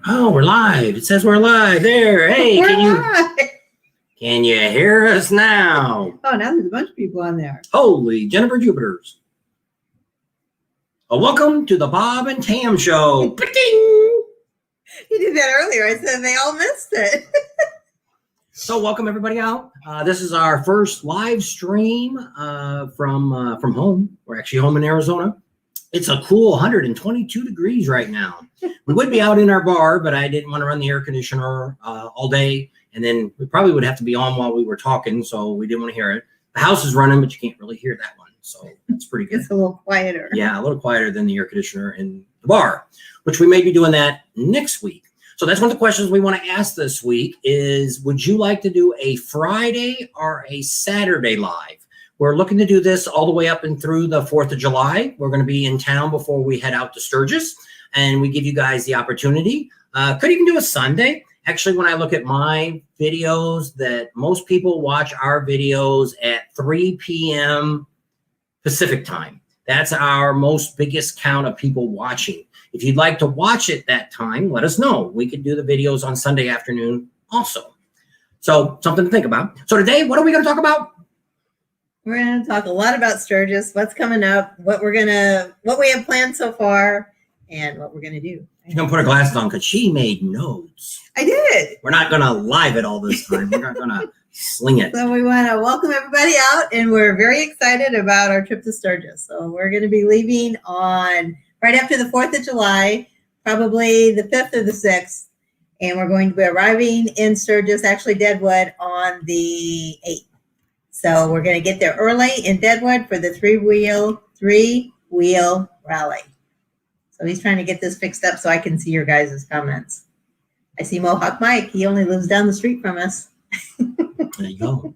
Oh, we're live. It says we're live there. Hey, can you hear us now? Oh, now there's a bunch of people on there. Holy Jennifer Jupiters. Welcome to the Bob and Tam Show. You did that earlier. I said they all missed it. So welcome everybody out. This is our first live stream from home. We're actually home in Arizona. It's a cool 122 degrees right now. We would be out in our bar, but I didn't want to run the air conditioner all day. And then we probably would have to be on while we were talking, so we didn't want to hear it. The house is running, but you can't really hear that one. So that's pretty good. It's a little quieter. Yeah, a little quieter than the air conditioner in the bar, which we may be doing that next week. So that's one of the questions we want to ask this week is, would you like to do a Friday or a Saturday live? We're looking to do this all the way up and through the 4th of July. We're going to be in town before we head out to Sturgis, and we give you guys the opportunity. Could even do a Sunday. Actually, when I look at my videos, that most people watch our videos at 3 p.m. Pacific time. That's our most biggest count of people watching. If you'd like to watch it that time, let us know. We could do the videos on Sunday afternoon also. So something to think about. So today, what are we going to talk about? We're going to talk a lot about Sturgis, what's coming up, what we have planned so far, and what we're going to do. She's going to put her glasses on because she made notes. I did. We're not going to live it all this time. We're not going to sling it. So we want to welcome everybody out, and we're very excited about our trip to Sturgis. So we're going to be leaving on right after the 4th of July, probably the 5th or the 6th, and we're going to be arriving in Sturgis, actually Deadwood, on the 8th. So we're going to get there early in Deadwood for the three-wheel rally. So he's trying to get this fixed up so I can see your guys' comments. I see Mohawk Mike. He only lives down the street from us. There you go.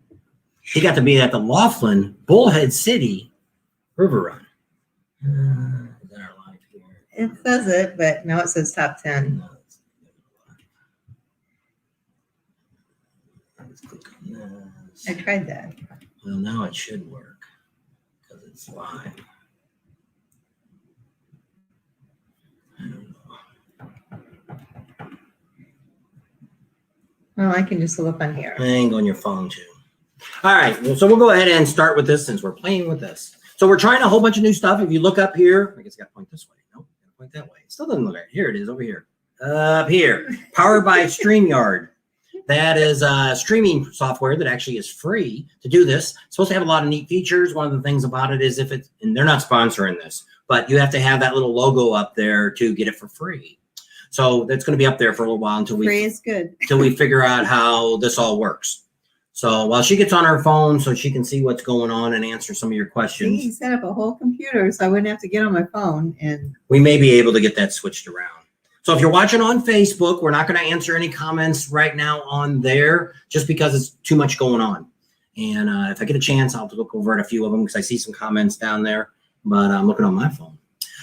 He got to be at the Laughlin Bullhead City River Run. Is that our live here? It says it, but no, it says top 10. Let's click on this. I tried that. Well, now it should work because it's live. I don't know. Well, I can just look on here. Hang on your phone too. All right, well, so we'll go ahead and start with this since we're playing with this. So we're trying a whole bunch of new stuff. If you look up here, I guess I got to point this way. Nope, got to point that way. It still doesn't look right. Here it is over here. Up here, powered by StreamYard. That is streaming software that actually is free to do this. It's supposed to have a lot of neat features. One of the things about it is if it's, and they're not sponsoring this, but you have to have that little logo up there to get it for free. So that's going to be up there for a little while until Free is good. until we figure out how this all works. So while she gets on her phone so she can see what's going on and answer some of your questions. He set up a whole computer so I wouldn't have to get on my phone. And we may be able to get that switched around. So if you're watching on Facebook, we're not going to answer any comments right now on there just because it's too much going on. And if I get a chance, I'll look over at a few of them because I see some comments down there, but I'm looking on my phone.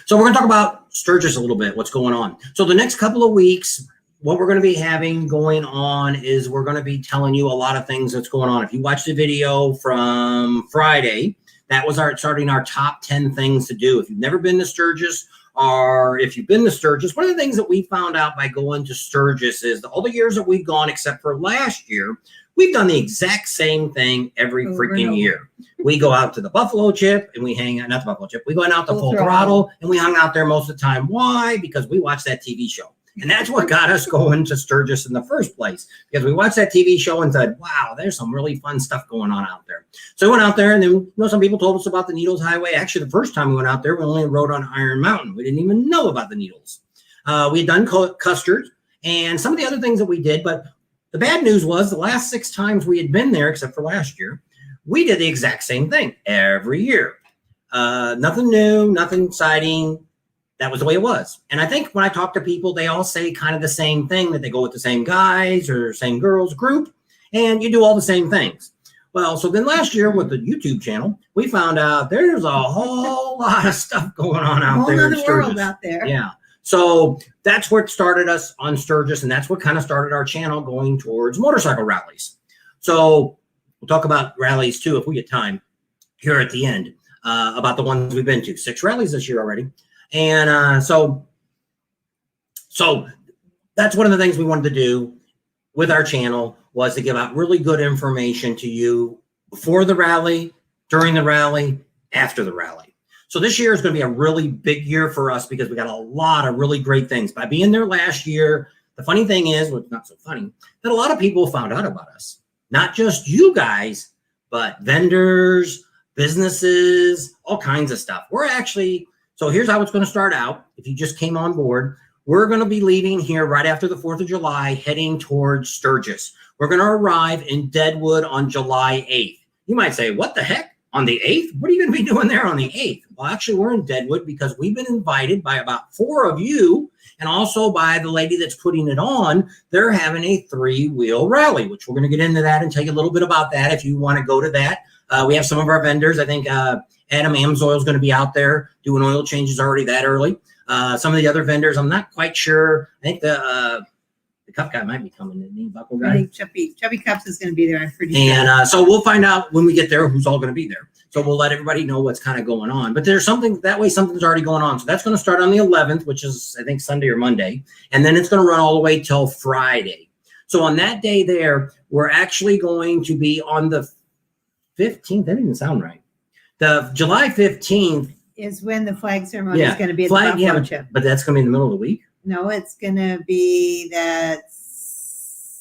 So we're going to talk about Sturgis a little bit, what's going on. So the next couple of weeks, what we're going to be having going on is we're going to be telling you a lot of things that's going on. If you watch the video from Friday, that was starting our top 10 things to do. If you've never been to Sturgis, or if you've been to Sturgis, one of the things that we found out by going to Sturgis is that all the years that we've gone, except for last year, we've done the exact same thing every freaking year. We go out to the Buffalo Chip and we hang out, not the Buffalo Chip, we go out to Full Throttle and we hung out there most of the time. Why? Because we watched that TV show. And that's what got us going to Sturgis in the first place, because we watched that TV show and said, wow, there's some really fun stuff going on out there. So we went out there, and then some people told us about the Needles Highway. Actually, the first time we went out there, we only rode on Iron Mountain. We didn't even know about the Needles. We had done custard and some of the other things that we did, but the bad news was the last 6 times we had been there, except for last year, we did the exact same thing every year. Nothing new, nothing exciting. That was the way it was. And I think when I talk to people, they all say kind of the same thing, that they go with the same guys or same girls group, and you do all the same things. Well, so then last year with the YouTube channel, we found out there's a whole lot of stuff going on out there. A whole other world out there. Yeah. So that's what started us on Sturgis, and that's what kind of started our channel going towards motorcycle rallies. So we'll talk about rallies too if we get time here at the end, about the ones we've been to. 6 rallies this year already. And so that's one of the things we wanted to do with our channel, was to give out really good information to you before the rally, during the rally, after the rally. So this year is going to be a really big year for us because we got a lot of really great things. By being there last year, the funny thing is, well, it's not so funny, that a lot of people found out about us. Not just you guys, but vendors, businesses, all kinds of stuff. We're actually, so here's how it's going to start out. If you just came on board, we're going to be leaving here right after the 4th of July, heading towards Sturgis. We're going to arrive in Deadwood on July 8th. You might say, what the heck? On the 8th? What are you going to be doing there on the 8th? Well, actually, we're in Deadwood because we've been invited by about 4 of you, and also by the lady that's putting it on. They're having a 3-wheel rally, which we're going to get into that and tell you a little bit about that if you want to go to that. We have some of our vendors. I think Adam Amsoil is going to be out there doing oil changes already that early. Some of the other vendors, I'm not quite sure. I think the Cup guy might be coming, isn't he? Buckle guy. I think Chubby Cups is going to be there, I'm pretty sure. And so we'll find out when we get there who's all going to be there. So we'll let everybody know what's kind of going on. But there's something, that way something's already going on. So that's going to start on the 11th, which is, I think, Sunday or Monday. And then it's going to run all the way till Friday. So on that day there, we're actually going to be on the 15th. That didn't even sound right. The July 15th is when the flag ceremony is going to be at flag, the Buffalo Chip. But that's going to be in the middle of the week? No, it's going to be that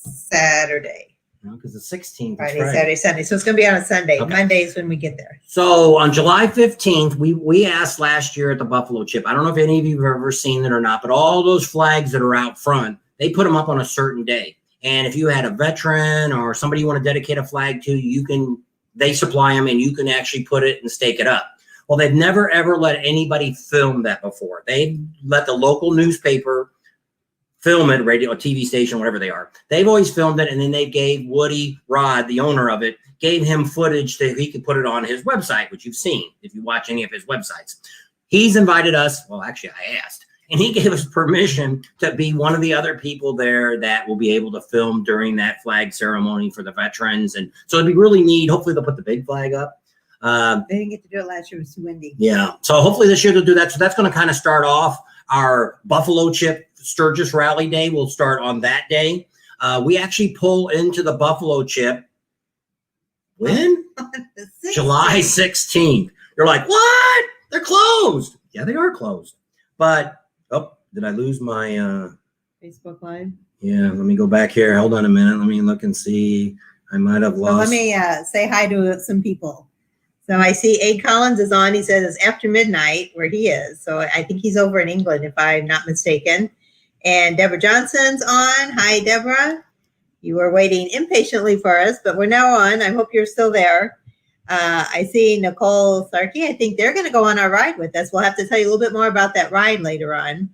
Saturday. No, because the 16th. Friday, Saturday, Sunday. So it's going to be on a Sunday. Okay. Monday's when we get there. So on July 15th, we asked last year at the Buffalo Chip, I don't know if any of you have ever seen it or not, but all those flags that are out front, they put them up on a certain day. And if you had a veteran or somebody you want to dedicate a flag to, they supply them and you can actually put it and stake it up. Well, they've never, ever let anybody film that before. They let the local newspaper film it, radio, TV station, whatever they are. They've always filmed it, and then they gave Woody Rod, the owner of it, gave him footage that he could put it on his website, which you've seen if you watch any of his websites. He's invited us, well, actually I asked, and he gave us permission to be one of the other people there that will be able to film during that flag ceremony for the veterans. And so it'd be really neat. Hopefully they'll put the big flag up. They didn't get to do it last year. It was too windy. Yeah. So hopefully this year they'll do that. So that's going to kind of start off our Buffalo Chip Sturgis Rally Day. Will start on that day. We actually pull into the Buffalo Chip. When? July 16th. You're like, what? They're closed. Yeah, they are closed. But, oh, did I lose my Facebook Live? Yeah, let me go back here. Hold on a minute. Let me look and see. I might have lost. So let me say hi to some people. So I see Aid Collins is on. He says it's after midnight where he is. So I think he's over in England, if I'm not mistaken. And Deborah Johnson's on. Hi, Deborah. You were waiting impatiently for us, but we're now on. I hope you're still there. I see Nicole Sarkey. I think they're going to go on our ride with us. We'll have to tell you a little bit more about that ride later on.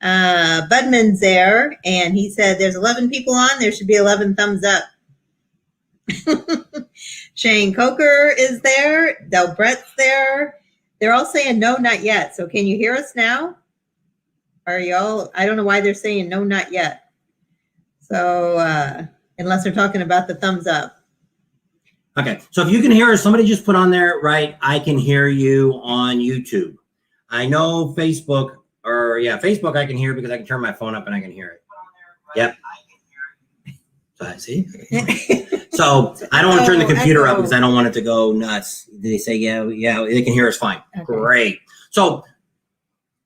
Budman's there, and he said there's 11 people on. There should be 11 thumbs up. Shane Coker is there. Del Brett's there. They're all saying no, not yet. So can you hear us now? Are y'all? I don't know why they're saying no, not yet. So unless they're talking about the thumbs up. Okay. So if you can hear us, somebody just put on there, right? I can hear you on YouTube. I know Facebook, Facebook I can hear because I can turn my phone up and I can hear it. Yep. So I see. So I don't want to turn the computer up because I don't want it to go nuts. Did they say, yeah, they can hear us fine. Okay. Great. So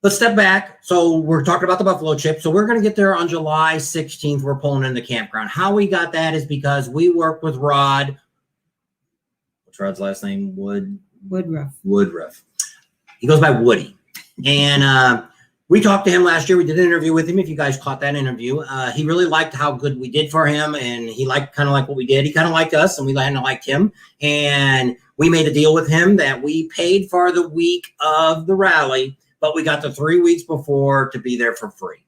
let's step back. So we're talking about the Buffalo Chip. So we're going to get there on July 16th. We're pulling in the campground. How we got that is because we work with Rod. What's Rod's last name? Woodruff. He goes by Woody. And we talked to him last year. We did an interview with him. If you guys caught that interview, he really liked how good we did for him. And he kind of liked what we did. He kind of liked us and we kind of liked him. And we made a deal with him that we paid for the week of the rally, but we got the 3 weeks before to be there for free.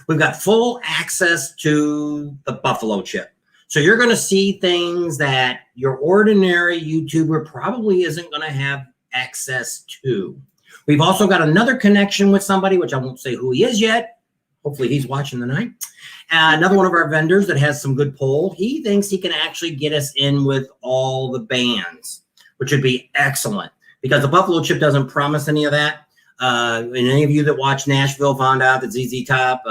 We've got full access to the Buffalo Chip. So you're going to see things that your ordinary YouTuber probably isn't going to have access to. We've also got another connection with somebody, which I won't say who he is yet. Hopefully he's watching tonight. Another one of our vendors that has some good pull. He thinks he can actually get us in with all the bands, which would be excellent because the Buffalo Chip doesn't promise any of that. And any of you that watch Nashville found out that ZZ Top,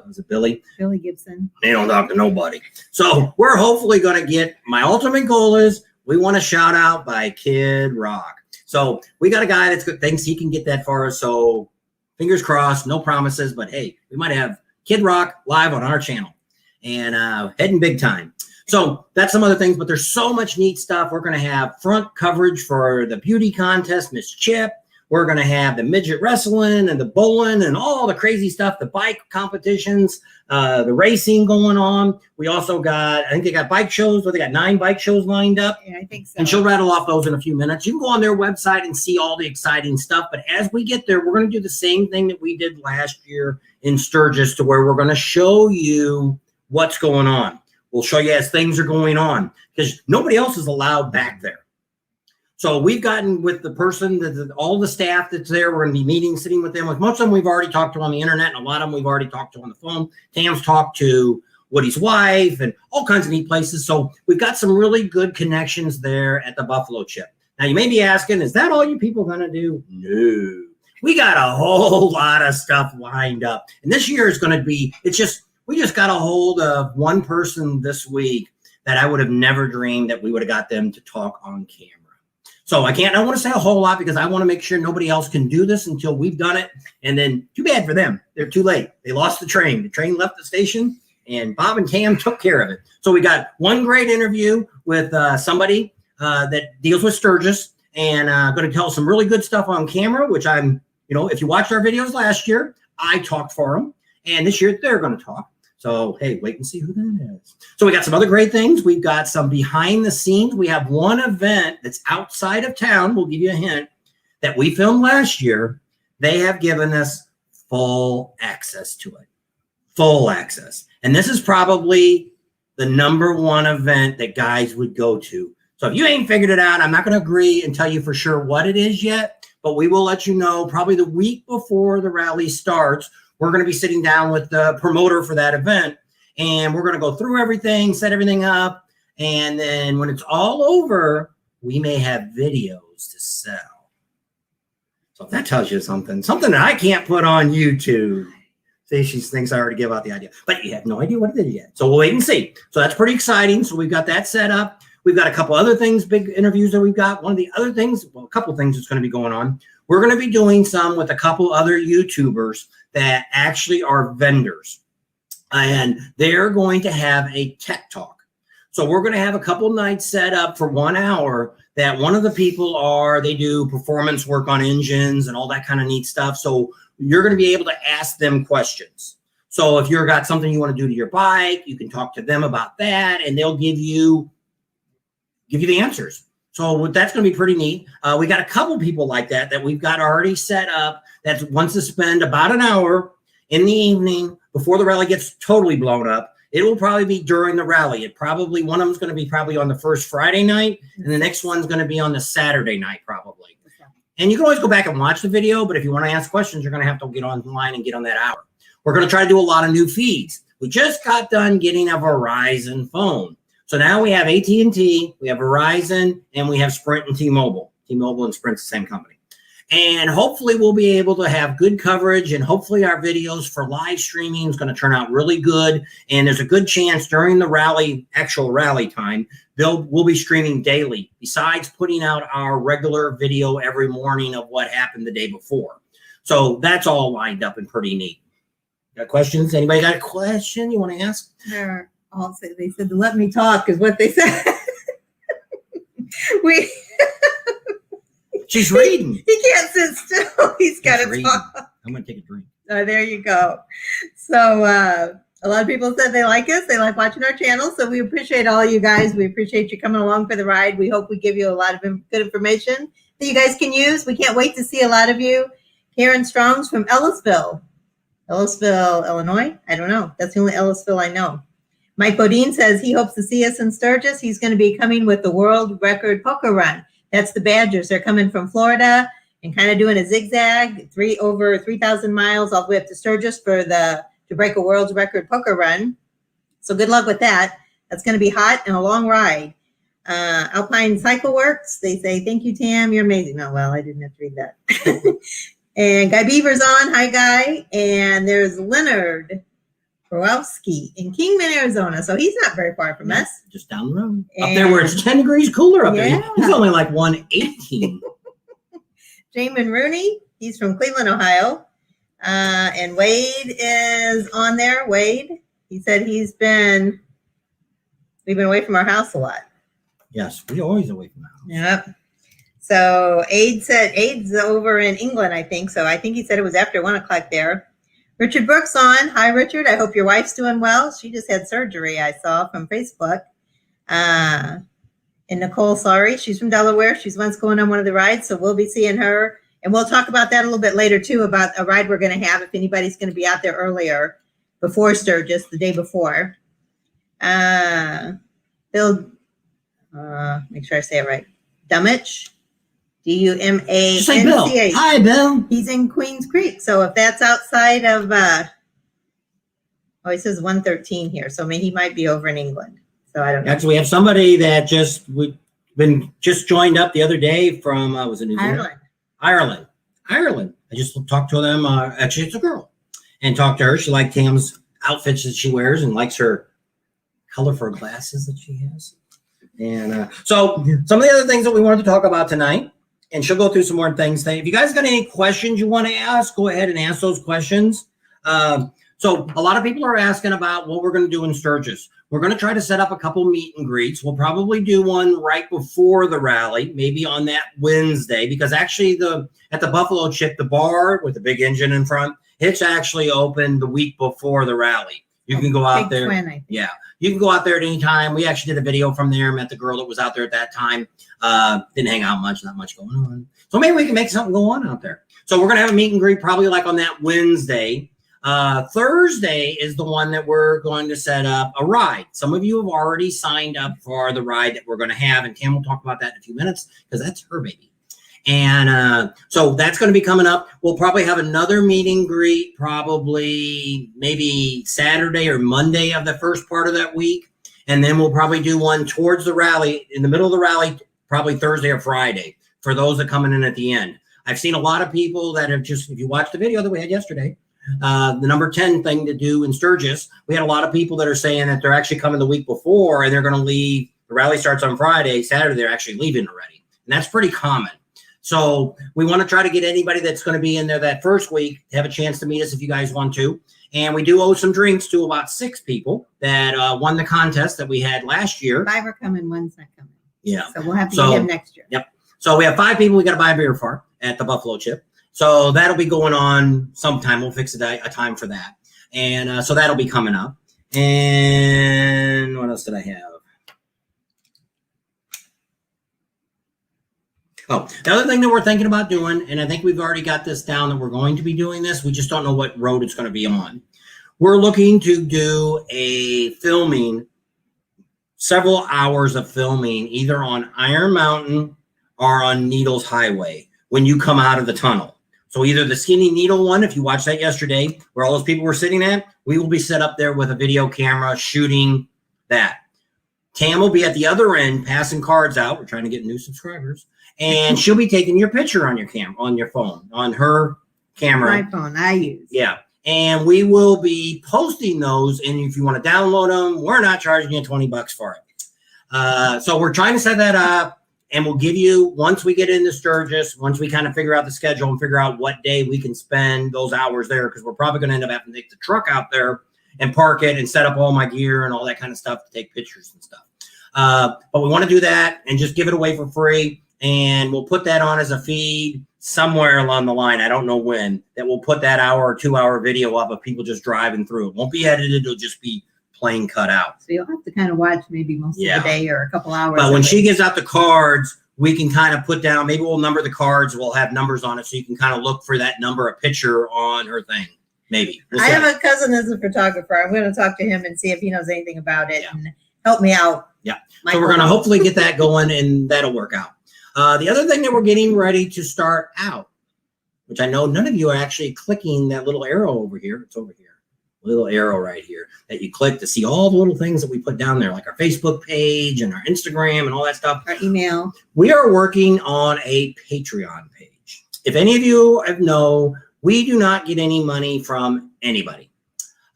was it Billy? Billy Gibson. They don't talk to nobody. So we're hopefully going to get, my ultimate goal is we want a shout out by Kid Rock. So we got a guy that's good, thinks he can get that far. So fingers crossed, no promises, but hey, we might have Kid Rock live on our channel and heading big time. So that's some other things, but there's so much neat stuff. We're going to have front coverage for the beauty contest, Miss Chip. We're going to have the midget wrestling and the bowling and all the crazy stuff, the bike competitions, the racing going on. We also got, I think they got bike shows, but they got 9 bike shows lined up. Yeah, I think so. And she'll rattle off those in a few minutes. You can go on their website and see all the exciting stuff. But as we get there, we're going to do the same thing that we did last year in Sturgis, to where we're going to show you what's going on. We'll show you as things are going on, because nobody else is allowed back there. So we've gotten with the person, all the staff that's there. We're going to be meeting, sitting with them. With most of them, we've already talked to on the internet, and a lot of them we've already talked to on the phone. Tam's talked to Woody's wife and all kinds of neat places. So we've got some really good connections there at the Buffalo Chip. Now, you may be asking, is that all you people going to do? No. We got a whole lot of stuff lined up. And this year is going to be, we just got a hold of one person this week that I would have never dreamed that we would have got them to talk on camera. So I don't want to say a whole lot, because I want to make sure nobody else can do this until we've done it. And then too bad for them. They're too late. They lost the train. The train left the station, and Bob and Tam took care of it. So we got one great interview with somebody that deals with Sturgis, and going to tell some really good stuff on camera, which if you watched our videos last year, I talked for them. And this year they're going to talk. So, hey, wait and see who that is. So we got some other great things. We've got some behind the scenes. We have one event that's outside of town. We'll give you a hint that we filmed last year. They have given us full access to it. Full access. And this is probably the #1 event that guys would go to. So if you ain't figured it out, I'm not going to agree and tell you for sure what it is yet, but we will let you know probably the week before the rally starts. We're going to be sitting down with the promoter for that event, and we're going to go through everything, set everything up. And then when it's all over, we may have videos to sell. So if that tells you something that I can't put on YouTube. See, she thinks I already gave out the idea, but you have no idea what it is yet. So we'll wait and see. So that's pretty exciting. So we've got that set up. We've got a couple other things, big interviews that we've got. One of the other things, a couple things that's going to be going on. We're going to be doing some with a couple other YouTubers that actually are vendors, and they're going to have a tech talk. So we're going to have a couple nights set up for 1 hour that one of the people they do performance work on engines and all that kind of neat stuff. So you're going to be able to ask them questions. So if you've got something you want to do to your bike, you can talk to them about that, and they'll give you the answers. So that's going to be pretty neat. We got a couple people like that we've got already set up that wants to spend about an hour in the evening before the rally gets totally blown up. It will probably be during the rally. One of them's going to be probably on the first Friday night, and the next one's going to be on the Saturday night probably. And you can always go back and watch the video, but if you want to ask questions, you're going to have to get online and get on that hour. We're going to try to do a lot of new feeds. We just got done getting a Verizon phone. So now we have AT&T, we have Verizon, and we have Sprint and T-Mobile. T-Mobile and Sprint's the same company. And hopefully we'll be able to have good coverage, and hopefully our videos for live streaming is going to turn out really good. And there's a good chance during the actual rally time, we'll be streaming daily, besides putting out our regular video every morning of what happened the day before. So that's all lined up and pretty neat. Got questions? Anybody got a question you want to ask? Sure. They said to let me talk is what they said. She's reading. He can't sit still. He's got to talk. I'm going to take a drink. There you go. So a lot of people said they like us. They like watching our channel. So we appreciate all you guys. We appreciate you coming along for the ride. We hope we give you a lot of good information that you guys can use. We can't wait to see a lot of you. Karen Strong's from Ellisville, Illinois. I don't know. That's the only Ellisville I know. Mike Bodine says he hopes to see us in Sturgis. He's going to be coming with the world record poker run. That's the Badgers. They're coming from Florida and kind of doing a zigzag, over 3,000 miles all the way up to Sturgis to break a world's record poker run. So good luck with that. That's going to be hot and a long ride. Alpine Cycle Works, they say, thank you, Tam. You're amazing. Oh, well, I didn't have to read that. And Guy Beaver's on. Hi, Guy. And there's Leonard Borowski in Kingman, Arizona. So he's not very far from us. Just down the road. Up there where it's 10 degrees cooler up there. He's only like 118. Jamin Rooney, he's from Cleveland, Ohio. And Wade is on there. Wade, he said we've been away from our house a lot. Yes, we're always away from the house. Yep. So Aid's over in England, I think. So I think he said it was after 1 o'clock there. Richard Brooks on. Hi, Richard. I hope your wife's doing well. She just had surgery, I saw from Facebook. And Nicole, sorry, she's from Delaware. She's once going on one of the rides, so we'll be seeing her. And we'll talk about that a little bit later, too, about a ride we're going to have if anybody's going to be out there earlier before Sturgis, the day before. Bill, make sure I say it right. Dummich. Dumanch. Say Bill. Hi, Bill. He's in Queens Creek. So if that's outside of, he says 113 here. So maybe he might be over in England. So I don't know. Actually, we have somebody that just joined up the other day from, was it New Zealand? Ireland. I just talked to them. Actually, it's a girl. And talked to her. She liked Tam's outfits that she wears and likes her colorful glasses that she has. And so some of the other things that we wanted to talk about tonight. And she'll go through some more things. If you guys got any questions you want to ask, go ahead and ask those questions. So a lot of people are asking about what we're going to do in Sturgis. We're going to try to set up a couple meet and greets. We'll probably do one right before the rally, maybe on that Wednesday, because actually at the Buffalo Chip, the bar with the big engine in front, it's actually open the week before the rally. You can go out there. Yeah. You can go out there at any time. We actually did a video from there. Met the girl that was out there at that time. Didn't hang out much, not much going on. So maybe we can make something go on out there. So we're going to have a meet and greet probably like on that Wednesday. Thursday is the one that we're going to set up a ride. Some of you have already signed up for the ride that we're going to have. And Tam will talk about that in a few minutes because that's her baby. And so that's going to be coming up. We'll probably have another meet and greet probably maybe Saturday or Monday of the first part of that week. And then we'll probably do one towards the rally, in the middle of the rally, probably Thursday or Friday for those that coming in at the end. I've seen a lot of people that have just, if you watch the video that we had yesterday, the number 10 thing to do in Sturgis, we had a lot of people that are saying that they're actually coming the week before and they're going to leave. The rally starts on Friday, Saturday, they're actually leaving already. And that's pretty common. So we want to try to get anybody that's going to be in there that first week to have a chance to meet us if you guys want to. And we do owe some drinks to about 6 people that won the contest that we had last year. 5 are coming, 1's not coming. Yeah. So we'll have to get him next year. Yep. So we have 5 people we got to buy a beer for at the Buffalo Chip. So that'll be going on sometime. We'll fix a time for that. And so that'll be coming up. And what else did I have? Oh, the other thing that we're thinking about doing, and I think we've already got this down that we're going to be doing this. We just don't know what road it's going to be on. We're looking to do a filming, several hours of filming, either on Iron Mountain or on Needles Highway when you come out of the tunnel. So either the Skinny Needle one, if you watched that yesterday, where all those people were sitting at, we will be set up there with a video camera shooting that. Tam will be at the other end passing cards out. We're trying to get new subscribers. And she'll be taking your picture on your phone, on her camera. My phone I use. Yeah. And we will be posting those. And if you want to download them, we're not charging you $20 for it. So we're trying to set that up. And we'll give you, once we get into Sturgis, once we kind of figure out the schedule and figure out what day we can spend those hours there, because we're probably going to end up having to take the truck out there and park it and set up all my gear and all that kind of stuff to take pictures and stuff. But we want to do that and just give it away for free. And we'll put that on as a feed somewhere along the line. I don't know when, that we'll put that hour or 2 hour video up of people just driving through. It won't be edited. It'll just be plain cut out. So you'll have to kind of watch maybe most of the day or a couple hours. But when she gives out the cards, we can kind of put down, maybe we'll number the cards. We'll have numbers on it. So you can kind of look for that number, a picture on her thing. Maybe. I have a cousin that's a photographer. I'm going to talk to him and see if he knows anything about it and help me out. Yeah. So we're going to hopefully get that going and that'll work out. The other thing that we're getting ready to start out, which I know none of you are actually clicking that little arrow over here. It's over here. Little arrow right here that you click to see all the little things that we put down there, like our Facebook page and our Instagram and all that stuff. Our email. We are working on a Patreon page. if any of you know, we do not get any money from anybody.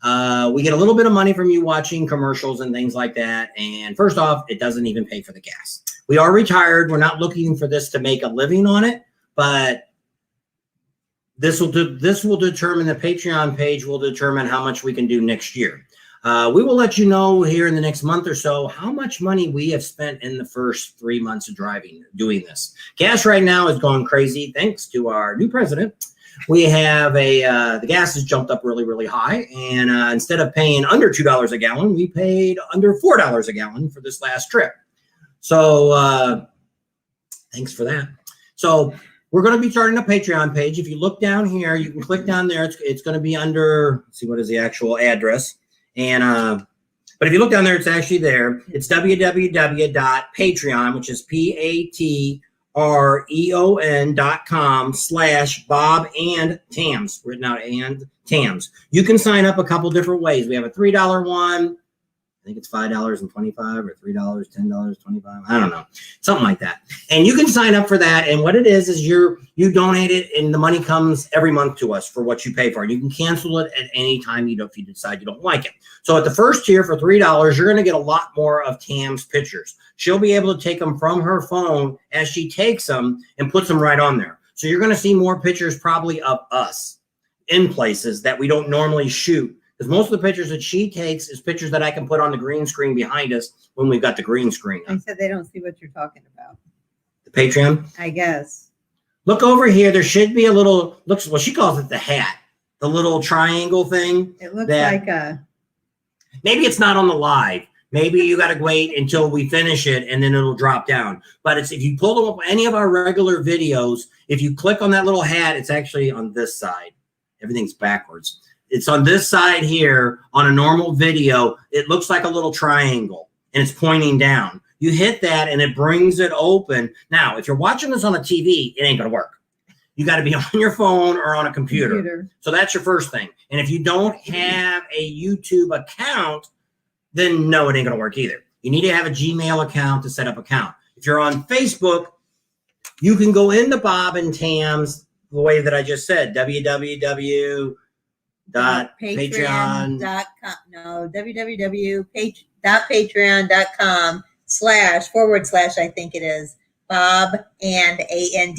We get a little bit of money from you watching commercials and things like that. And first off, it doesn't even pay for the gas. We are retired. We're not looking for this to make a living on it, but this will determine, the Patreon page will determine how much we can do next year. We will let you know here in the next month or so how much money we have spent in the first 3 months of doing this. Gas right now is going crazy thanks to our new president. We have the gas has jumped up really, really high. And instead of paying under $2 a gallon, we paid under $4 a gallon for this last trip. So thanks for that. So we're going to be starting a Patreon page. If you look down here, you can click down there. It's going to be under, let's see, what is the actual address? And but if you look down there, it's actually there. It's www.patreon, which is patreon.com/Bob and Tams, written out, and Tams. You can sign up a couple different ways. We have a $3 one. I think it's $5.25 or $3, $10.25. I don't know, something like that. And you can sign up for that. And what it is you donate it, and the money comes every month to us for what you pay for. And you can cancel it at any time if you decide you don't like it. So at the first tier for $3, you're going to get a lot more of Tam's pictures. She'll be able to take them from her phone as she takes them and puts them right on there. So you're going to see more pictures probably of us in places that we don't normally shoot. Because most of the pictures that she takes is pictures that I can put on the green screen behind us when we've got the green screen. I said they don't see what you're talking about. The Patreon? I guess. Look over here. There should be a little, well, she calls it the hat. The little triangle thing. It looks like a... Maybe it's not on the live. Maybe you got to wait until we finish it and then it'll drop down. But it's, if you pull up any of our regular videos, if you click on that little hat, it's actually on this side. Everything's backwards. It's on this side here on a normal video. It looks like a little triangle and it's pointing down. You hit that and it brings it open. Now, if you're watching this on a TV, it ain't going to work. You got to be on your phone or on a computer. So that's your first thing. And if you don't have a YouTube account, then no, it ain't going to work either. You need to have a Gmail account to set up account. If you're on Facebook, you can go into Bob and Tams the way that I just said, www.patreon.com. No, www.patreon.com// I think it is Bob and AND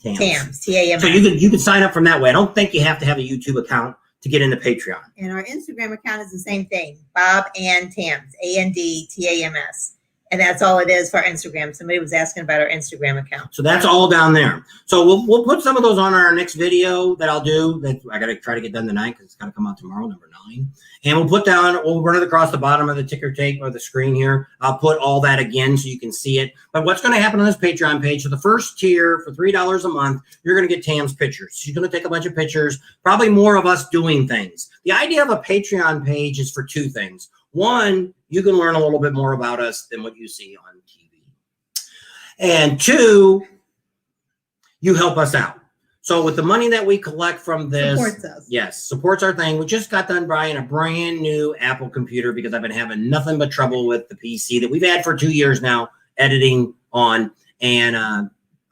Tams, TAMS. So you can sign up from that way. I don't think you have to have a YouTube account to get into Patreon. And our Instagram account is the same thing, Bob and Tams, ANDTAMS. And that's all it is for Instagram. Somebody was asking about our Instagram account. So that's all down there. So we'll put some of those on our next video that I'll do. That I got to try to get done tonight because it's got to come out tomorrow, number 9. And we'll run it across the bottom of the ticker tape or the screen here. I'll put all that again so you can see it. But what's going to happen on this Patreon page, so the first tier for $3 a month, you're going to get Tam's pictures. She's going to take a bunch of pictures, probably more of us doing things. The idea of a Patreon page is for 2 things. One, you can learn a little bit more about us than what you see on TV. And 2, you help us out. So with the money that we collect from this, supports us. Yes, supports our thing. We just got done buying a brand new Apple computer because I've been having nothing but trouble with the PC that we've had for 2 years now, editing on, and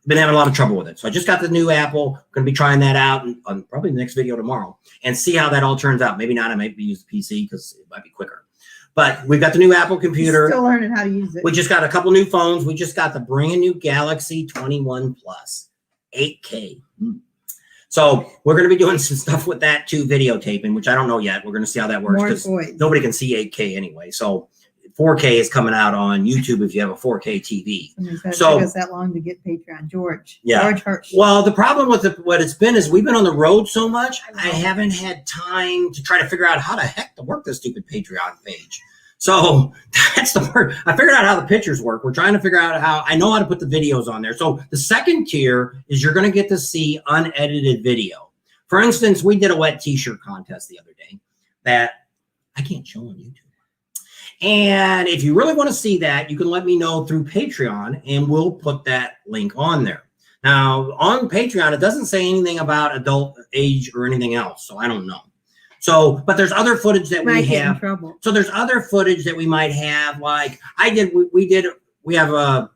been having a lot of trouble with it. So I just got the new Apple. Going to be trying that out on probably the next video tomorrow and see how that all turns out. Maybe not. I might use the PC because it might be quicker. But we've got the new Apple computer. Still learning how to use it. We just got a couple new phones. We just got the brand new Galaxy 21 Plus, 8K. So we're going to be doing some stuff with that too, videotaping, which I don't know yet. We're going to see how that works because nobody can see 8K anyway. So 4K is coming out on YouTube if you have a 4K TV. So it took us that long to get Patreon, George. Yeah. George Hirsch. Well, the problem with what it's been is we've been on the road so much, I haven't had time to try to figure out how the heck to work this stupid Patreon page. So that's the part. I figured out how the pictures work. We're trying to figure out how I know how to put the videos on there. So the second tier is you're going to get to see unedited video. For instance, we did a wet t-shirt contest the other day that I can't show on YouTube. And if you really want to see that, you can let me know through Patreon and we'll put that link on there. Now on Patreon, it doesn't say anything about adult age or anything else. So I don't know. So, but there's other footage that we have. So there's other footage that we might have. Like we have a,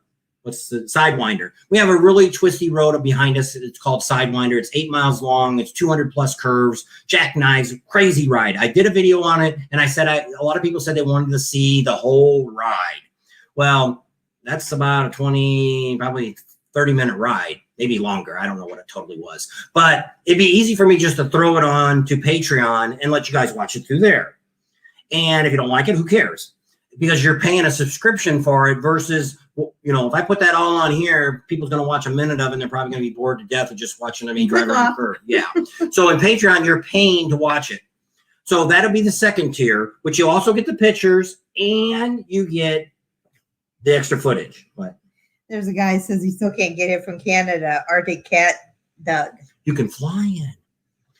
what's the Sidewinder. We have a really twisty road behind us. It's called Sidewinder. It's 8 miles long. It's 200 plus curves, jackknives, crazy ride. I did a video on it, and I said a lot of people said they wanted to see the whole ride. Well, that's about a 20, probably 30-minute ride, maybe longer. I don't know what it totally was, but it'd be easy for me just to throw it on to Patreon and let you guys watch it through there. And if you don't like it, who cares? Because you're paying a subscription for it versus, you know, if I put that all on here, people's going to watch a minute of it and they're probably going to be bored to death of just watching me drive around the curve. Yeah. So in Patreon, you're paying to watch it. So that'll be the second tier, which you also get the pictures and you get the extra footage. What? There's a guy who says he still can't get here from Canada. Arctic Cat Doug. You can fly in.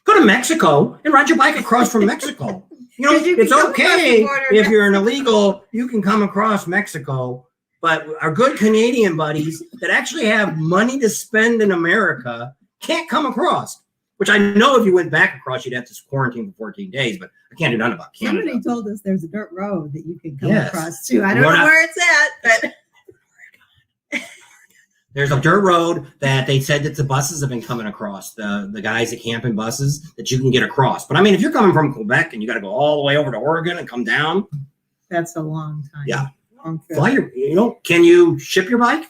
Go to Mexico and ride your bike across from Mexico. You know, it's okay if you're an illegal, you can come across Mexico, but our good Canadian buddies that actually have money to spend in America can't come across, which I know if you went back across, you'd have to quarantine for 14 days, but I can't do nothing about Canada. Somebody told us there's a dirt road that you can come across too. I don't know where it's at, but... There's a dirt road that they said that the buses have been coming across, the guys that camp in buses, that you can get across. But I mean, if you're coming from Quebec and you got to go all the way over to Oregon and come down. That's a long time. Yeah. Long trip. Fly your, you know, can you ship your bike?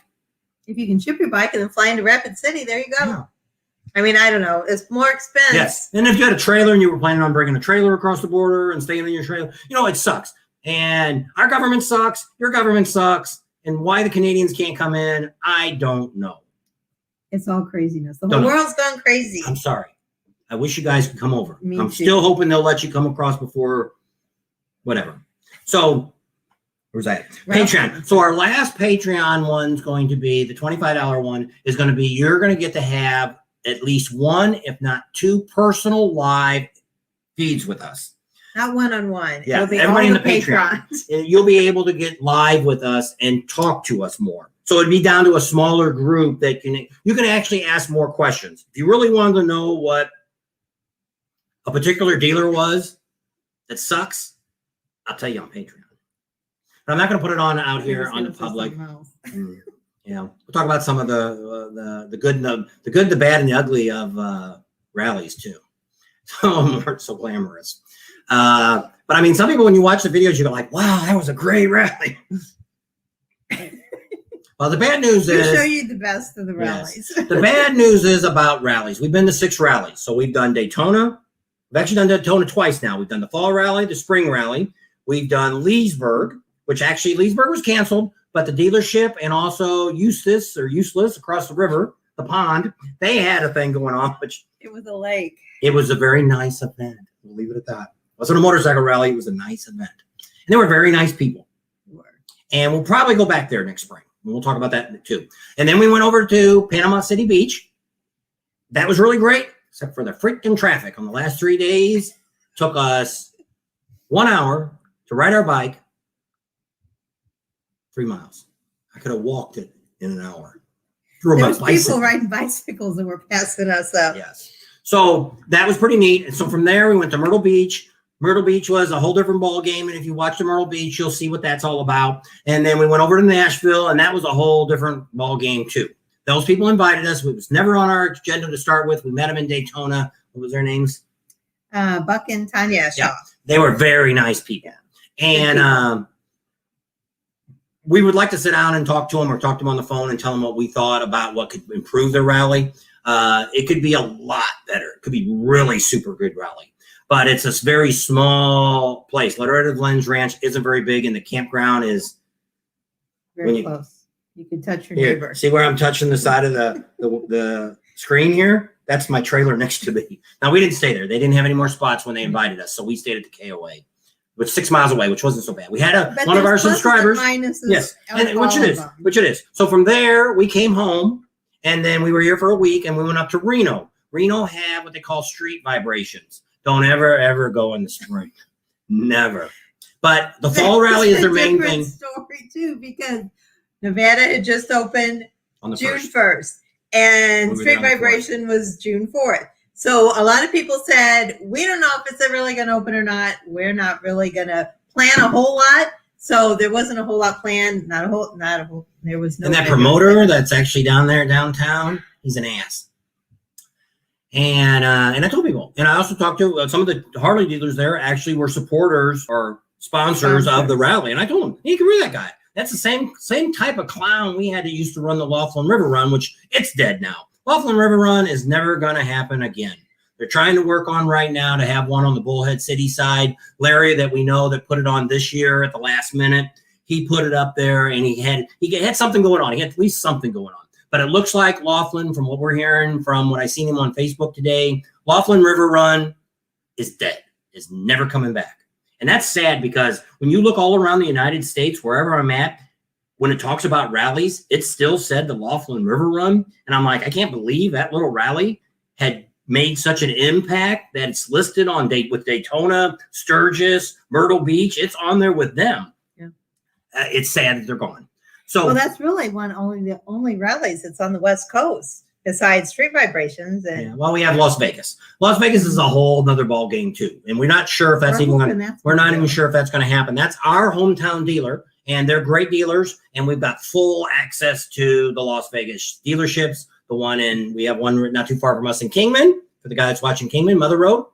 If you can ship your bike and then fly into Rapid City, there you go. Yeah. I mean, I don't know. It's more expensive. Yes. And if you had a trailer and you were planning on bringing a trailer across the border and staying in your trailer, you know, it sucks. And our government sucks. Your government sucks. And why the Canadians can't come in, I don't know. It's all craziness. The whole world's gone crazy. I'm sorry. I wish you guys could come over. I'm still hoping they'll let you come across before whatever. So, where's that? Patreon. So our last Patreon one's going to be, the $25 one is going to be, you're going to get to have at least one, if not two personal live feeds with us. Not one-on-one. Yeah, it'll be everybody all in the Patreon. You'll be able to get live with us and talk to us more. So it'd be down to a smaller group that you can actually ask more questions. If you really wanted to know what a particular dealer was that sucks, I'll tell you on Patreon. But I'm not going to put it on out here on the public. Yeah, we'll talk about some of the good, the good, the bad, and the ugly of rallies too. So more so glamorous. But I mean, some people, when you watch the videos, you go like, wow, that was a great rally. Well, the bad news is... We'll show you the best of the rallies. Yes. The bad news is about rallies. We've been to 6 rallies. So we've done Daytona. We've actually done Daytona twice now. We've done the fall rally, the spring rally. We've done Leesburg, which actually Leesburg was canceled, but the dealership and also Useless across the river, the pond, they had a thing going on, which... It was a lake. It was a very nice event. We'll leave it at that. It wasn't a motorcycle rally. It was a nice event. And they were very nice people. And we'll probably go back there next spring. We'll talk about that too. And then we went over to Panama City Beach. That was really great, except for the freaking traffic. On the last 3 days, took us 1 hour to ride our bike 3 miles. I could have walked it in an hour. There was people riding bicycles that were passing us up. Yes. So that was pretty neat. And so from there, we went to Myrtle Beach. Myrtle Beach was a whole different ball game, and if you watch the Myrtle Beach, you'll see what that's all about. And then we went over to Nashville, and that was a whole different ball game too. Those people invited us. It was never on our agenda to start with. We met them in Daytona. What was their names? Buck and Tanya Shaw. Yeah, they were very nice people. And we would like to sit down and talk to them or talk to them on the phone and tell them what we thought about what could improve their rally. It could be a lot better. It could be really super good rally. But it's a very small place. Loretta Glens Ranch isn't very big, and the campground is very close. You can touch your neighbor. See where I'm touching the side of the screen here? That's my trailer next to me. Now, we didn't stay there. They didn't have any more spots when they invited us, so we stayed at the KOA, which 6 miles away, which wasn't so bad. We had one of our subscribers. Yes, and which it is. So from there, we came home, and then we were here for a week, and we went up to Reno. Reno had what they call street vibrations. Don't ever go in the spring. Never. But the fall rally is their main thing. Story too, because Nevada had just opened on the June 1st, and Street Vibration was June 4th. So a lot of people said, we don't know if it's really going to open or not. We're not really going to plan a whole lot. So there wasn't a whole lot planned. Not a whole. There was no. And that promoter that's actually down there downtown, he's an ass. And I told people, and I also talked to some of the Harley dealers there actually were supporters or sponsors of the rally. And I told them, you can read that guy. That's the same type of clown we had to use to run the Laughlin River Run, which it's dead now. Laughlin River Run is never going to happen again. They're trying to work on right now to have one on the Bullhead City side. Larry, that we know that put it on this year at the last minute, he put it up there, and he had something going on. He had at least something going on. But it looks like Laughlin, from what we're hearing, from what I seen him on Facebook today, Laughlin River Run is dead. Is never coming back. And that's sad because when you look all around the United States, wherever I'm at, when it talks about rallies, it still said the Laughlin River Run. And I'm like, I can't believe that little rally had made such an impact that it's listed on with Daytona, Sturgis, Myrtle Beach. It's on there with them. Yeah. It's sad that they're gone. So, well, that's really the only rallies that's on the West Coast besides Street Vibrations. And yeah, well, we have Las Vegas. Las Vegas is a whole nother ball game too, and we're not sure if that's even sure if that's going to happen. That's our hometown dealer, and they're great dealers, and we've got full access to the Las Vegas dealerships. We have one not too far from us in Kingman. For the guy that's watching Kingman, Mother Road,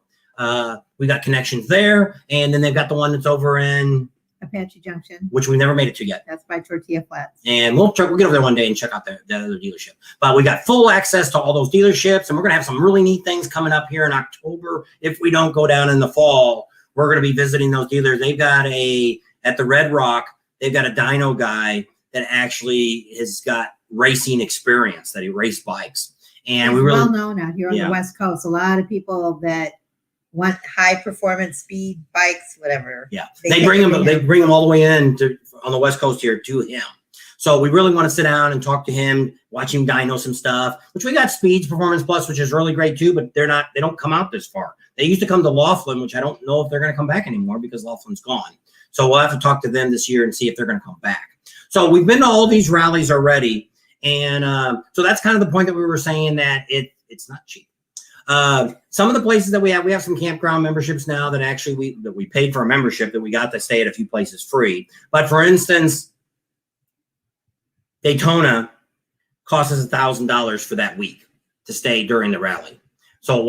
we got connections there, and then they've got the one that's over in Apache Junction, which we never made it to yet. That's by Tortilla Flats. And we'll get over there one day and check out the other dealership. But we got full access to all those dealerships, and we're going to have some really neat things coming up here in October. If we don't go down in the fall, we're going to be visiting those dealers. They've got at the Red Rock, they've got a dyno guy that actually has got racing experience, that he raced bikes. And it's well known out here on the West Coast. A lot of people that want high performance speed bikes, whatever. Yeah, they bring them all the way in on the West Coast here to him. So we really want to sit down and talk to him, watch him dyno some stuff. Which we got Speeds Performance Plus, which is really great too. But they don't come out this far. They used to come to Laughlin, which I don't know if they're going to come back anymore because Laughlin's gone. So we'll have to talk to them this year and see if they're going to come back. So we've been to all these rallies already, and so that's kind of the point that we were saying that it's not cheap. Some of the places that we have some campground memberships now that actually we paid for a membership that we got to stay at a few places free. But for instance, Daytona cost us $1,000 for that week to stay during the rally. So it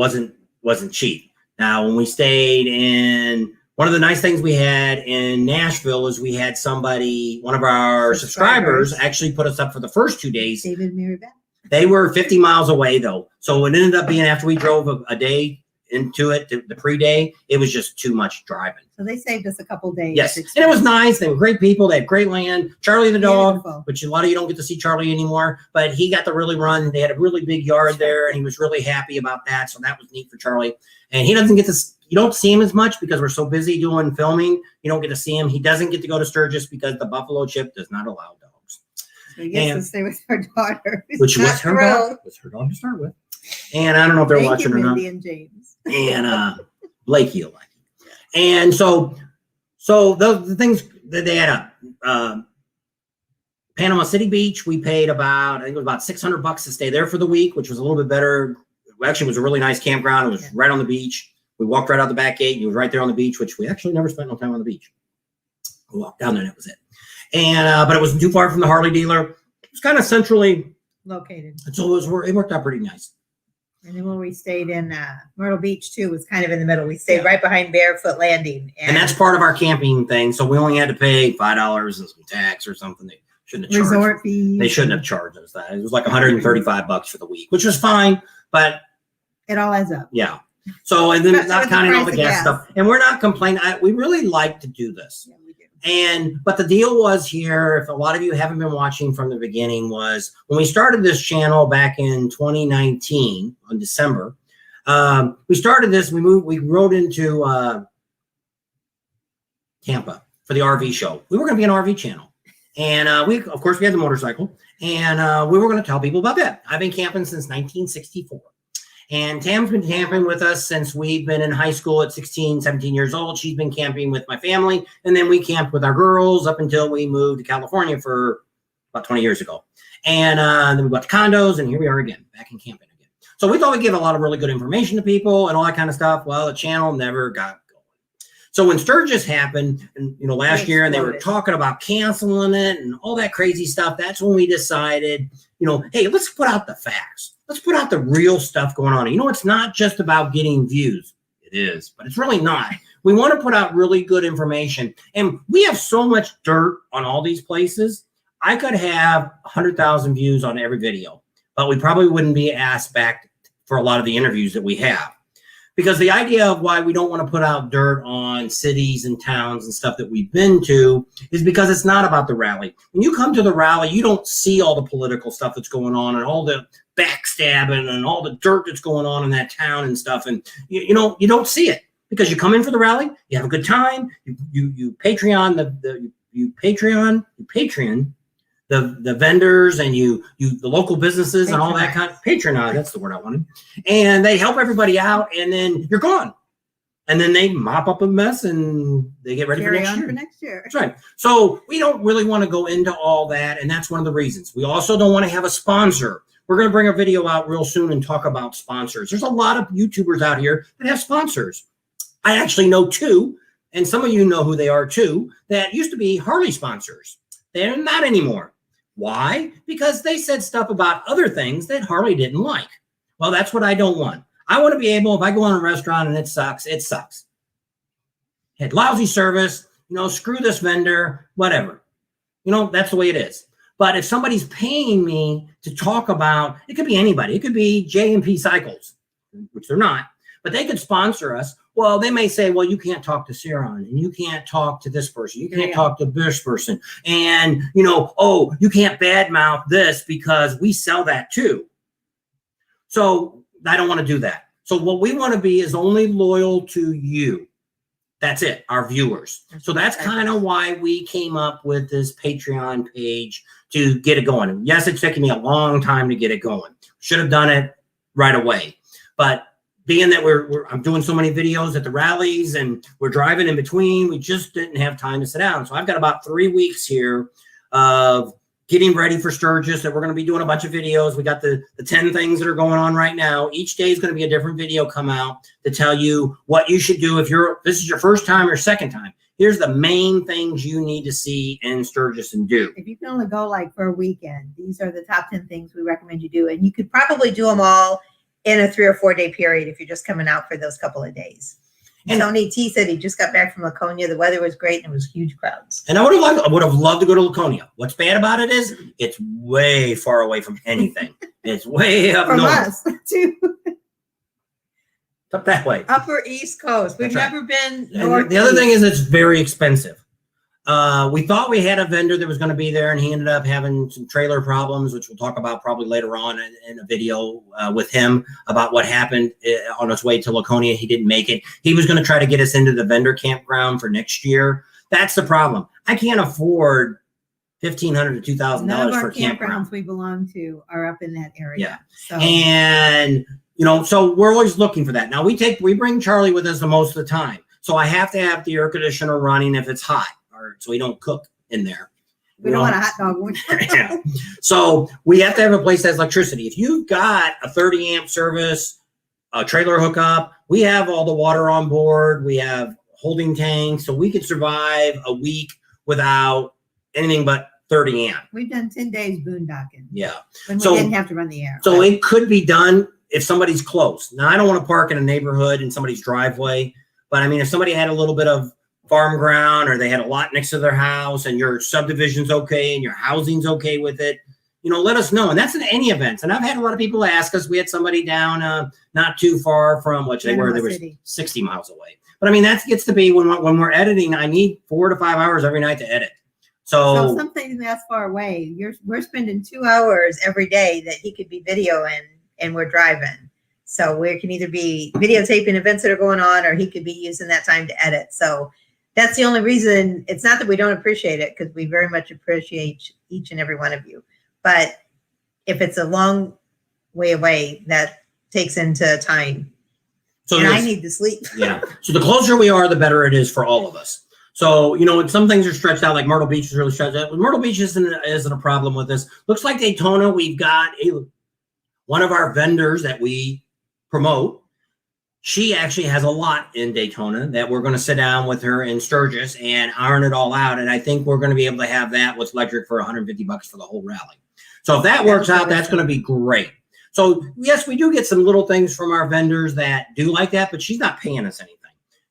wasn't cheap. Now, when we stayed in, one of the nice things we had in Nashville is we had one of our subscribers actually put us up for the first 2 days. David and Mary Beth. They were 50 miles away, though. So it ended up being, after we drove a day into it, the pre-day, it was just too much driving. So they saved us a couple days. Yes, and it was nice. They were great people. They had great land. Charlie the dog, Beautiful. Which a lot of you don't get to see Charlie anymore, but he got to really run. They had a really big yard there, and he was really happy about that. So that was neat for Charlie. And he doesn't get to, you don't see him as much because we're so busy doing filming. You don't get to see him. He doesn't get to go to Sturgis because the Buffalo Chip does not allow dogs. So he gets to stay with her daughter. Which was her dog. Was her dog to start with. And I don't know if they're watching or not. And James. And Blakey will like it. And so the things that they had up, Panama City Beach, we paid I think it was about $600 to stay there for the week, which was a little bit better. Actually, it was a really nice campground. It was right on the beach. We walked right out the back gate, and it was right there on the beach, which we actually never spent no time on the beach. We walked down there, and that was it. And but it wasn't too far from the Harley dealer. It was kind of centrally located. So it worked out pretty nice. And then when we stayed in Myrtle Beach too, was kind of in the middle. We stayed right behind Barefoot Landing. And that's part of our camping thing. So we only had to pay $5 and some tax or something. They shouldn't have charged. Resort fees. They shouldn't have charged us that. It was like $135 for the week, which was fine, but it all adds up. Yeah. So, and then not counting all the gas stuff. And we're not complaining. We really like to do this. Yeah, we do. But the deal was here, if a lot of you haven't been watching from the beginning, was when we started this channel back in 2019 on December, we started this, we rode into Tampa for the RV show. We were going to be an RV channel. And of course, we had the motorcycle. And we were going to tell people about that. I've been camping since 1964. And Tam's been camping with us since we've been in high school at 16, 17 years old. She's been camping with my family. And then we camped with our girls up until we moved to California for about 20 years ago. And then we bought the condos, and here we are again, back in camping again. So we thought we'd give a lot of really good information to people and all that kind of stuff. Well, the channel never got going. So when Sturgis happened, and last year, and they were exploded. talking about canceling it and all that crazy stuff, that's when we decided, hey, let's put out the facts. Let's put out the real stuff going on. It's not just about getting views. It is, but it's really not. We want to put out really good information. And we have so much dirt on all these places. I could have 100,000 views on every video, but we probably wouldn't be asked back for a lot of the interviews that we have. Because the idea of why we don't want to put out dirt on cities and towns and stuff that we've been to is because it's not about the rally. When you come to the rally, you don't see all the political stuff that's going on and all the backstabbing and all the dirt that's going on in that town and stuff. And you don't see it because you come in for the rally, you have a good time, you Patreon the vendors and the local businesses and all that kind of patronize. That's the word I wanted. And they help everybody out, and then you're gone. And then they mop up a mess and they get ready for next year. That's right. So we don't really want to go into all that, and that's one of the reasons. We also don't want to have a sponsor. We're going to bring a video out real soon and talk about sponsors. There's a lot of YouTubers out here that have sponsors. I actually know two, and some of you know who they are too, that used to be Harley sponsors. They're not anymore. Why? Because they said stuff about other things that Harley didn't like. Well, that's what I don't want. I want to be able, if I go in a restaurant and it sucks, it sucks. Had lousy service, screw this vendor, whatever. That's the way it is. But if somebody's paying me to talk about, it could be anybody. It could be J&P Cycles, which they're not, but they could sponsor us. Well, they may say, well, you can't talk to Ciron, and you can't talk to this person. You can't talk to this person. And, oh, you can't badmouth this because we sell that too. So I don't want to do that. So what we want to be is only loyal to you. That's it, our viewers. So that's kind of why we came up with this Patreon page to get it going. And yes, it's taken me a long time to get it going. Should have done it right away. But being that I'm doing so many videos at the rallies and we're driving in between, we just didn't have time to sit down. So I've got about 3 weeks here of getting ready for Sturgis that we're going to be doing a bunch of videos. We got the 10 things that are going on right now. Each day is going to be a different video come out to tell you what you should do if this is your first time or second time. Here's the main things you need to see in Sturgis and do. If you can only go for a weekend, these are the top 10 things we recommend you do. And you could probably do them all in a 3 or 4 day period if you're just coming out for those couple of days. And Tony T said he just got back from Laconia. The weather was great and it was huge crowds. And I would have loved to go to Laconia. What's bad about it is it's way far away from anything. It's way up from north. Us too. Up that way. Upper East Coast. We've never been north. The other thing is it's very expensive. We thought we had a vendor that was going to be there, and he ended up having some trailer problems, which we'll talk about probably later on in a video with him about what happened on his way to Laconia. He didn't make it. He was going to try to get us into the vendor campground for next year. That's the problem. I can't afford $1,500 to $2,000 for a campground. Campgrounds we belong to are up in that area. Yeah. So. And, so we're always looking for that. Now we bring Charlie with us the most of the time. So I have to have the air conditioner running if it's hot. So we don't cook in there. We don't want a hot dog. Yeah. So we have to have a place that has electricity. If you've got a 30 amp service, a trailer hookup, we have all the water on board. We have holding tanks. So we could survive a week without anything but 30 amp. We've done 10 days boondocking. Yeah. When we didn't have to run the air. So it could be done if somebody's close. Now, I don't want to park in a neighborhood in somebody's driveway. But I mean, if somebody had a little bit of farm ground or they had a lot next to their house and your subdivision's okay and your housing's okay with it, let us know. And that's in any events. And I've had a lot of people ask us. We had somebody down not too far from they were 60 miles away. But I mean, that gets to be when we're editing, I need 4 to 5 hours every night to edit. So something that's far away, we're spending 2 hours every day that he could be videoing and we're driving. So we can either be videotaping events that are going on or he could be using that time to edit. So that's the only reason. It's not that we don't appreciate it, because we very much appreciate each and every one of you. But if it's a long way away, that takes into time. So I need to sleep. Yeah. So the closer we are, the better it is for all of us. So, when some things are stretched out, like Myrtle Beach is really stretched out. Myrtle Beach isn't a problem with this. Looks like Daytona, we've got one of our vendors that we promote. she actually has a lot in Daytona that we're going to sit down with her in Sturgis and iron it all out. And I think we're going to be able to have that with electric for $150 for the whole rally. So if that works out, that's going to be great. So yes, we do get some little things from our vendors that do like that, but she's not paying us anything.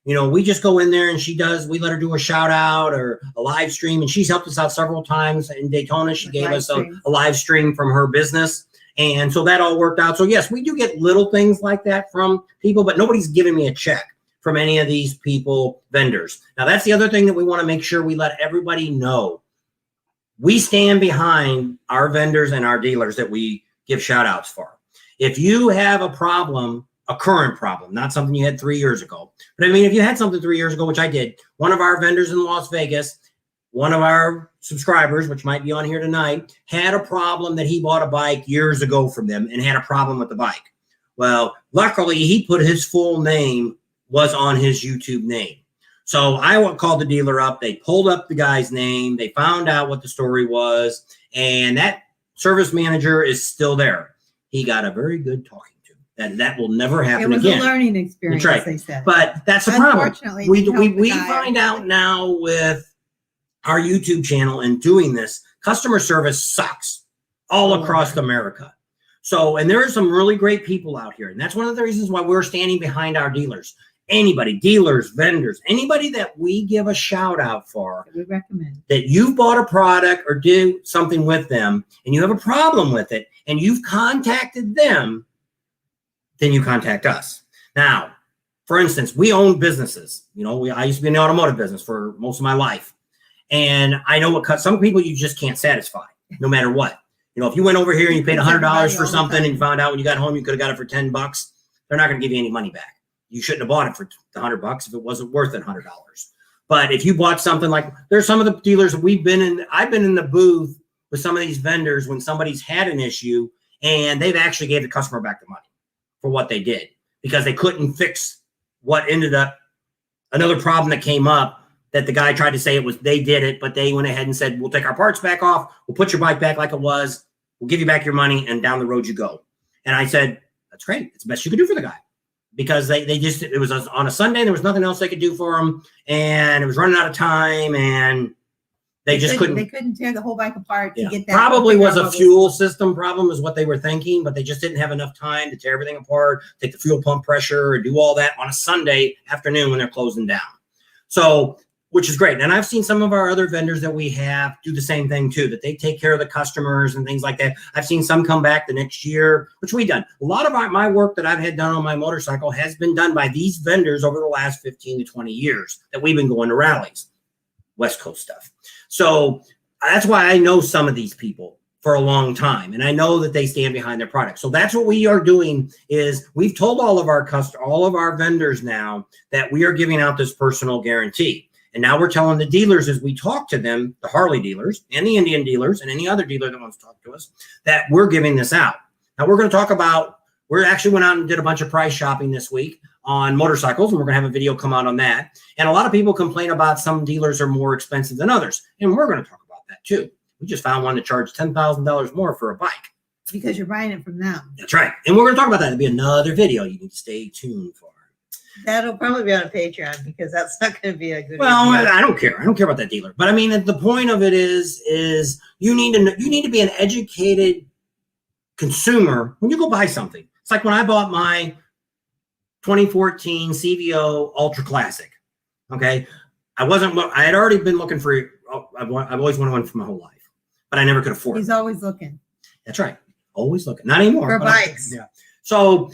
You know, we just go in there and we let her do a shout out or a live stream, and she's helped us out several times in Daytona. She gave us a live stream from her business. And so that all worked out. So yes, we do get little things like that from people, but nobody's giving me a check from any of these people, vendors. Now that's the other thing that we want to make sure we let everybody know. We stand behind our vendors and our dealers that we give shout outs for. If you have a problem, a current problem, not something you had 3 years ago, but I mean, if you had something 3 years ago, which I did, one of our vendors in Las Vegas, one of our subscribers, which might be on here tonight, had a problem that he bought a bike years ago from them and had a problem with the bike. Well, luckily he put his full name was on his YouTube name. So I called the dealer up. They pulled up the guy's name. They found out what the story was. And that service manager is still there. He got a very good talking to. And that will never happen again. It was a learning experience, that's right. They said. But that's the problem. We find out now with our YouTube channel and doing this, customer service sucks all across America. So, and there are some really great people out here. And that's one of the reasons why we're standing behind our dealers. Anybody, dealers, vendors, anybody that we give a shout out for, we recommend that you've bought a product or do something with them and you have a problem with it and you've contacted them, then you contact us. Now, for instance, we own businesses. You know, I used to be in the automotive business for most of my life. And I know what some people you just can't satisfy no matter what. You know, if you went over here and you paid $100 for something and you found out when you got home, you could have got it for $10, they're not going to give you any money back. You shouldn't have bought it for the $100 if it wasn't worth $100. But if you bought something like, there's some of the dealers that I've been in the booth with some of these vendors when somebody's had an issue and they've actually gave the customer back the money for what they did because they couldn't fix what ended up another problem that came up that the guy tried to say it was they did it, but they went ahead and said, we'll take our parts back off. We'll put your bike back like it was. We'll give you back your money and down the road you go. And I said, that's great. It's the best you could do for the guy. Because it was on a Sunday, there was nothing else they could do for them, and it was running out of time, and they couldn't tear the whole bike apart to get that. Probably was a fuel system problem is what they were thinking, but they just didn't have enough time to tear everything apart, take the fuel pump pressure, and do all that on a Sunday afternoon when they're closing down. So, which is great. And I've seen some of our other vendors that we have do the same thing too, that they take care of the customers and things like that. I've seen some come back the next year, which we've done. A lot of my work that I've had done on my motorcycle has been done by these vendors over the last 15 to 20 years that we've been going to rallies, West Coast stuff. So that's why I know some of these people for a long time. And I know that they stand behind their product. So that's what we are doing is we've told all of our vendors now that we are giving out this personal guarantee. And now we're telling the dealers as we talk to them, the Harley dealers and the Indian dealers and any other dealer that wants to talk to us, that we're giving this out. Now we're going to talk about, we actually went out and did a bunch of price shopping this week on motorcycles, and we're going to have a video come out on that. And a lot of people complain about some dealers are more expensive than others. And we're going to talk about that too. We just found one that charged $10,000 more for a bike. Because you're buying it from them. That's right. And we're going to talk about that. It'll be another video you need to stay tuned for. That'll probably be on Patreon because that's not going to be a good. Well, I don't care. I don't care about that dealer. But I mean, the point of it is you need to be an educated consumer when you go buy something. It's like when I bought my 2014 CVO Ultra Classic. Okay, I had already been looking for. I've always wanted one for my whole life, but I never could afford it. He's always looking. That's right. Always looking. Not anymore. For bikes. Yeah. So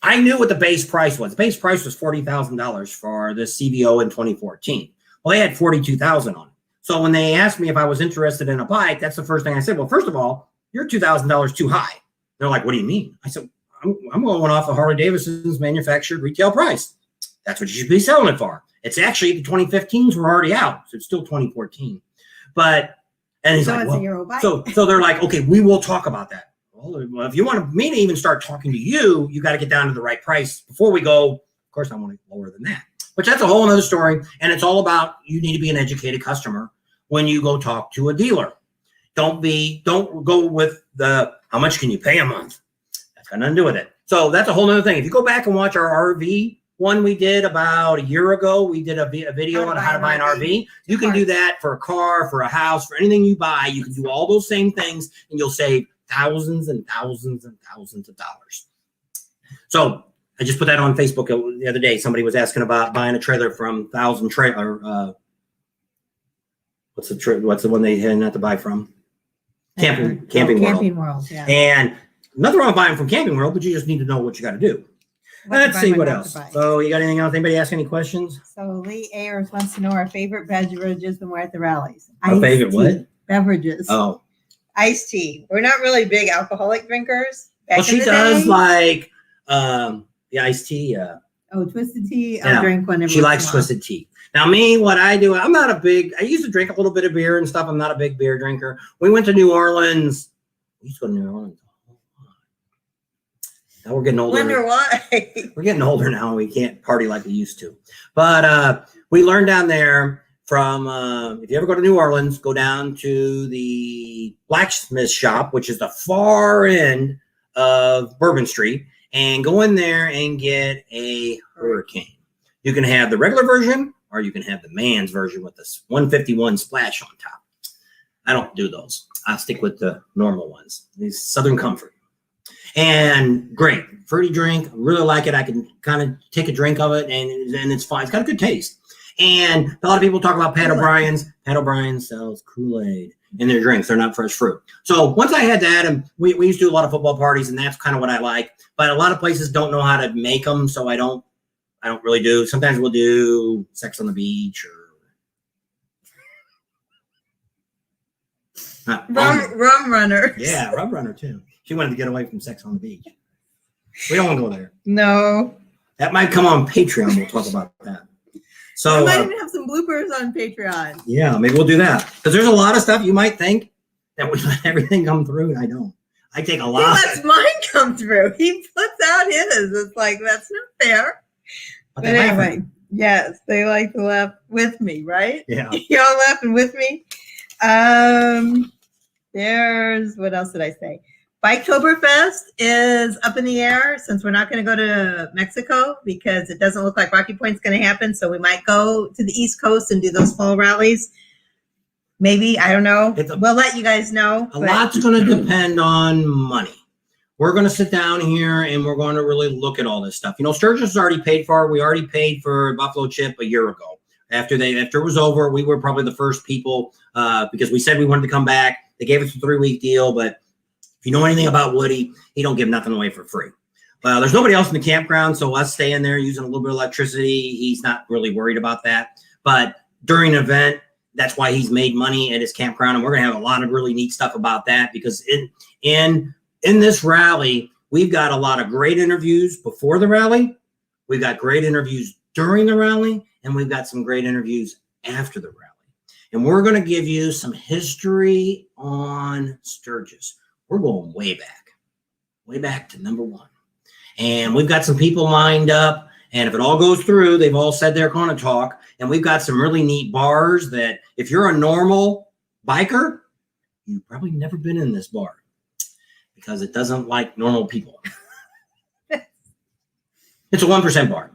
I knew what the base price was. The base price was $40,000 for the CVO in 2014. Well, they had $42,000 on it. So when they asked me if I was interested in a bike, that's the first thing I said. Well, first of all, you're $2,000 too high. They're like, what do you mean? I said, I'm going off of Harley Davidson's manufactured retail price. That's what you should be selling it for. It's actually the 2015s were already out, so it's still 2014. And he's so like, it's well, a Euro bike. so they're like, okay, we will talk about that. Well, if you want me to even start talking to you, you got to get down to the right price before we go. Of course, I want it lower than that, but that's a whole other story. And it's all about, you need to be an educated customer when you go talk to a dealer. Don't go with how much can you pay a month? That's got nothing to do with it. So that's a whole nother thing. If you go back and watch our RV one we did about a year ago, we did a video on how to buy an RV. You can do that for a car, for a house, for anything you buy. You can do all those same things and you'll save thousands and thousands and thousands of dollars. So I just put that on Facebook the other day. Somebody was asking about buying a trailer from Thousand Trailer. What's the one they had not to buy from? Camping World. Camping World, yeah. And nothing wrong with buying from Camping World, but you just need to know what you got to do. Let's see what else. So you got anything else? Anybody ask any questions? So Lee Ayers wants to know our favorite beverages when we're at the rallies. Our favorite what? Beverages. Oh. Iced tea. We're not really big alcoholic drinkers. Well, she does like the iced tea. Twisted tea. I'll drink whenever. She likes twisted tea. Now, me, what I do, I'm not a big, I used to drink a little bit of beer and stuff. I'm not a big beer drinker. We went to New Orleans. We used to go to New Orleans. Now we're getting older. Wonder why. We're getting older now. We can't party like we used to. But we learned down there from, if you ever go to New Orleans, go down to the blacksmith shop, which is the far end of Bourbon Street, and go in there and get a Hurricane. You can have the regular version, or you can have the man's version with this 151 splash on top. I don't do those. I stick with the normal ones. These Southern Comfort. And great. Fruity drink. Really like it. I can kind of take a drink of it and it's fine. It's got a good taste. And a lot of people talk about Pat O'Brien's. Pat O'Brien sells Kool-Aid in their drinks. They're not fresh fruit. So once I had that, and we used to do a lot of football parties, and that's kind of what I like. But a lot of places don't know how to make them, so I don't really do. Sometimes we'll do Sex on the Beach or Rum Runner. Yeah, Rum Runner too. She wanted to get away from Sex on the Beach. We don't want to go there. No. That might come on Patreon. We'll talk about that. So we might even have some bloopers on Patreon. Yeah, maybe we'll do that. Because there's a lot of stuff you might think that we let everything come through, and I don't. I take a lot. He lets mine come through. He puts out his. It's like, that's not fair. But anyway, yes, they like to laugh with me, right? Yeah. Y'all laughing with me? There's, what else did I say? Biketoberfest is up in the air since we're not going to go to Mexico because it doesn't look like Rocky Point's going to happen. So we might go to the East Coast and do those fall rallies. Maybe, I don't know. We'll let you guys know. A lot's going to depend on money. We're going to sit down here and we're going to really look at all this stuff. You know, Sturgis is already paid for. We already paid for Buffalo Chip a year ago. After it was over, we were probably the first people because we said we wanted to come back. They gave us a 3-week deal, but if you know anything about Woody, he don't give nothing away for free. There's nobody else in the campground, so us staying there using a little bit of electricity, he's not really worried about that. But during an event, that's why he's made money at his campground, and we're going to have a lot of really neat stuff about that because in this rally, we've got a lot of great interviews before the rally, we've got great interviews during the rally, and we've got some great interviews after the rally. And we're going to give you some history on Sturgis. We're going way back to number 1. And we've got some people lined up. And if it all goes through, they've all said they're going to talk. And we've got some really neat bars that if you're a normal biker, you've probably never been in this bar because it doesn't like normal people. It's a 1% bar.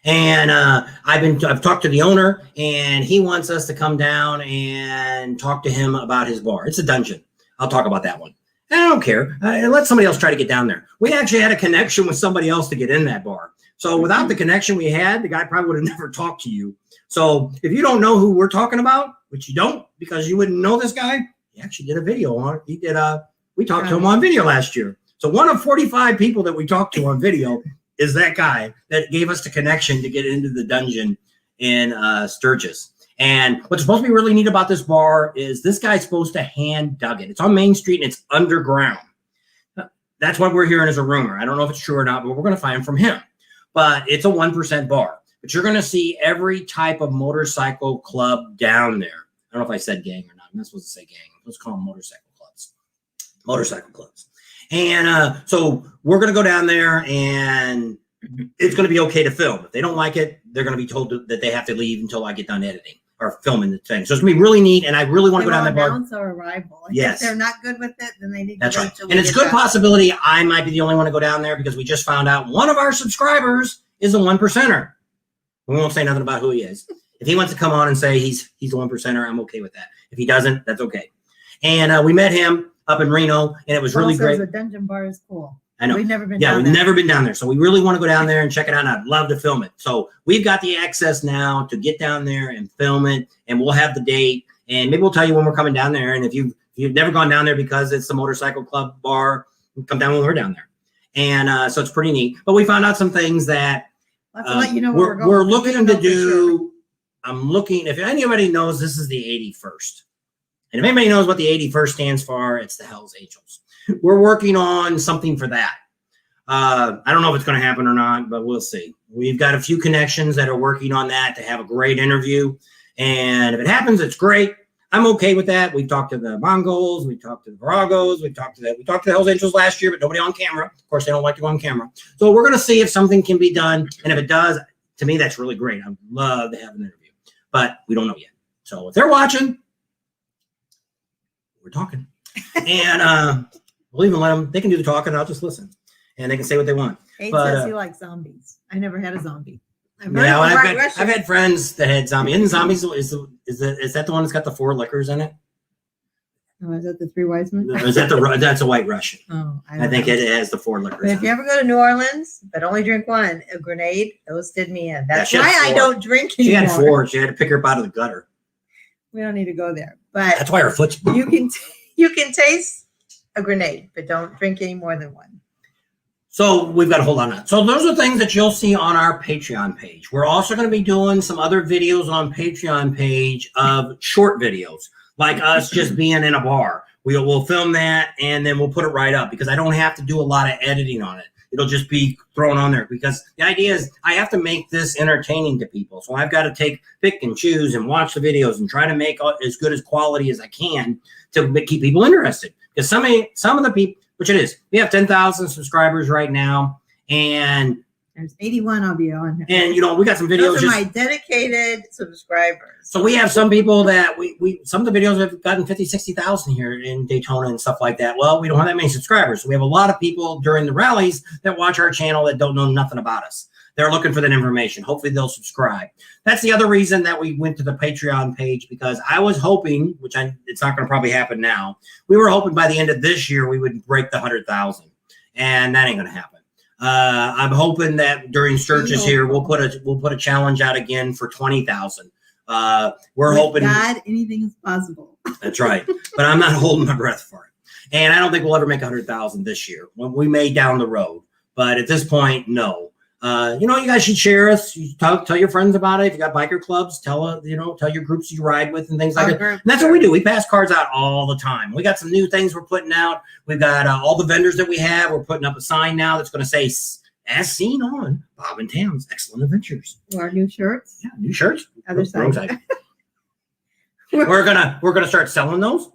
And I've talked to the owner and he wants us to come down and talk to him about his bar. It's a dungeon. I'll talk about that one. I don't care. Let somebody else try to get down there. We actually had a connection with somebody else to get in that bar. So without the connection we had, the guy probably would have never talked to you. So if you don't know who we're talking about, which you don't because you wouldn't know this guy, he actually did a video on it. We talked to him on video last year. So one of 45 people that we talked to on video is that guy that gave us the connection to get into the dungeon in Sturgis. And what's supposed to be really neat about this bar is this guy's supposed to hand dug it. It's on Main Street and it's underground. That's what we're hearing as a rumor. I don't know if it's true or not, but we're going to find from him. But it's a 1% bar. But you're going to see every type of motorcycle club down there. I don't know if I said gang or not. I'm not supposed to say gang. Let's call them motorcycle clubs. Motorcycle clubs. And so we're going to go down there and it's going to be okay to film. If they don't like it, they're going to be told that they have to leave until I get done editing. are filming the thing. So it's gonna be really neat, and I really want to go down that bar. Announce our arrival. Yes. If they're not good with it, then they need That's to wait right. till And we it's a get good back. possibility I might be the only one to go down there because we just found out one of our subscribers is a 1%er. We won't say nothing about who he is. If he wants to come on and say he's a 1%er, I'm okay with that. If he doesn't, that's okay. And we met him up in Reno, and it was really great. The dungeon bar is cool. I know. We've never been Yeah, down we've there. never been down there. So we really want to go down there and check it out. And I'd love to film it. So we've got the access now to get down there and film it. And we'll have the date. And maybe we'll tell you when we're coming down there. And if you've never gone down there because it's the motorcycle club bar, come down when we're down there. And so it's pretty neat. But we found out some things that I'll have to let you know where we're going. looking to do. I'm looking, if anybody knows, this is the 81st. And if anybody knows what the 81st stands for, it's the Hells Angels. We're working on something for that. I don't know if it's going to happen or not, but we'll see. We've got a few connections that are working on that to have a great interview. And if it happens, it's great. I'm okay with that. We've talked to the Mongols. We talked to the Viragos. We talked to the Hells Angels last year, but nobody on camera. Of course, they don't like to go on camera. So we're going to see if something can be done. And if it does, to me, that's really great. I'd love to have an interview, but we don't know yet. So if they're watching, we're talking. And we'll even let them, they can do the talking. I'll just listen. And they can say what they want. Kate But, says he likes zombies. I never had a zombie. I've had friends that had zombies. Isn't zombies is that the one that's got the 4 liquors in it? Oh, is that the 3 wise men? Or is that that's a White Russian? Oh, I think it has the 4 liquors. But if you ever go to New Orleans, but only drink one, a grenade, those did me in. That's why I don't drink anymore. She had 4. She had to pick her up out of the gutter. We don't need to go there. But that's why her foot's you can taste a grenade, but don't drink any more than one. So we've got to hold on to that. So those are things that you'll see on our Patreon page. We're also going to be doing some other videos on Patreon page of short videos, like us just being in a bar. We'll film that and then we'll put it right up because I don't have to do a lot of editing on it. It'll just be thrown on there because the idea is I have to make this entertaining to people. So I've got to pick and choose and watch the videos and try to make as good as quality as I can to keep people interested. Because some of the people, which it is, we have 10,000 subscribers right now, and there's 81 I'll be on. And we got some videos. Those are my dedicated subscribers. So we have some people that some of the videos have gotten 50, 60,000 here in Daytona and stuff like that. Well, we don't have that many subscribers. So we have a lot of people during the rallies that watch our channel that don't know nothing about us. They're looking for that information. Hopefully they'll subscribe. That's the other reason that we went to the Patreon page, because I was hoping, it's not going to probably happen now. We were hoping by the end of this year, we would break the 100,000, and that ain't going to happen. I'm hoping that during Sturgis here, we'll put a challenge out again for 20,000. We're hoping. God, anything is possible. That's right. But I'm not holding my breath for it. And I don't think we'll ever make 100,000 this year. We may down the road, but at this point, no. You guys should share us. You tell your friends about it. If you got biker clubs, tell your groups you ride with and things like that. And that's what we do. We pass cards out all the time. We got some new things we're putting out. We've got all the vendors that we have. We're putting up a sign now that's going to say, as seen on Bob and Tam's Excellent Adventures. Our new shirts. Yeah, new shirts. Other side. We're gonna start selling those.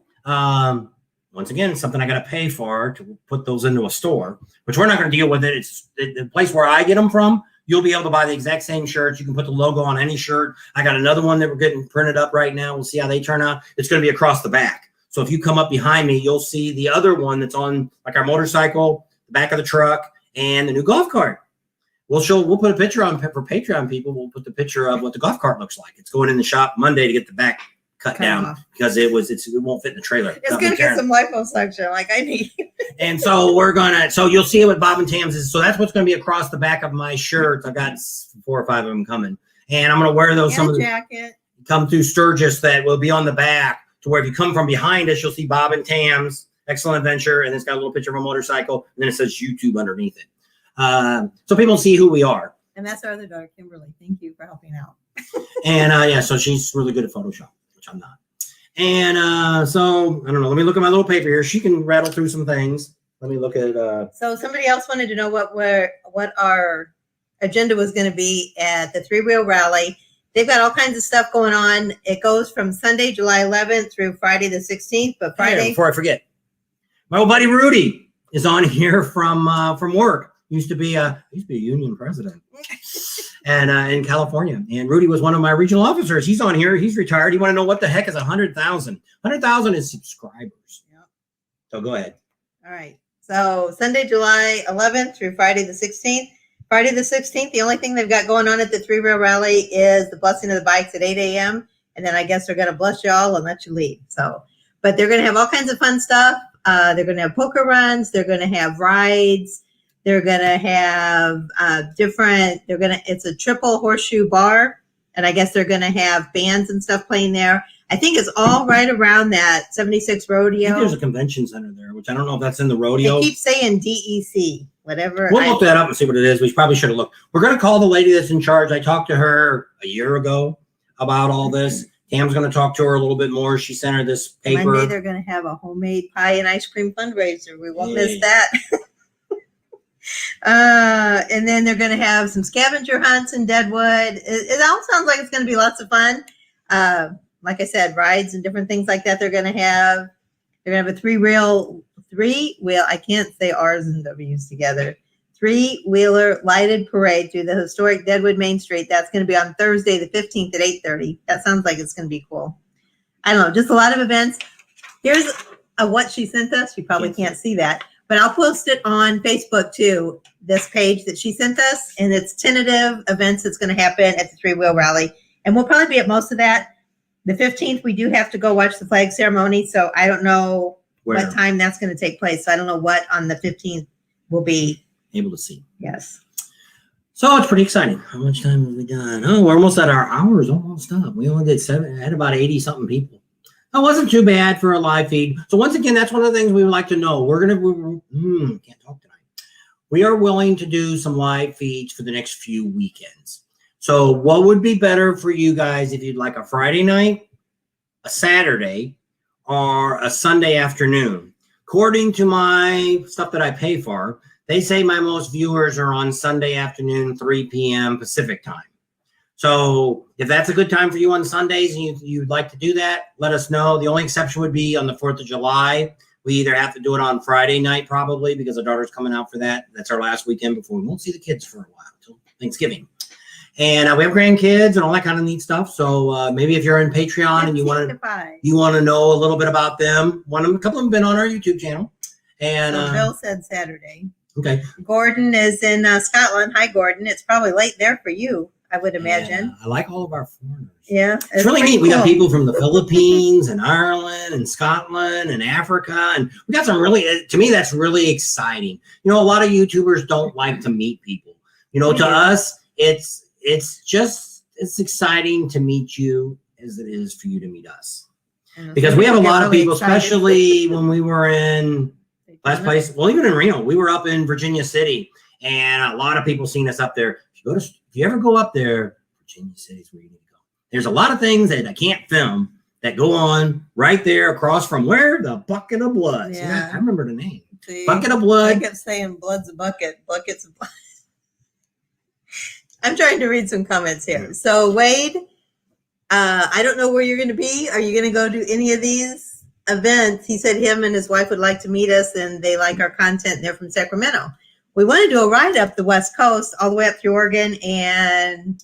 Once again, something I got to pay for to put those into a store, which we're not going to deal with it. It's the place where I get them from. You'll be able to buy the exact same shirts. You can put the logo on any shirt. I got another one that we're getting printed up right now. We'll see how they turn out. It's going to be across the back. So if you come up behind me, you'll see the other one that's on like our motorcycle, the back of the truck, and the new golf cart. We'll put a picture on for Patreon people. We'll put the picture of what the golf cart looks like. It's going in the shop Monday to get the back cut down off. Because it won't fit in the trailer. It's going to get some liposuction like I need. And so so you'll see it with Bob and Tam's is, so that's what's going to be across the back of my shirts. I've got 4 or 5 of them coming, and I'm going to wear those. And some of the jacket. Come through Sturgis that will be on the back to where if you come from behind us, you'll see Bob and Tam's Excellent Adventure, and it's got a little picture of a motorcycle, and then it says YouTube underneath it. So people see who we are. And that's our other daughter, Kimberly. Thank you for helping out. And so she's really good at Photoshop, which I'm not. And so I don't know. Let me look at my little paper here. She can rattle through some things. Let me look at. So somebody else wanted to know what our agenda was going to be at the 3-wheel rally. They've got all kinds of stuff going on. It goes from Sunday, July 11th through Friday the 16th. But Friday, before I forget, my old buddy Rudy is on here from work. Used to be a union president. and in California. And Rudy was one of my regional officers. He's on here. He's retired. You want to know what the heck is 100,000? 100,000 is subscribers. Yep. So go ahead. All right. So Sunday, July 11th through Friday the 16th. Friday the 16th, the only thing they've got going on at the 3-Rail Rally is the blessing of the bikes at 8 a.m. And then I guess they're going to bless y'all and let you leave. So, but they're going to have all kinds of fun stuff. They're going to have poker runs. They're going to have rides. They're going to have it's a triple horseshoe bar. And I guess they're going to have bands and stuff playing there. I think it's all right around that 76 rodeo. I think there's a convention center there, which I don't know if that's in the rodeo. They keep saying DEC, whatever. We'll look that up and see what it is. We probably should have looked. We're going to call the lady that's in charge. I talked to her a year ago about all this. Tam's going to talk to her a little bit more. She sent her this paper. Monday they're going to have a homemade pie and ice cream fundraiser. We won't miss that. And then they're going to have some scavenger hunts in Deadwood. It all sounds like it's going to be lots of fun. Like I said, rides and different things like that. They're going to have a three-wheel. I can't say R's and W's together. 3-wheeler lighted parade through the historic Deadwood Main Street. That's going to be on Thursday, the 15th at 8:30. That sounds like it's going to be cool. I don't know, just a lot of events. Here's what she sent us. You probably can't see that, but I'll post it on Facebook too, this page that she sent us, and it's tentative events that's going to happen at the 3-Wheel Rally. And we'll probably be at most of that. The 15th, we do have to go watch the flag ceremony, so I don't know what time that's going to take place. So I don't know what on the 15th will be able to see. Yes. So it's pretty exciting. How much time have we done? Oh, we're almost at our hours, almost up. We only did had about 80 something people. That wasn't too bad for a live feed. So once again, that's one of the things we would like to know. Can't talk tonight. We are willing to do some live feeds for the next few weekends. So what would be better for you guys if you'd like a Friday night, a Saturday, or a Sunday afternoon? According to my stuff that I pay for, they say my most viewers are on Sunday afternoon, 3 p.m. Pacific time. So if that's a good time for you on Sundays and you'd like to do that, let us know. The only exception would be on the 4th of July. We either have to do it on Friday night probably because our daughter's coming out for that. That's our last weekend before we won't see the kids for a while until Thanksgiving. And we have grandkids and all that kind of neat stuff. So maybe if you're in Patreon and you want to know a little bit about them, a couple of them have been on our YouTube channel. And so Bill said Saturday. Okay. Gordon is in Scotland. Hi, Gordon. It's probably late there for you, I would imagine. Yeah, I like all of our foreigners. Yeah. It's really neat. Cool. We got people from the Philippines and Ireland and Scotland and Africa. And we got some really, to me, that's really exciting. You know, a lot of YouTubers don't like to meet people. You know, to us, it's exciting to meet you as it is for you to meet us. Because we have a lot of people, especially when we were in last place. Well, even in Reno, we were up in Virginia City, and a lot of people seen us up there. If you ever go up there, Virginia City is where you need to go. There's a lot of things that I can't film that go on right there across from where the Bucket of Blood. Yeah. I remember the name. See, Bucket of Blood. I kept saying blood's a bucket, buckets of blood. I'm trying to read some comments here. So Wade, I don't know where you're going to be. Are you going to go to any of these events? He said him and his wife would like to meet us, and they like our content. They're from Sacramento. We want to do a ride up the West Coast, all the way up through Oregon and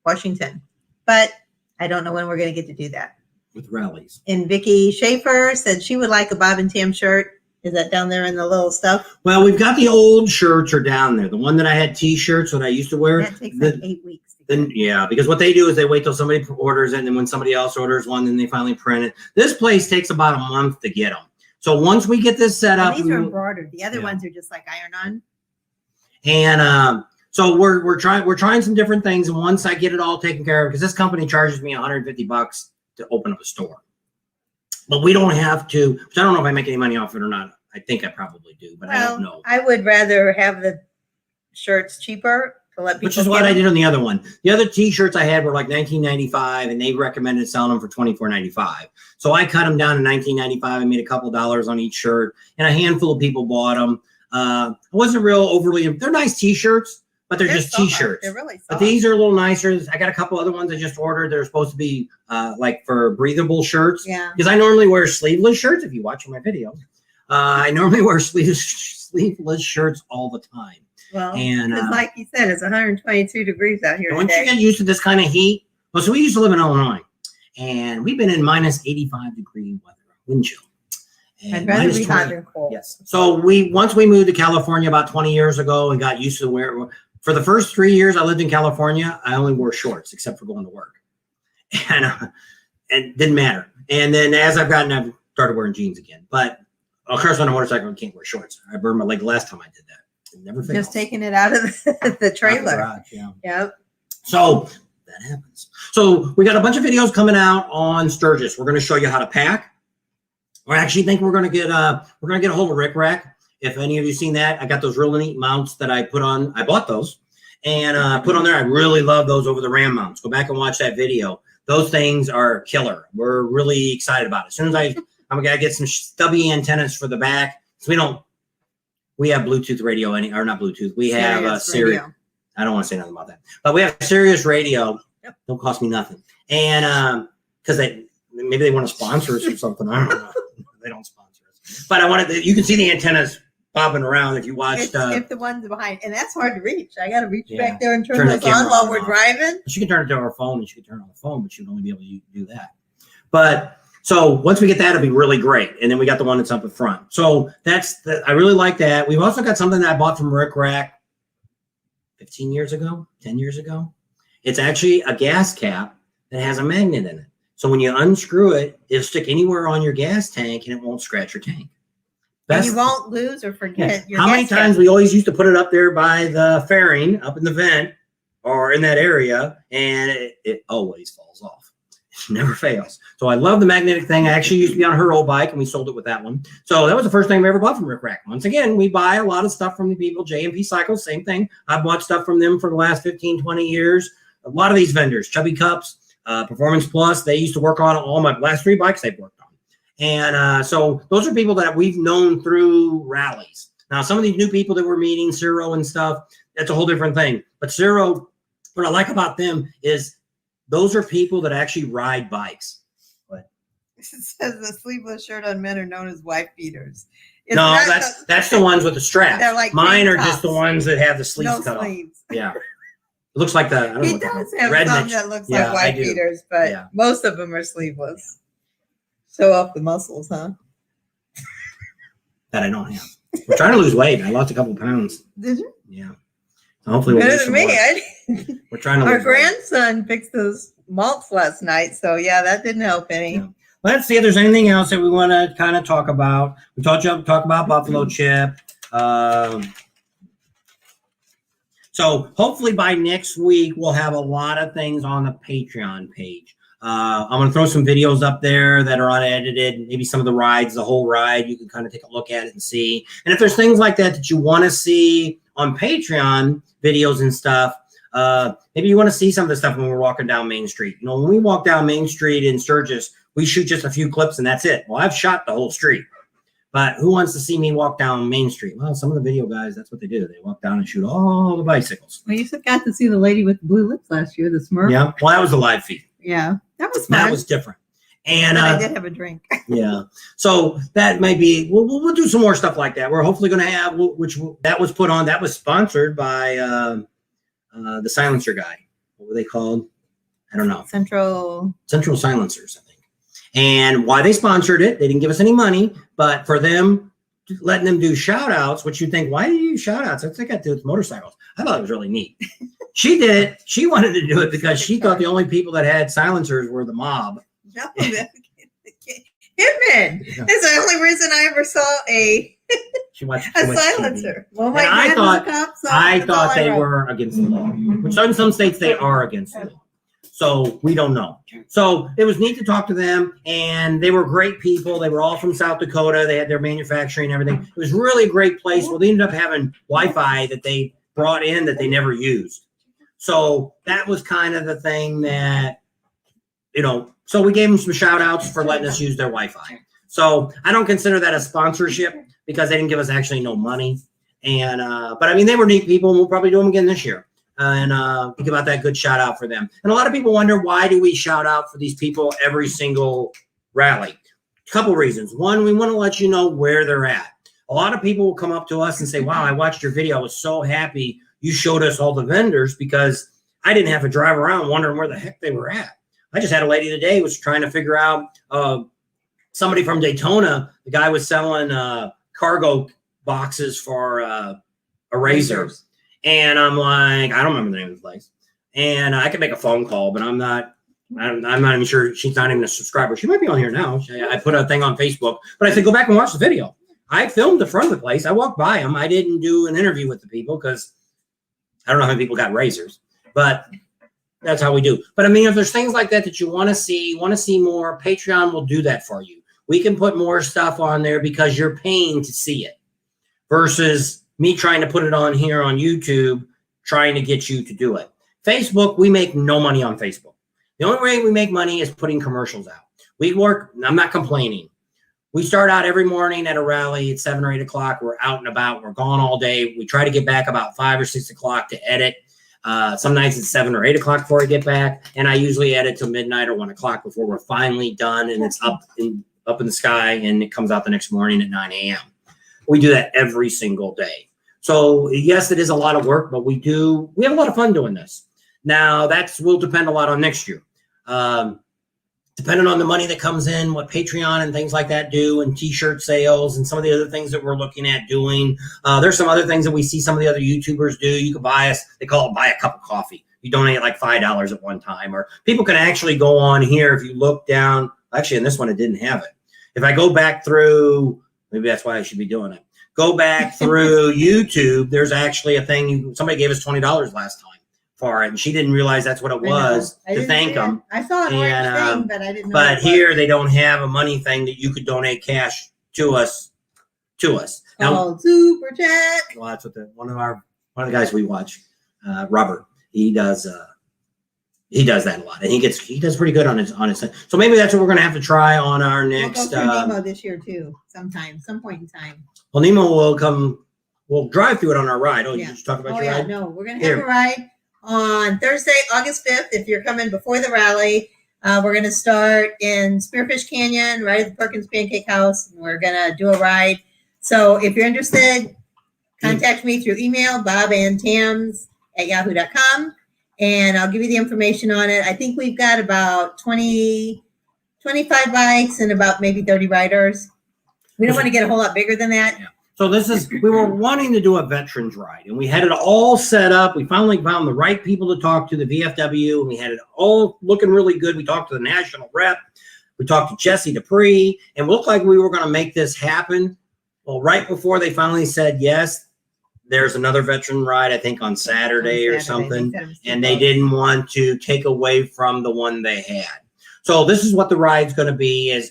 Washington, but I don't know when we're going to get to do that. With rallies. And Vicki Schaefer said she would like a Bob and Tam shirt. Is that down there in the little stuff? Well, we've got the old shirts are down there. The one that I had T-shirts that I used to wear. That takes like 8 weeks. Then yeah, because what they do is they wait till somebody orders it, and then when somebody else orders one, then they finally print it. This place takes about a month to get them. So once we get this set up, these are embroidered. The other ones are just like iron on. And so we're trying some different things. And once I get it all taken care of, because this company charges me $150 to open up a store, but we don't have to. Which I don't know if I make any money off it or not. I think I probably do, but I don't know. I would rather have the shirts cheaper to let people. Which is what I did on the other one. The other T-shirts I had were like $19.95, and they recommended selling them for $24.95. So I cut them down to $19.95. I made a couple dollars on each shirt, and a handful of people bought them. I wasn't real overly. They're nice T-shirts, but they're just soft. T-shirts. They're really soft. But these are a little nicer. I got a couple other ones I just ordered. They're supposed to be like for breathable shirts. Yeah. Because I normally wear sleeveless shirts. If you watch my videos, I normally wear sleeveless shirts all the time. Well, And because like you said, it's 122 degrees out here and once today. you get used to this kind of heat, well, so we used to live in Illinois, and we've been in minus 85-degree weather, wind chill. And I'd rather minus be 20 hot than cold. Yes. So once we moved to California about 20 years ago and got used to for the first 3 years I lived in California, I only wore shorts except for going to work, and it didn't matter. And then as I've started wearing jeans again. But of course, on a motorcycle, I can't wear shorts. I burned my leg the last time I did that. It never fails. Just taking it out of the trailer. Out of the garage, yeah. Yep. So that happens. So we got a bunch of videos coming out on Sturgis. We're going to show you how to pack. I actually think we're going to get a hold of Rick Rack. If any of you seen that, I got those really neat mounts that I put on. I bought those and put on there. I really love those over the Ram mounts. Go back and watch that video. Those things are killer. We're really excited about it. As soon as I'm gonna get some stubby antennas for the back. So we have Bluetooth radio, or not Bluetooth. We have Sirius. I don't want to say nothing about that, but we have Sirius radio. Yep. Don't cost me nothing. And because maybe they want to sponsor us or something. I don't know. They don't sponsor us. But you can see the antennas bobbing around if you watched. If the ones behind, and that's hard to reach. I got to reach back there and turn those on while we're driving. She can turn it to our phone, and she can turn it on the phone, but she'd only be able to do that. But so once we get that, it'll be really great. And then we got the one that's up in front. So I really like that. We've also got something that I bought from Rick Rack 10 years ago. It's actually a gas cap that has a magnet in it. So when you unscrew it, it'll stick anywhere on your gas tank and it won't scratch your tank. And you won't lose or forget your How many times we always used to put it up there by the fairing, up in the vent or in that area, and it always falls off. It never fails. So I love the magnetic thing. I actually used to be on her old bike, and we sold it with that one. So that was the first thing we ever bought from Rick Rack. Once again, we buy a lot of stuff from the people. J&P Cycles, same thing. I've bought stuff from them for the last 15, 20 years. A lot of these vendors, Chubby Cups, Performance Plus, they used to work on all my last 3 bikes they've worked on. And so those are people that we've known through rallies. Now, some of these new people that we're meeting, Ciro and stuff, that's a whole different thing. But Ciro, what I like about them is those are people that actually ride bikes. What? It says the sleeveless shirt on men are known as wife beaters. No, that's the ones with the straps. They're like mine are just the ones that have the sleeves cut off. Yeah. It looks like the. He does have some that looks like wife beaters, but most of them are sleeveless. Show off the muscles, huh? That I don't have. We're trying to lose weight. I lost a couple pounds. Did you? Yeah. So hopefully we'll better than me. We're trying to. Our grandson fixed those malts last night, so yeah, that didn't help any. Yeah. Let's see if there's anything else that we want to kind of talk about. We talk about buffalo chip. So hopefully by next week, we'll have a lot of things on the Patreon page. I'm going to throw some videos up there that are unedited, maybe some of the rides, the whole ride. You can kind of take a look at it and see. And if there's things like that you want to see on Patreon videos and stuff, maybe you want to see some of the stuff when we're walking down Main Street. You know, when we walk down Main Street in Sturgis, we shoot just a few clips and that's it. Well, I've shot the whole street. But who wants to see me walk down Main Street? Well, some of the video guys, that's what they do. They walk down and shoot all the bicycles. Well, you got to see the lady with the blue lips last year, the Smurf. Yeah, well, that was a live feed. Yeah, that was fun. That was different. And I did have a drink. Yeah, so that may be. We'll do some more stuff like that. We're hopefully going to have that was put on. That was sponsored by the silencer guy. What were they called? I don't know. Central Silencers, I think. And why they sponsored it, they didn't give us any money, but for them, letting them do shout outs, which you think, why do you do shout outs? I think I do with motorcycles. I thought it was really neat. She did it. She wanted to do it because she thought the only people that had silencers were the mob. No, Hitman. Yeah. That's the only reason I ever saw a silencer. Well, my I thought, so I thought they were against the law, which in some states they are against the law. So we don't know. So it was neat to talk to them, and they were great people. They were all from South Dakota. They had their manufacturing and everything. It was really a great place. Well, they ended up having Wi-Fi that they brought in that they never used. So that was kind of the thing that, so we gave them some shout outs for letting us use their Wi-Fi. So I don't consider that a sponsorship because they didn't give us actually no money. And, but I mean, they were neat people, and we'll probably do them again this year. And think about that good shout out for them. And a lot of people wonder, why do we shout out for these people every single rally? A couple reasons. One, we want to let you know where they're at. A lot of people will come up to us and say, wow, I watched your video. I was so happy you showed us all the vendors because I didn't have to drive around wondering where the heck they were at. I just had a lady today was trying to figure out somebody from Daytona. The guy was selling cargo boxes for a razor. And I'm like, I don't remember the name of the place. And I could make a phone call, but I'm not even sure. She's not even a subscriber. She might be on here now. I put a thing on Facebook, but I said, go back and watch the video. I filmed the front of the place. I walked by them. I didn't do an interview with the people because I don't know how many people got razors, but that's how we do. But I mean, if there's things like that that you want to see more, Patreon will do that for you. We can put more stuff on there because you're paying to see it versus me trying to put it on here on YouTube, trying to get you to do it. Facebook, we make no money on Facebook. The only way we make money is putting commercials out. We work, I'm not complaining. We start out every morning at a rally at 7 or 8 o'clock. We're out and about. We're gone all day. We try to get back about 5 or 6 o'clock to edit. Some nights it's 7 or 8 o'clock before I get back. And I usually edit till midnight or 1 o'clock before we're finally done and it's up in the sky and it comes out the next morning at 9 a.m. We do that every single day. So yes, it is a lot of work, but we have a lot of fun doing this. Now will depend a lot on next year. Depending on the money that comes in, what Patreon and things like that do, and t-shirt sales and some of the other things that we're looking at doing. There's some other things that we see some of the other YouTubers do. You can buy us, they call it buy a cup of coffee. You donate like $5 at one time, or people can actually go on here. If you look down, actually in this one, it didn't have it. If I go back through, maybe that's why I should be doing it. Go back through YouTube. There's actually a thing. Somebody gave us $20 last time for it, and she didn't realize that's what it was to thank them. I saw an orange thing, but I didn't know. But here they don't have a money thing that you could donate cash to us. Now, super chat. Well, that's what one of the guys we watch, Robert. He does that a lot, and he does pretty good on his. So maybe that's what we're gonna have to try on our next. We'll go through Nemo this year too, some point in time. Well, Nemo will come. We'll drive through it on our ride. Oh, yeah. Did you talk about your ride? No, we're gonna have a ride on Thursday, August 5th. If you're coming before the rally, we're gonna start in Spearfish Canyon, right at the Perkins Pancake House, and we're gonna do a ride. So if you're interested, contact me through email, bobandtams@yahoo.com. And I'll give you the information on it. I think we've got about 25 bikes and about maybe 30 riders. We don't want to get a whole lot bigger than that. Yeah. So we were wanting to do a veterans ride, and we had it all set up. We finally found the right people to talk to, the VFW, and we had it all looking really good. We talked to the national rep. We talked to Jesse Dupree, and it looked like we were going to make this happen. Well, right before they finally said yes, there's another veteran ride, I think on Saturday or something, and they didn't want to take away from the one they had. So this is what the ride's going to be.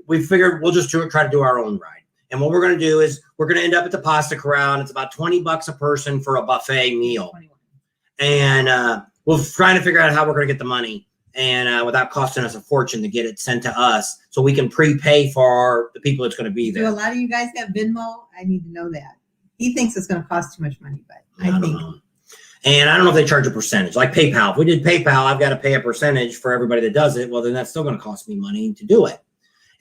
We figured we'll just try to do our own ride. And what we're going to do is we're going to end up at the Pasta Corral, and it's about $20 a person for a buffet meal. And we'll try to figure out how we're going to get the money and without costing us a fortune to get it sent to us so we can prepay for the people that's going to be there. Do a lot of you guys have Venmo? I need to know that. He thinks it's going to cost too much money, but I think. Know. And I don't know if they charge a percentage, like PayPal. If we did PayPal, I've got to pay a percentage for everybody that does it. Well, then that's still going to cost me money to do it.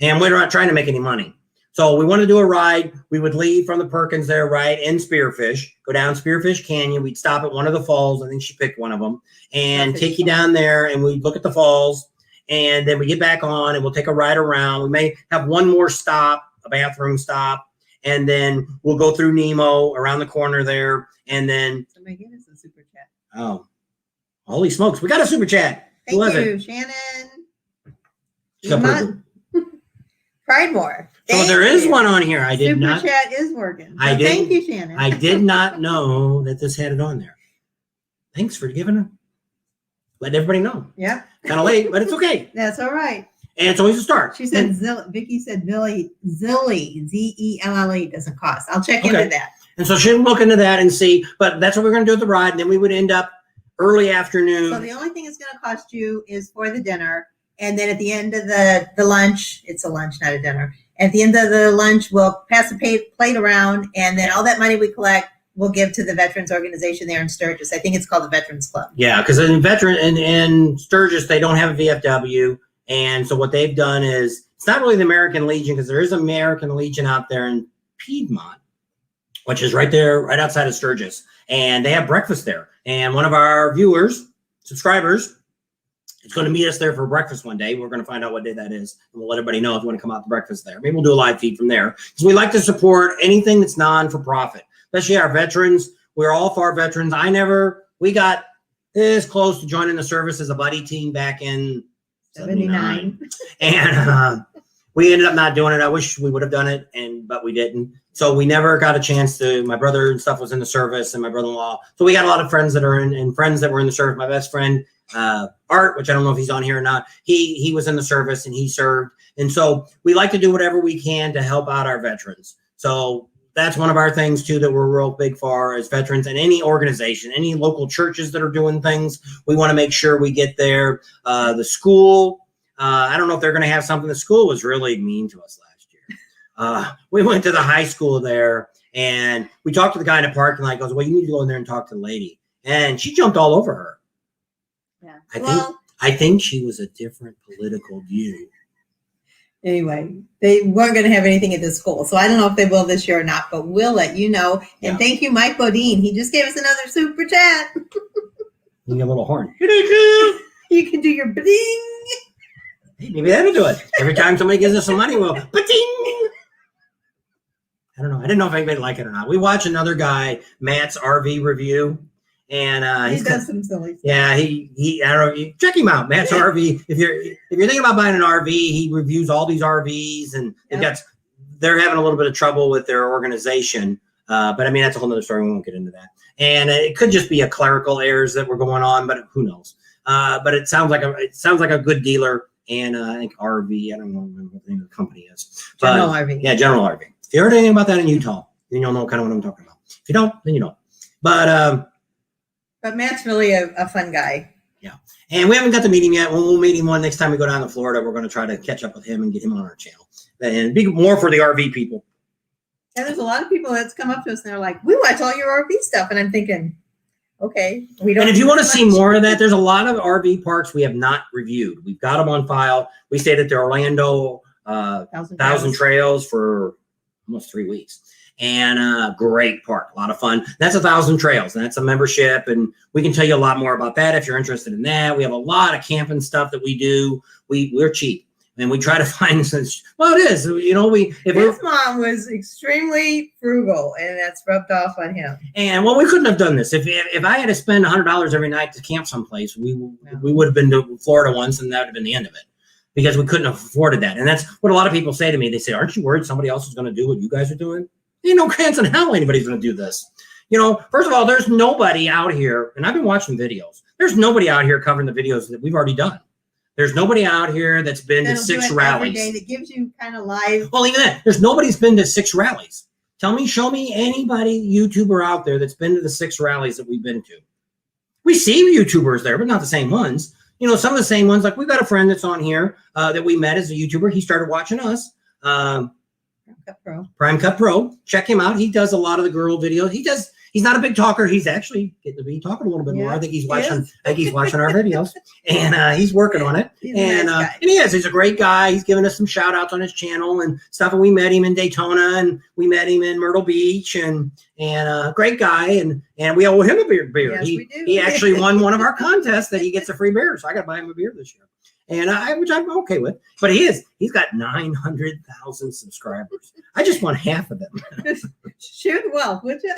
And we're not trying to make any money. So we want to do a ride. We would leave from the Perkins there, right, in Spearfish, go down Spearfish Canyon. We'd stop at one of the falls. I think she picked one of them, and take you down there, and we'd look at the falls, and then we get back on, and we'll take a ride around. We may have one more stop, a bathroom stop, and then we'll go through Nemo around the corner there, and then. Somebody give us a super chat. Oh, holy smokes. We got a super chat. Thank you, Shannon. Pridemore. So there is one on here. I did not. Super chat is working. So thank you, Shannon. I did not know that this had it on there. Thanks for letting everybody know. Yeah. Kind of late, but it's okay. That's all right. And it's always a start. She said, Vicky said, Zilly, Zelle doesn't cost. I'll check into that. And so she'll look into that and see, but that's what we're going to do at the ride. And then we would end up early afternoon. So the only thing it's going to cost you is for the dinner. And then at the end of the lunch, it's a lunch, not a dinner. At the end of the lunch, we'll pass a plate around, and then all that money we collect, we'll give to the veterans organization there in Sturgis. I think it's called the Veterans Club. Yeah, because in Sturgis, they don't have a VFW. And so what they've done is, it's not really the American Legion, because there is American Legion out there in Piedmont, which is right there, right outside of Sturgis. And they have breakfast there. And one of our subscribers, is going to meet us there for breakfast one day. We're going to find out what day that is. And we'll let everybody know if you want to come out to breakfast there. Maybe we'll do a live feed from there. Because we like to support anything that's non-for-profit, especially our veterans. We're all for our veterans. We got this close to joining the service as a buddy team back in 79. And we ended up not doing it. I wish we would have done it, but we didn't. So we never got a chance to. My brother and stuff was in the service, and my brother-in-law. So we got a lot of friends that are and friends that were in the service. My best friend, Art, which I don't know if he's on here or not. He was in the service and he served. And so we like to do whatever we can to help out our veterans. So that's one of our things too that we're real big for as veterans, and any organization, any local churches that are doing things. We want to make sure we get there. The school. I don't know if they're going to have something. The school was really mean to us last year. We went to the high school there, and we talked to the guy in the parking lot. He goes, well, you need to go in there and talk to the lady. And she jumped all over her. Yeah. I think she was a different political view. Anyway, they weren't going to have anything at this school. So I don't know if they will this year or not, but we'll let you know. And thank you, Mike Bodine. He just gave us another super chat. You get a little horn. You can do your bling. Maybe that'll do it. Every time somebody gives us some money, we'll ba-ding. I don't know. I didn't know if anybody liked it or not. We watch another guy, Matt's RV review, and he does some silly stuff. Yeah, he I don't know. Check him out, Matt's RV. If you're thinking about buying an RV, he reviews all these RVs, and they're having a little bit of trouble with their organization. But I mean, that's a whole other story. We won't get into that. And it could just be a clerical errors that were going on, but who knows? But it sounds like a good dealer. And I think RV, I don't know what the name of the company is. General RV. Yeah, General RV. If you heard anything about that in Utah, then you'll know kind of what I'm talking about. If you don't, then you don't. But Matt's really a fun guy. Yeah. And we haven't got to meet him yet. We'll meet him next time we go down to Florida. We're going to try to catch up with him and get him on our channel. And be more for the RV people. Yeah, there's a lot of people that's come up to us and they're like, we watch all your RV stuff. And I'm thinking, okay, we don't. And if you want to see more of that, there's a lot of RV parks we have not reviewed. We've got them on file. We stayed at the Orlando Thousand Trails for almost 3 weeks, and great park, a lot of fun. That's 1,000 Trails, and that's a membership, and we can tell you a lot more about that if you're interested in that. We have a lot of camping stuff that we do. We're cheap. And we try to find such, well, it is, his mom was extremely frugal, and that's rubbed off on him. And we couldn't have done this. If I had to spend $100 every night to camp someplace, we would have been to Florida once, and that would have been the end of it, because we couldn't have afforded that. And that's what a lot of people say to me. They say, aren't you worried somebody else is going to do what you guys are doing? Ain't no chance in hell anybody's going to do this. First of all, there's nobody out here, and I've been watching videos. There's nobody out here covering the videos that we've already done. There's nobody out here that's been to 6 rallies. Every day that gives you kind of live. Well, even that, there's nobody's been to 6 rallies. Show me anybody, YouTuber out there that's been to the 6 rallies that we've been to. We see YouTubers there, but not the same ones. Some of the same ones. Like, we've got a friend that's on here that we met as a YouTuber. He started watching us. Prime Cut Pro. Check him out. He does a lot of the girl videos. He's not a big talker. He's actually getting to be talking a little bit more. I think he's watching. He's watching our videos, and he's working on it. And he's a great guy. He's giving us some shout outs on his channel and stuff. And we met him in Daytona, and we met him in Myrtle Beach, and great guy. And we owe him a beer. Yes, we do. He actually won one of our contests that he gets a free beer. So I got to buy him a beer this year. And which I'm okay with, but he's got 900,000 subscribers. I just want half of them. Shoot, well, would you?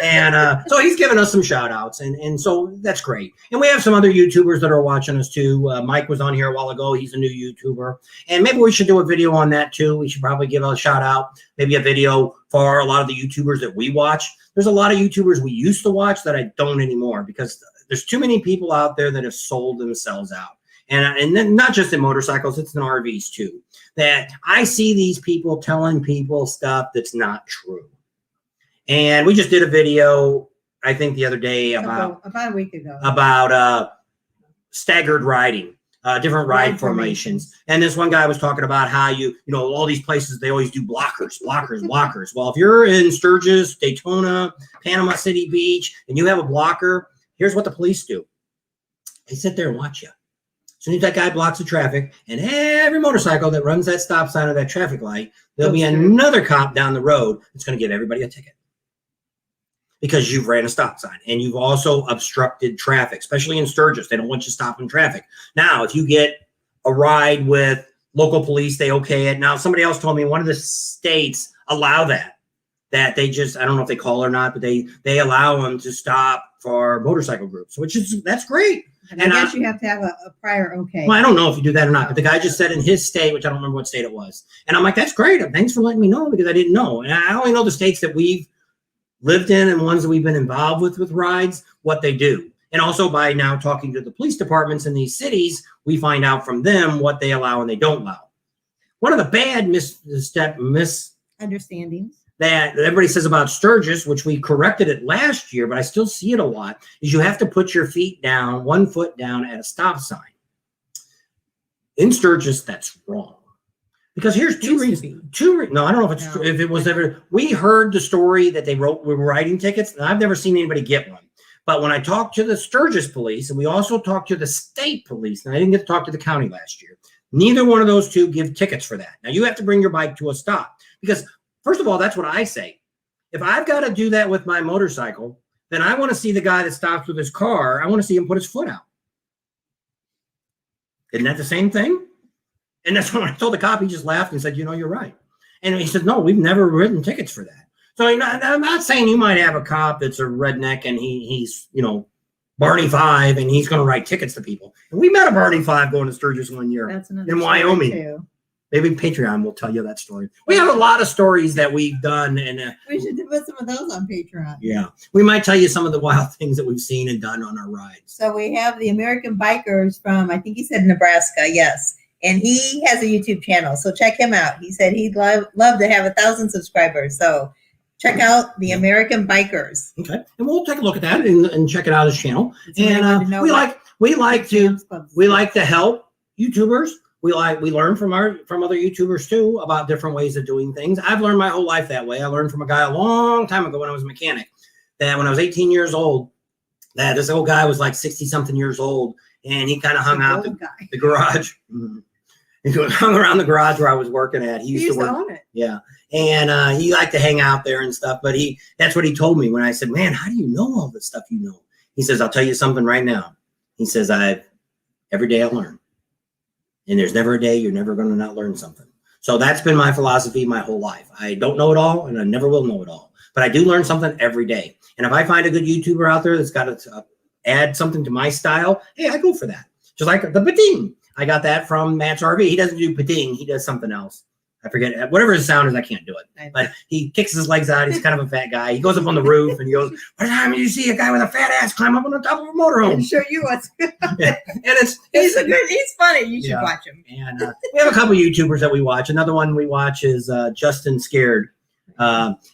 And so he's giving us some shout outs, and so that's great. And we have some other YouTubers that are watching us too. Mike was on here a while ago. He's a new YouTuber, and maybe we should do a video on that too. We should probably give a shout out, maybe a video for a lot of the YouTubers that we watch. There's a lot of YouTubers we used to watch that I don't anymore, because there's too many people out there that have sold themselves out. And then not just in motorcycles, it's in RVs too, that I see these people telling people stuff that's not true. And we just did a video, I think the other day about a week ago, about staggered riding, different ride formations. And this one guy was talking about how all these places, they always do blockers. Well, if you're in Sturgis, Daytona, Panama City Beach, and you have a blocker, here's what the police do. They sit there and watch you. As soon as that guy blocks the traffic, and every motorcycle that runs that stop sign or that traffic light, there'll be another cop down the road that's going to give everybody a ticket. Because you've ran a stop sign and you've also obstructed traffic, especially in Sturgis. They don't want you stopping traffic. Now, if you get a ride with local police, they okay it. Now, somebody else told me one of the states allow that they just, I don't know if they call or not, but they allow them to stop for motorcycle groups, that's great. And I guess you have to have a prior okay. Well, I don't know if you do that or not, but the guy just said in his state, which I don't remember what state it was. And I'm like, that's great. Thanks for letting me know because I didn't know. And I only know the states that we've lived in and ones that we've been involved with rides, what they do. And also by now talking to the police departments in these cities, we find out from them what they allow and they don't allow. One of the bad understandings that everybody says about Sturgis, which we corrected it last year, but I still see it a lot, is you have to put your feet down, 1 foot down at a stop sign. In Sturgis, that's wrong. Because here's two reasons. No, I don't know if it's true. If it was ever, we heard the story that we were writing tickets, and I've never seen anybody get one. But when I talked to the Sturgis police, and we also talked to the state police, and I didn't get to talk to the county last year, neither one of those two give tickets for that. Now you have to bring your bike to a stop because, first of all, that's what I say. If I've got to do that with my motorcycle, then I want to see the guy that stops with his car. I want to see him put his foot out. Isn't that the same thing? And that's when I told the cop, he just laughed and said, you're right. And he said, no, we've never written tickets for that. So I'm not saying you might have a cop that's a redneck and he's Barney Five and he's going to write tickets to people. And we met a Barney Five going to Sturgis one year in Wyoming. Too. Maybe Patreon will tell you that story. We have a lot of stories that we've done. And we should put some of those on Patreon. Yeah. We might tell you some of the wild things that we've seen and done on our rides. So we have the American Bikers from, I think he said Nebraska. Yes. And he has a YouTube channel, so check him out. He said he'd love to have 1,000 subscribers. So check out the American Bikers. Okay, and we'll take a look at that and check it out his channel. And we like to help YouTubers. We learn from other YouTubers too about different ways of doing things. I've learned my whole life that way. I learned from a guy a long time ago when I was a mechanic that when I was 18 years old, that this old guy was like 60-something years old, and he kind of hung out the garage. Mm-hmm. He hung around the garage where I was working at. He used to own it. Yeah. And he liked to hang out there and stuff. But that's what he told me when I said, man, how do you know all this stuff you know? He says, I'll tell you something right now. He says, every day I learn. And there's never a day you're never going to not learn something. So that's been my philosophy my whole life. I don't know it all, and I never will know it all. But I do learn something every day. And if I find a good YouTuber out there that's got to add something to my style, hey, I go for that. Just like the pating. I got that from Matt's RV. He doesn't do pating. He does something else. I forget. Whatever his sound is, I can't do it. But he kicks his legs out. He's kind of a fat guy. He goes up on the roof and he goes, what time do you see a guy with a fat ass climb up on the top of a motorhome? And show you what's good. Yeah. And he's funny. You should watch him. And we have a couple YouTubers that we watch. Another one we watch is Justin Scared.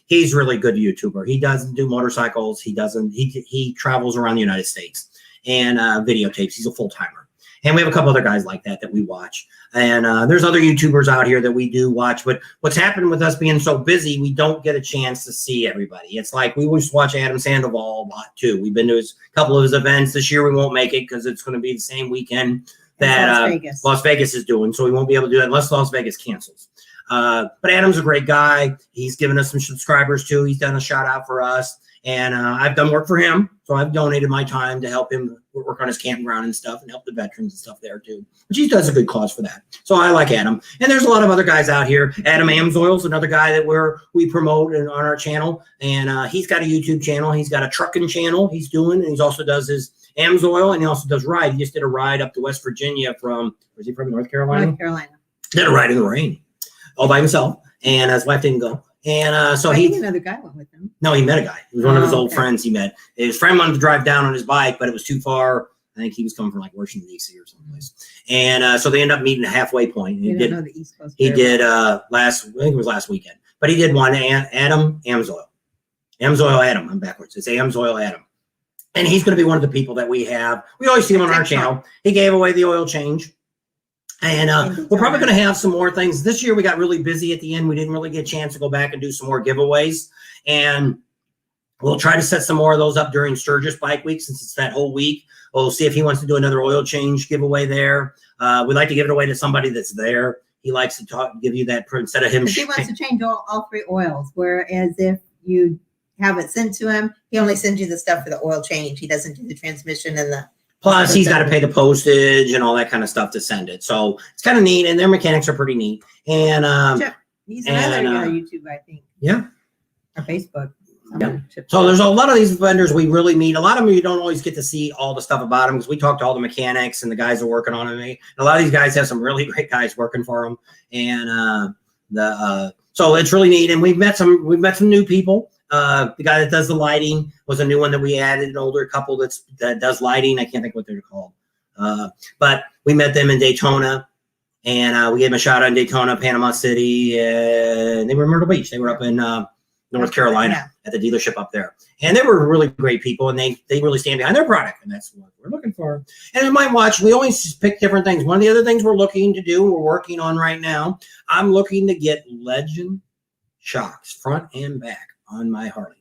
He's a really good YouTuber. He doesn't do motorcycles. He travels around the United States and videotapes. He's a full-timer. And we have a couple other guys like that we watch. And there's other YouTubers out here that we do watch. But what's happened with us being so busy, we don't get a chance to see everybody. It's like we always watch Adam Sandoval a lot, too. We've been to a couple of his events. This year we won't make it because it's going to be the same weekend that Las Vegas is doing. So we won't be able to do it unless Las Vegas cancels. But Adam's a great guy. He's given us some subscribers, too. He's done a shout-out for us. And I've done work for him. So I've donated my time to help him work on his campground and stuff and help the veterans and stuff there too. But he does a good cause for that. So I like Adam. And there's a lot of other guys out here. Adam Amsoil's another guy that we promote on our channel. And he's got a YouTube channel. He's got a trucking channel he's doing. And he also does his Amsoil, and he also does ride. He just did a ride up to West Virginia where's he from, North Carolina? North Carolina. Did a ride in the rain all by himself. And his wife didn't go. And so another guy went with him. No, he met a guy. It was one of his old friends he met. His friend wanted to drive down on his bike, but it was too far. I think he was coming from like Washington, D.C. or someplace. And so they ended up meeting a halfway point. He did the East Coast. He did I think it was last weekend. But he did one, Adam Amsoil. Amsoil Adam. I'm backwards. It's Amsoil Adam. And he's going to be one of the people that we have. We always see him on our channel. He gave away the oil change. And we're probably going to have some more things. This year we got really busy at the end. We didn't really get a chance to go back and do some more giveaways. And we'll try to set some more of those up during Sturgis Bike Week since it's that whole week. we'll see if he wants to do another oil change giveaway there. We'd like to give it away to somebody that's there. He likes to give you that instead of him. He wants to change all 3 oils, whereas if you have it sent to him, he only sends you the stuff for the oil change. He doesn't do the transmission and the. Plus, he's got to pay the postage and all that kind of stuff to send it. So it's kind of neat, and their mechanics are pretty neat. And he's another guy on YouTube, I think. Yeah. Or Facebook. Yeah. So there's a lot of these vendors we really meet. A lot of them you don't always get to see all the stuff about them because we talk to all the mechanics and the guys that are working on it. A lot of these guys have some really great guys working for them, and so it's really neat. And we've met some new people. The guy that does the lighting was a new one that we added, an older couple that does lighting. I can't think what they're called. But we met them in Daytona, and we gave them a shout out in Daytona, Panama City, and they were in Myrtle Beach. They were up in North Carolina at the dealership up there. And they were really great people, and they really stand behind their product, and that's what we're looking for. And you might watch, we always pick different things. One of the other things we're looking to do, we're working on right now, I'm looking to get Legend shocks, front and back, on my Harley.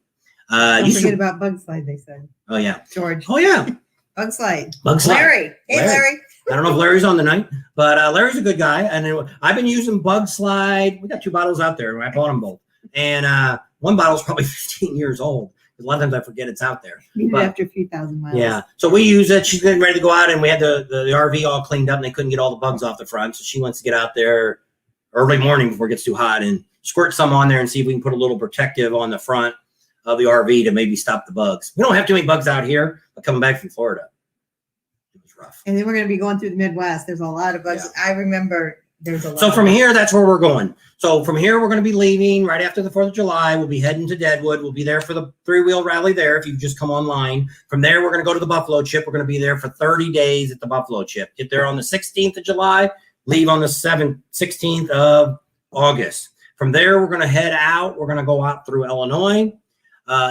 Don't forget about Bug Slide, they said. Oh, yeah. George. Oh, yeah. Bug Slide. Bug Slide. Larry. Hey, Larry. I don't know if Larry's on the night, but Larry's a good guy. And I've been using Bug Slide. We got 2 bottles out there. I bought them both. And one bottle's probably 15 years old. A lot of times I forget it's out there. After a few thousand miles. Yeah. So we use it. She's getting ready to go out, and we had the RV all cleaned up, and they couldn't get all the bugs off the front. So she wants to get out there early morning before it gets too hot and squirt some on there and see if we can put a little protective on the front of the RV to maybe stop the bugs. We don't have too many bugs out here, but coming back from Florida, it was rough. And then we're going to be going through the Midwest. There's a lot of bugs. Yeah. I remember there's a lot. So from here, that's where we're going. So from here, we're going to be leaving right after the 4th of July. We'll be heading to Deadwood. We'll be there for the 3-wheel rally there if you just come online. From there, we're going to go to the Buffalo Chip. We're going to be there for 30 days at the Buffalo Chip. Get there on the 16th of July, leave on the 16th of August. From there, we're going to head out. We're going to go out through Illinois,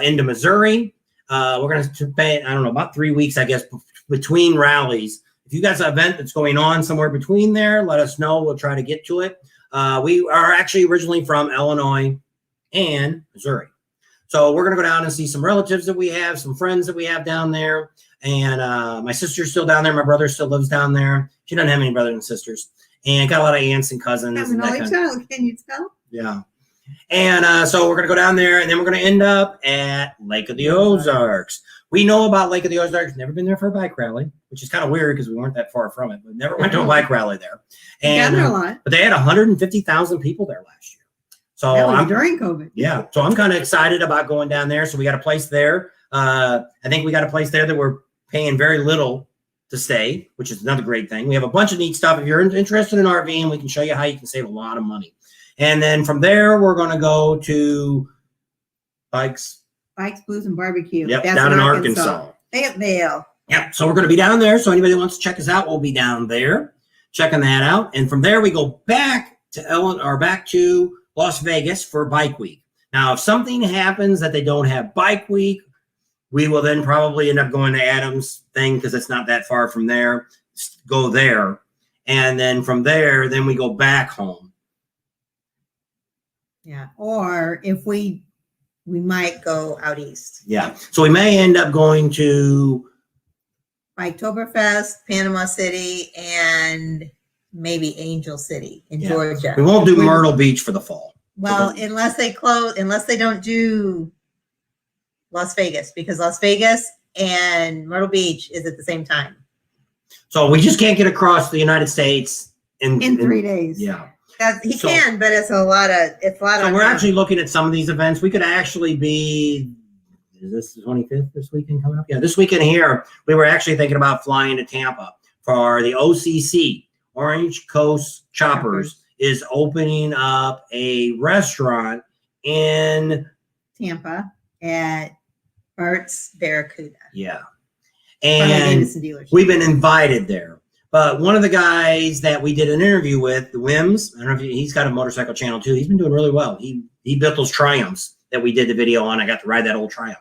into Missouri. We're going to spend, I don't know, about 3 weeks, I guess, between rallies. If you guys have an event that's going on somewhere between there, let us know. We'll try to get to it. We are actually originally from Illinois and Missouri. So we're going to go down and see some relatives that we have, some friends that we have down there. And my sister's still down there. My brother still lives down there. She doesn't have any brothers and sisters. And got a lot of aunts and cousins. Can you tell? Yeah. And so we're going to go down there, and then we're going to end up at Lake of the Ozarks. We know about Lake of the Ozarks. Never been there for a bike rally, which is kind of weird because we weren't that far from it. But never went to a bike rally there. And but they had 150,000 people there last year. So that was during COVID. Yeah. So I'm kind of excited about going down there. So we got a place there. I think we got a place there that we're paying very little to stay, which is another great thing. We have a bunch of neat stuff. If you're interested in RVing, we can show you how you can save a lot of money. And then from there, we're going to go to Bikes, Blues, and Barbecue. Yep, down in Arkansas. Fayetteville. Yep. So we're going to be down there. So anybody that wants to check us out, we'll be down there checking that out. And from there, we go back to back to Las Vegas for Bike Week. Now, if something happens that they don't have Bike Week, we will then probably end up going to Adam's thing because it's not that far from there. Go there. And then from there, then we go back home. Yeah. Or if we might go out east. Yeah. So we may end up going to Oktoberfest, Panama City, and maybe Angel City in Georgia. We won't do Myrtle Beach for the fall. Well, unless they don't do Las Vegas, because Las Vegas and Myrtle Beach is at the same time. So we just can't get across the United States in 3 days. Yeah. He can, but it's a lot of. So we're actually looking at some of these events. We could actually be. Is this the 25th this weekend coming up? Yeah, this weekend here, we were actually thinking about flying to Tampa for the OCC, Orange Coast Choppers, is opening up a restaurant in Tampa at Bart's Barracuda. Yeah. And we've been invited there. But one of the guys that we did an interview with, the Wims, I don't know if he's got a motorcycle channel too. He's been doing really well. He built those Triumphs that we did the video on. I got to ride that old Triumph.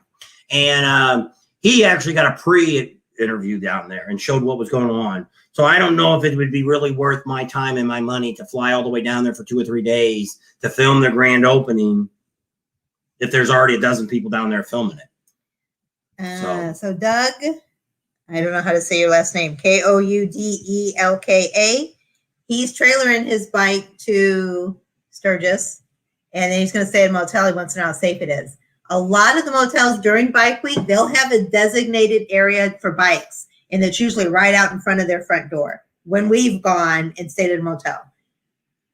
And he actually got a pre-interview down there and showed what was going on. So I don't know if it would be really worth my time and my money to fly all the way down there for 2 or 3 days to film the grand opening if there's already a dozen people down there filming it. So Doug I don't know how to say your last name. Koudelka. He's trailering his bike to Sturgis, and then he's going to stay at a motel. He wants to know how safe it is. A lot of the motels during bike week, they'll have a designated area for bikes, and it's usually right out in front of their front door. When we've gone and stayed at a motel,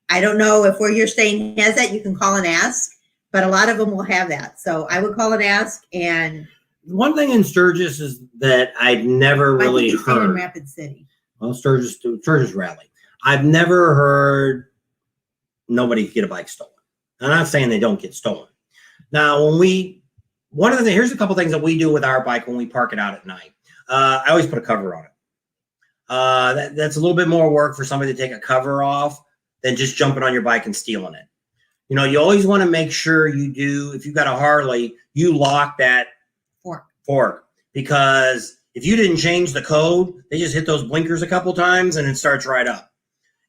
I don't know if where you're staying has that. You can call and ask, but a lot of them will have that. So I would call and ask. And one thing in Sturgis is that I've never really heard in Rapid City. Well, Sturgis Rally. I've never heard nobody get a bike stolen. I'm not saying they don't get stolen. Now, here's a couple things that we do with our bike when we park it out at night. I always put a cover on it. That's a little bit more work for somebody to take a cover off than just jumping on your bike and stealing it. You know, you always want to make sure you do, if you've got a Harley, you lock that fork, because if you didn't change the code, they just hit those blinkers a couple times and it starts right up.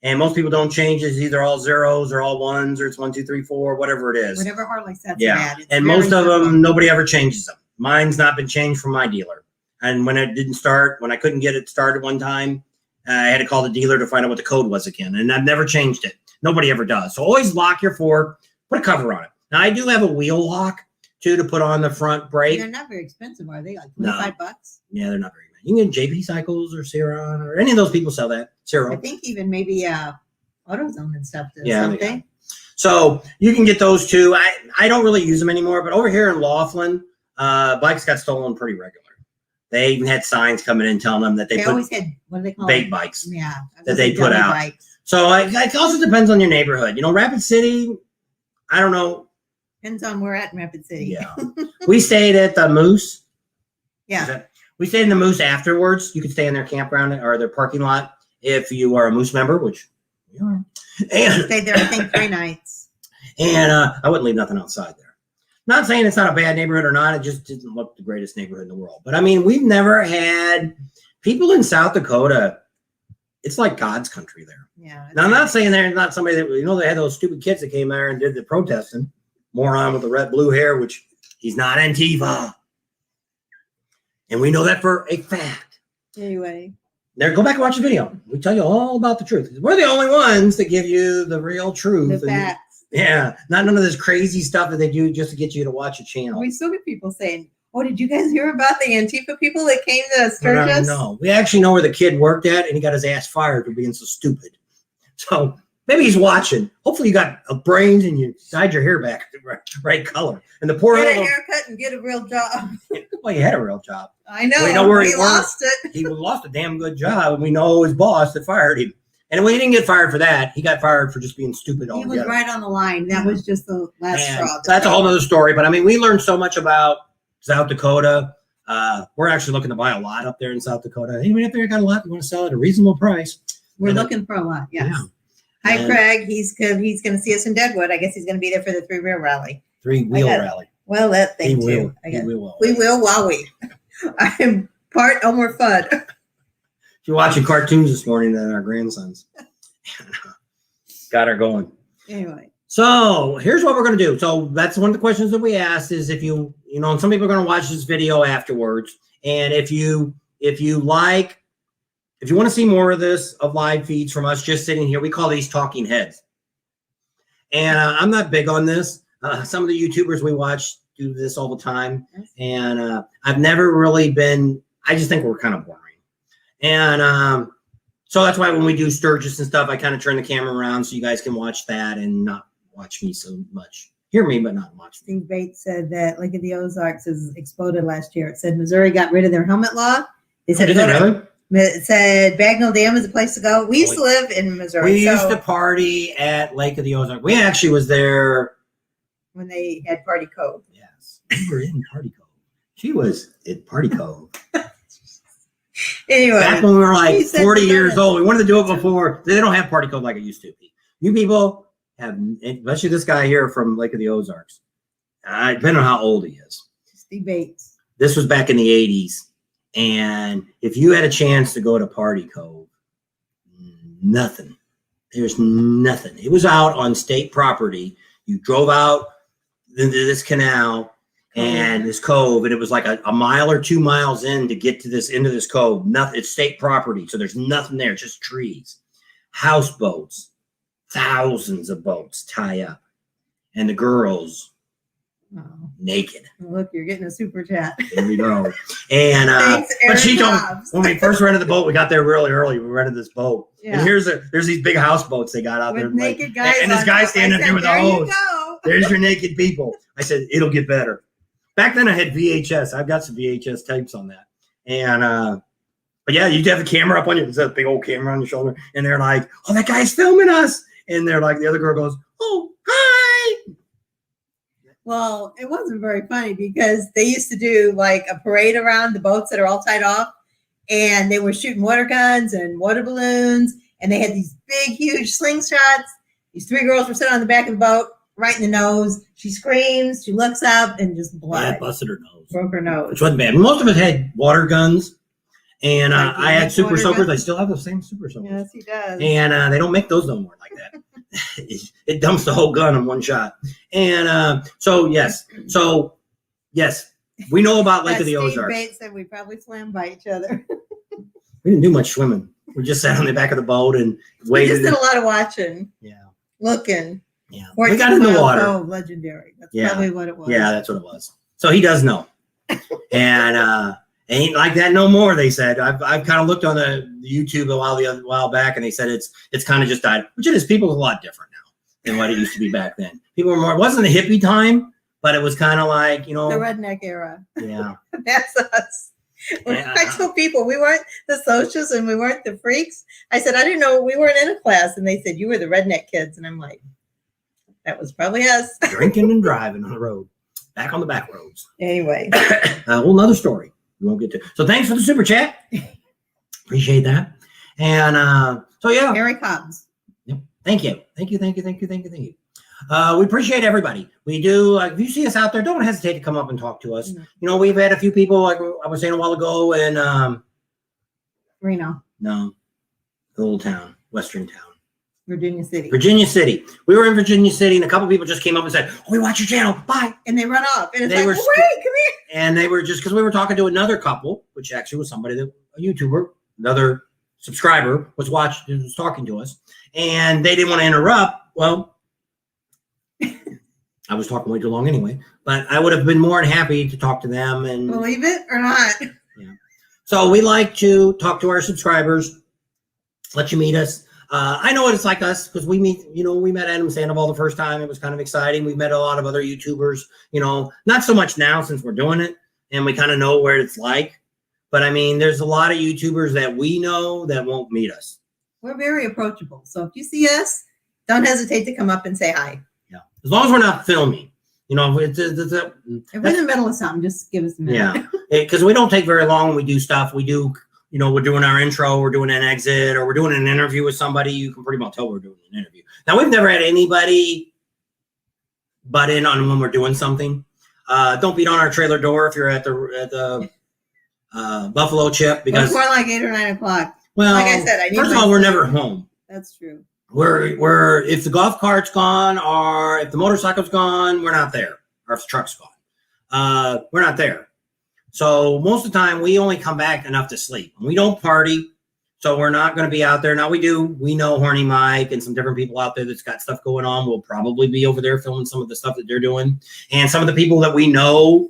And most people don't change it. It's either all zeros or all ones, or it's 1, 2, 3, 4, whatever it is. Whatever Harley sets yeah. it at. And most of them, nobody ever changes them. Mine's not been changed from my dealer. And when it didn't start, when I couldn't get it started one time, I had to call the dealer to find out what the code was again. And I've never changed it. Nobody ever does. So always lock your fork, put a cover on it. Now, I do have a wheel lock, too, to put on the front brake. They're not very expensive, are they? Like $25? Yeah, they're not very much. You can get JP Cycles or Ciron, or any of those people sell that. Ciro. I think even maybe AutoZone and stuff does yeah, something. So you can get those too. I don't really use them anymore, but over here in Laughlin, bikes got stolen pretty regular. They even had signs coming in telling them that they always had, what do they call bait bikes. Yeah. That they put out. Bikes. So it also depends on your neighborhood. You know, Rapid City, I don't know. Depends on where at in Rapid City. Yeah. We stayed at the Moose. Yeah. We stayed in the Moose afterwards. You could stay in their campground or their parking lot if you are a Moose member, which we are. And stayed there, I think, 3 nights. And I wouldn't leave nothing outside there. Not saying it's not a bad neighborhood or not. It just didn't look the greatest neighborhood in the world. But I mean, we've never had people in South Dakota. It's like God's country there. Yeah. Now, I'm not saying they're not somebody that, you know, they had those stupid kids that came there and did the protesting. Moron with the red, blue hair, which he's not Antifa. And we know that for a fact. Anyway. There, go back and watch the video. We tell you all about the truth. We're the only ones that give you the real truth. The facts. Yeah, not none of this crazy stuff that they do just to get you to watch a channel. We still get people saying, "Oh, did you guys hear about the Antifa people that came to Sturgis?" No, we actually know where the kid worked at, and he got his ass fired for being so stupid. So maybe he's watching. Hopefully, you got brains and you dyed your hair back the right color. And the poor get a haircut and get a real job. Well, he had a real job. I know. We know where he lost it. He lost a damn good job, and we know his boss that fired him. And when he didn't get fired for that, he got fired for just being stupid altogether. He was right on the line. That was just the last straw. That's a whole other story. But I mean, we learned so much about South Dakota. We're actually looking to buy a lot up there in South Dakota. Anybody up there got a lot you want to sell at a reasonable price? We're looking for a lot. Yes. Yeah. Hi, Craig. He's going to see us in Deadwood. I guess he's going to be there for the 3-wheel rally. 3-wheel rally. Well, that thing too. We will while we. I'm part Elmer Fudd. You're watching cartoons this morning than our grandsons. Got her going. Anyway. So here's what we're going to do. So that's one of the questions that we asked is if you know, and some people are going to watch this video afterwards. And if you want to see more of this, of live feeds from us just sitting here, we call these talking heads. And I'm not big on this. Some of the YouTubers we watch do this all the time. And I've never really been, I just think we're kind of boring. And so that's why when we do Sturgis and stuff, I kind of turn the camera around so you guys can watch that and not watch me so much. Hear me, but not watch me. Steve Bates said that Lake of the Ozarks has exploded last year. It said Missouri got rid of their helmet law. They said, really? It said Bagnell Dam is a place to go. We used to live in Missouri. We used to party at Lake of the Ozarks. We actually was there when they had Party Cove. Yes, we were in Party Cove. She was in Party Cove. Anyway, back when we were like 40 years old, we wanted to do it before. They don't have Party Cove like it used to be. You people have, especially this guy here from Lake of the Ozarks. Depending on how old he is. Steve Bates. This was back in the 80s. And if you had a chance to go to Party Cove, nothing. There's nothing. It was out on state property. You drove out into this canal, and this cove, and it was like a mile or 2 miles in to get to this into this cove. Nothing. It's state property, so there's nothing there, just trees, houseboats, thousands of boats tie up, and the girls naked. Look, you're getting a super chat. There we go. And Thanks, but she told Hobbs. when we first rented the boat, we got there really early. We rented this boat, Yeah. and there's these big houseboats they got out With there, naked guys, and this on guy top. standing I there with a said, hose. There you go. There's your naked people. I said it'll get better. Back then I had VHS. I've got some VHS tapes on that, and but yeah, you'd have a camera up on you. There's a big old camera on your shoulder, and they're like, "Oh, that guy's filming us," and they're like, the other girl goes, "Oh, hi." Well, it wasn't very funny because they used to do like a parade around the boats that are all tied off, and they were shooting water guns and water balloons, and they had these big, huge slingshots. These 3 girls were sitting on the back of the boat, right in the nose. She screams, she looks up, and just blood. Yeah, busted her nose. Broke her nose. Which wasn't bad. Most of us had water guns, and Like I had super water soakers. guns? I still have the same super soakers. Yes, he does. And they don't make those no more like that. It dumps the whole gun in one shot. And so yes, we know about Lake of the Steve Ozarks. Bates said we probably swam by each other. We didn't do much swimming. We just sat on the back of the boat and We waited. just did a lot of watching, Yeah, looking. yeah. We got in 14 the Mile water. Cove, legendary. That's Yeah. probably what it was. Yeah, that's what it was. So he does know. And ain't like that no more. They said I've kind of looked on the YouTube a while back, and they said it's kind of just died, which it is. People are a lot different now than what it used to be back then. People were more. It wasn't a hippie time, but it was kind of like The redneck era. yeah. That's us. Yeah. I told people we weren't the socials and we weren't the freaks. I said, I didn't know we weren't in a class. And they said, you were the redneck kids. And I'm like, that was probably us. Drinking and driving on the road, back on the back roads. Anyway. A whole nother story. We won't get to. So thanks for the super chat. Appreciate that. And so yeah. Eric Hobbs. Yep. Thank you. We appreciate everybody. We do. If you see us out there, don't hesitate to come up and talk to us. No. You know, we've had a few people, like I was saying a while ago, in Reno. no, the little town, western town, Virginia City. Virginia City. We were in Virginia City, and a couple people just came up and said, "Oh, we watch your channel. Bye." And they run off. And it's They like, were well, wait, come here. And they were just because we were talking to another couple, which actually was somebody that a YouTuber, another subscriber was talking to us, and they didn't want to interrupt. Well, I was talking way too long anyway, but I would have been more than happy to talk to them. And Believe it or not. so we like to talk to our subscribers, let you meet us. I know what it's like us because we met Adam Sandoval the first time. It was kind of exciting. We've met a lot of other YouTubers, not so much now since we're doing it and we kind of know where it's like. But I mean, there's a lot of YouTubers that we know that won't meet us. We're very approachable. So if you see us, don't hesitate to come up and say hi. Yeah. As long as we're not filming, If we're in the middle of something, just give us a minute. yeah, because we don't take very long when we do stuff. We do, we're doing our intro, we're doing an exit, or we're doing an interview with somebody. You can pretty much tell we're doing an interview. Now, we've never had anybody butt in on when we're doing something. Don't beat on our trailer door if you're at the Buffalo Chip, because It's more like 8 or 9 o'clock. well, like I said, I need first of my all, we're sleep. never home. That's true. We're if the golf cart's gone or if the motorcycle's gone, we're not there. Or if the truck's gone, we're not there. So most of the time, we only come back enough to sleep. We don't party, so we're not going to be out there. Now we know Horny Mike and some different people out there that's got stuff going on. We'll probably be over there filming some of the stuff that they're doing, and some of the people that we know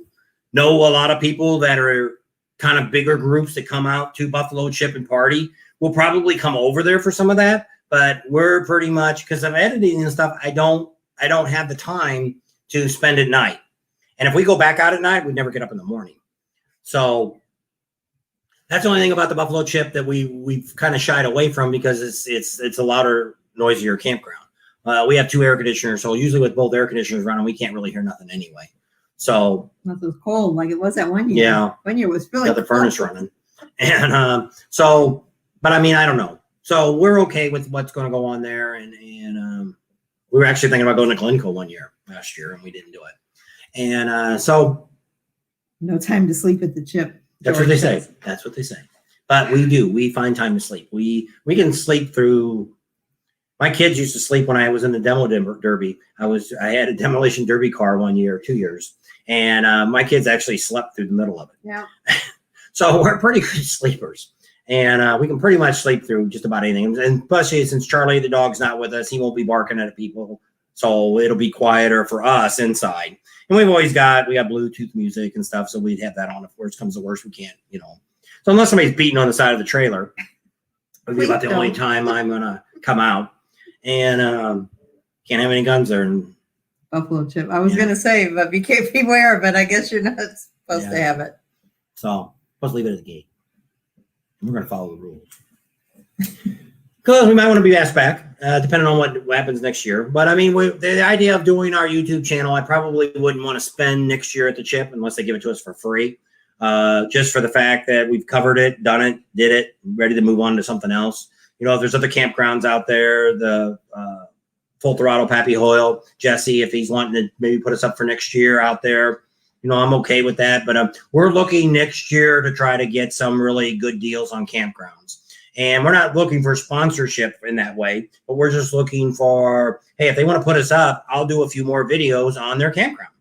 a lot of people that are kind of bigger groups that come out to Buffalo Chip and party. We'll probably come over there for some of that. But we're pretty much, because of editing and stuff, I don't have the time to spend at night. And if we go back out at night, we never get up in the morning. So that's the only thing about the Buffalo Chip that we've kind of shied away from, because it's a louder, noisier campground. We have 2 air conditioners, so usually with both air conditioners running, we can't really hear nothing anyway. So Unless it was cold, like it was that one year. yeah, 1 year was really got the furnace running, and but I mean, I don't know. So we're okay with what's going to go on there, and we were actually thinking about going to Glencoe last year, and we didn't do it. And so no time to sleep at the Chip. that's what they say. That's what they say. But we do. We find time to sleep. We can sleep through My kids used to sleep when I was in the demo derby. I had a demolition derby car 1 year, 2 years, and my kids actually slept through the middle of it. Yeah. So we're pretty good sleepers, and we can pretty much sleep through just about anything. And especially since Charlie the dog's not with us, he won't be barking at people, so it'll be quieter for us inside. And we got Bluetooth music and stuff, so we'd have that on. If worst comes to worst, we can't, So unless somebody's beating on the side of the trailer, it'll be about the only time I'm gonna come out. And can't have any guns there. And Buffalo chip. I was gonna say, but beware. But I guess you're not supposed to have it. So let's leave it at the gate. We're gonna follow the rules. Because we might want to be asked back, depending on what happens next year. But I mean, the idea of doing our YouTube channel, I probably wouldn't want to spend next year at the chip unless they give it to us for free. Just for the fact that we've covered it, done it, did it, ready to move on to something else. If there's other campgrounds out there, the Full Throttle, Pappy Hoyle, Jesse, if he's wanting to maybe put us up for next year out there, I'm okay with that. But we're looking next year to try to get some really good deals on campgrounds. And we're not looking for sponsorship in that way, but we're just looking for, hey, if they want to put us up, I'll do a few more videos on their campground,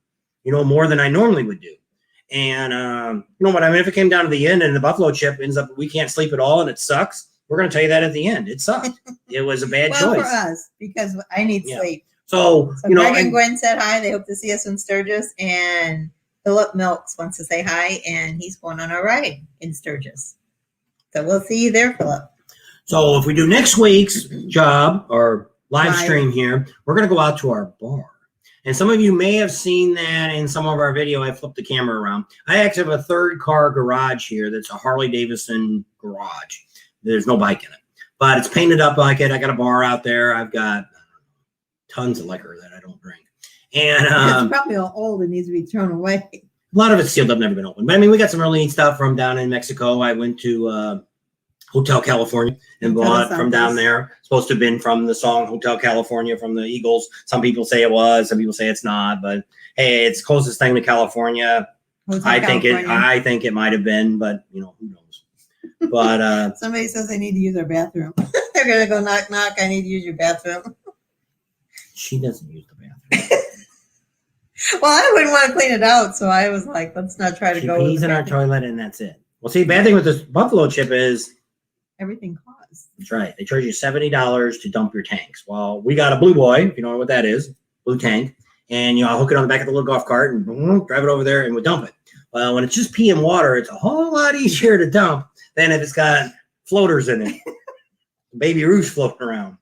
more than I normally would do. And what I mean, if it came down to the end and the buffalo chip ends up, we can't sleep at all and it sucks, we're going to tell you that at the end. It sucked. It was a bad choice. For us, because I need sleep. So Greg and Gwen said hi. They hope to see us in Sturgis. And Philip Milks wants to say hi, and he's going on a ride in Sturgis. So we'll see you there, Philip. So if we do next week's job or live stream here, we're going to go out to our bar. And some of you may have seen that in some of our video. I flipped the camera around. I actually have a third car garage here that's a Harley Davidson garage. There's no bike in it, but it's painted up like it. I got a bar out there. I've got tons of liquor that I don't drink. And it's probably all old and needs to be thrown away. A lot of it's sealed up, never been opened. But I mean, we got some really neat stuff from down in Mexico. I went to Hotel California and bought from down there. Supposed to have been from the song Hotel California from the Eagles. Some people say it was, some people say it's not. But hey, it's closest thing to California. I think it might have been, but who knows? But somebody says they need to use our bathroom. They're gonna go knock knock. I need to use your bathroom. She doesn't use the bathroom. Well, I wouldn't want to clean it out, so I was like, let's not try to go. She pees in our toilet, and that's it. Well, see, bad thing with this buffalo chip is everything costs. That's right. They charge you $70 to dump your tanks. Well, we got a Blue Boy, if you know what that is, blue tank, and I'll hook it on the back of the little golf cart and boom, drive it over there, and we'll dump it. Well, when it's just pee and water, it's a whole lot easier to dump than if it's got floaters in it, baby roots floating around.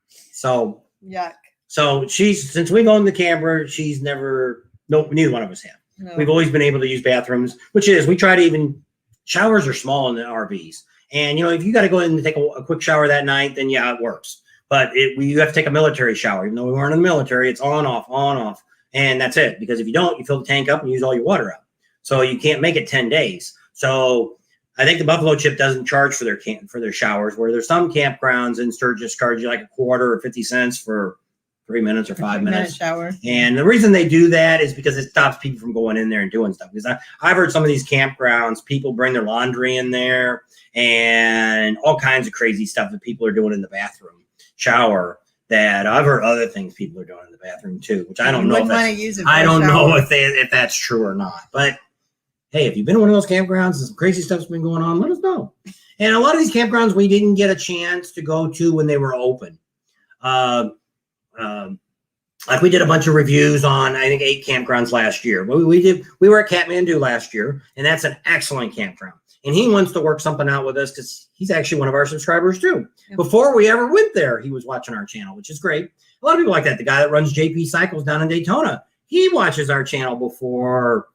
So yuck. So since we've owned the camper, she's neither one of us have. No. We've always been able to use bathrooms, we try to showers are small in the RVs. And, if you got to go in and take a quick shower that night, then yeah, it works. But you have to take a military shower. Even though we weren't in the military, it's on, off. And that's it. Because if you don't, you fill the tank up and use all your water up. So you can't make it 10 days. So I think the buffalo chip doesn't charge for their showers, where there's some campgrounds in Sturgis charge you like a quarter or 50 cents for 3 minutes or 5 minutes shower. And the reason they do that is because it stops people from going in there and doing stuff. Because I've heard some of these campgrounds, people bring their laundry in there and all kinds of crazy stuff that people are doing in the bathroom shower. That I've heard other things people are doing in the bathroom too, which I don't know. I don't know if that's true or not. But hey, if you've been in one of those campgrounds and some crazy stuff's been going on, let us know. And a lot of these campgrounds we didn't get a chance to go to when they were open. Like we did a bunch of reviews on, I think, 8 campgrounds last year. We were at Kathmandu last year, and that's an excellent campground. And he wants to work something out with us because he's actually one of our subscribers too. Yep. Before we ever went there, he was watching our channel, which is great. A lot of people like that. The guy that runs JP Cycles down in Daytona, he watches our channel before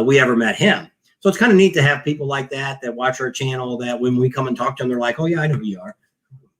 we ever met him. So it's kind of neat to have people like that watch our channel, that when we come and talk to them, they're like, oh yeah, I know who you are.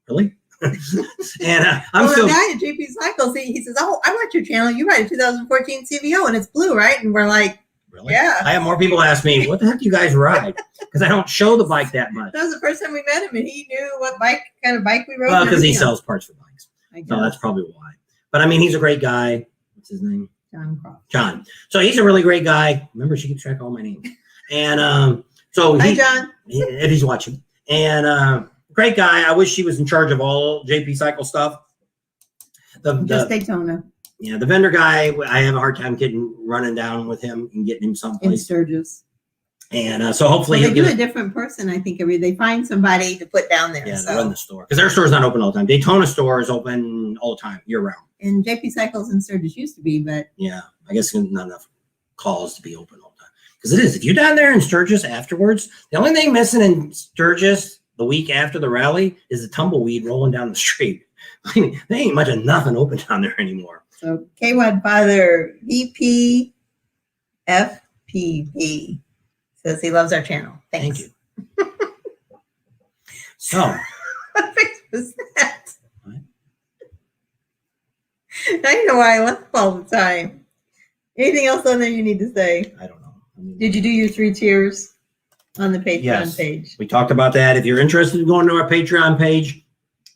Really? And the guy at JP Cycles, he says, oh, I watch your channel. You ride a 2014 CVO and it's blue, right? And we're like, really? Yeah. I have more people ask me, what the heck do you guys ride? Because I don't show the bike that much. That was the first time we met him, and he knew what kind of bike we rode. Well, because he sells parts for bikes. So that's probably why. But I mean, he's a great guy. What's his name? John Croft. John. So he's a really great guy. Remember, she keeps track of all my names. And Hi, John. If he's watching. And Great guy. I wish he was in charge of all JP Cycle stuff. Just Daytona. Yeah, the vendor guy, I have a hard time running down with him and getting him In someplace. Sturgis. And so hopefully they do a different person. I think they find somebody to put down there. Yeah, they run the store because their store's not open all the time. Daytona store is open all the time, year round. And JP Cycles in Sturgis used to be, but yeah, I guess not enough calls to be open all the time. Because it is. If you're down there in Sturgis afterwards, the only thing missing in Sturgis the week after the rally is the tumbleweed rolling down the street. I mean, there ain't much of nothing open down there anymore. So K-Wad Father VP FPP says he loves our channel. Thanks. Thank you. So what was that? What? I know why I laugh all the time. Anything else on there you need to say? I don't know. Did you do your 3 tiers on the Patreon Yes. page? We talked about that. If you're interested in going to our Patreon page,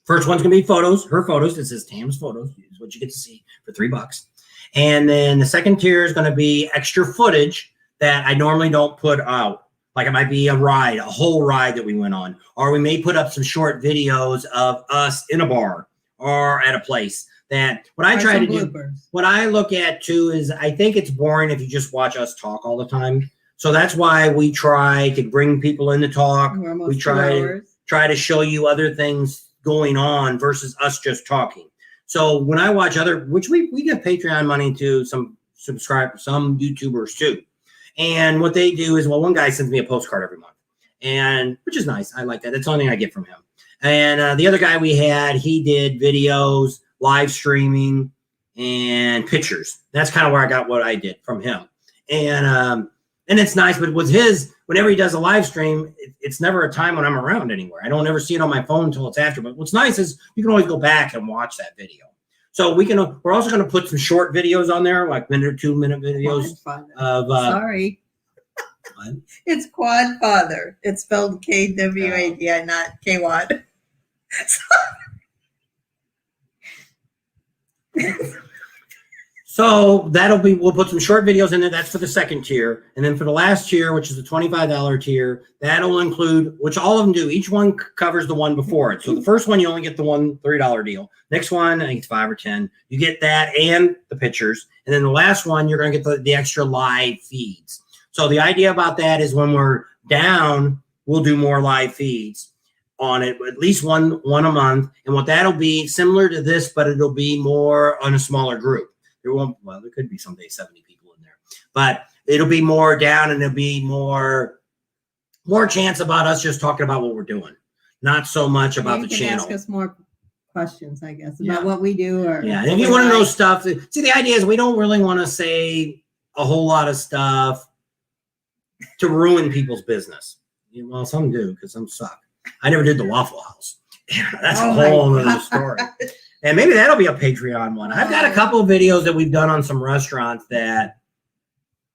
first one's gonna be photos, her photos. This is Tam's photos. Is what you get to see for $3. And then the second tier is gonna be extra footage that I normally don't put out. Like it might be a ride, a whole ride that we went on, or we may put up some short videos of us in a bar or at a place. That what I try to do, what I look at too is I think it's boring if you just watch us talk all the time. So that's why we try to bring people in to talk. We try to show you other things going on versus us just talking. So when I watch which we give Patreon money to some YouTubers too. And what they do is, well, one guy sends me a postcard every month, and which is nice. I like that. That's the only thing I get from him. And the other guy we had, he did videos, live streaming, and pictures. That's kind of where I got what I did from him. And it's nice, but with his, whenever he does a live stream, it's never a time when I'm around anywhere. I don't ever see it on my phone until it's after. But what's nice is you can always go back and watch that video. So we're also going to put some short videos on there, like 1 or 2 minute videos of. Sorry. What? It's Quad Father. It's spelled K-W-A-D-I, not K-Wad. So we'll put some short videos in there. That's for the second tier. And then for the last tier, which is the $25 tier, that'll include, which all of them do. Each one covers the one before it. So the first one, you only get the one $3 deal. Next one, I think it's $5 or $10. You get that and the pictures. And then the last one, you're going to get the extra live feeds. So the idea about that is when we're down, we'll do more live feeds on it, at least one a month. And what that'll be similar to this, but it'll be more on a smaller group. There could be someday 70 people in there, but it'll be more down and it'll be more chance about us just talking about what we're doing. Not so much about the channel. Ask us more questions, I guess, about what we do. And if you want to know stuff, see, the idea is we don't really want to say a whole lot of stuff to ruin people's business. Well, some do because some suck. I never did the Waffle House. That's a whole other story. And maybe that'll be a Patreon one. I've got a couple of videos that we've done on some restaurants that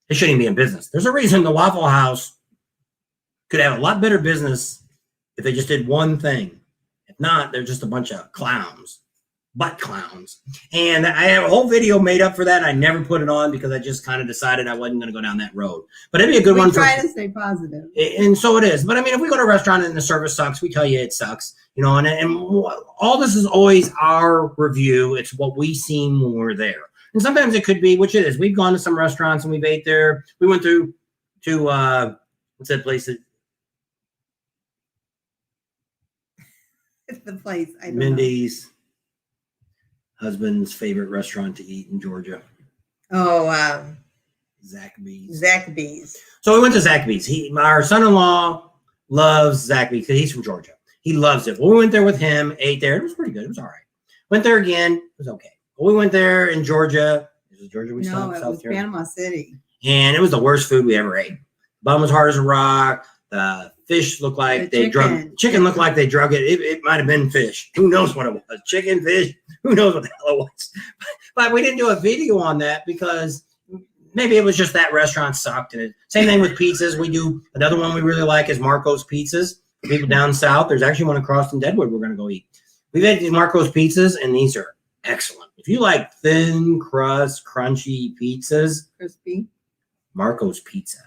they shouldn't even be in business. There's a reason the Waffle House could have a lot better business if they just did one thing. If not, they're just a bunch of clowns, butt clowns. And I have a whole video made up for that. I never put it on because I just kind of decided I wasn't going to go down that road. But it'd be a good one. We try to stay positive. And so it is. But I mean, if we go to a restaurant and the service sucks, we tell you it sucks. And all this is always our review. It's what we seen when we're there. And sometimes it could be, which it is. We've gone to some restaurants and we've ate there. We went to what's that place? It's the place. I don't Mindy's husband's favorite restaurant to eat in Georgia. Oh, Zaxby's. Zaxby's. So we went to Zaxby's. Our son-in-law loves Zaxby's because he's from Georgia. He loves it. Well, we went there with him, ate there. It was pretty good. It was all right. Went there again. It was okay. Well, we went there in Georgia. Is it Georgia we saw? No, it was Panama City. And it was the worst food we ever ate. Bun was hard as a rock. The fish looked like chicken looked like they drug it. It might have been fish. Who knows what it was? Chicken, fish. Who knows what the hell it was? But we didn't do a video on that because maybe it was just that restaurant sucked. And same thing with pizzas. We do another one we really like is Marco's Pizzas. People down south, there's actually one across in Deadwood we're going to go eat. We've had these Marco's Pizzas, and these are excellent. If you like thin crust, crunchy pizzas, crispy, Marco's Pizza.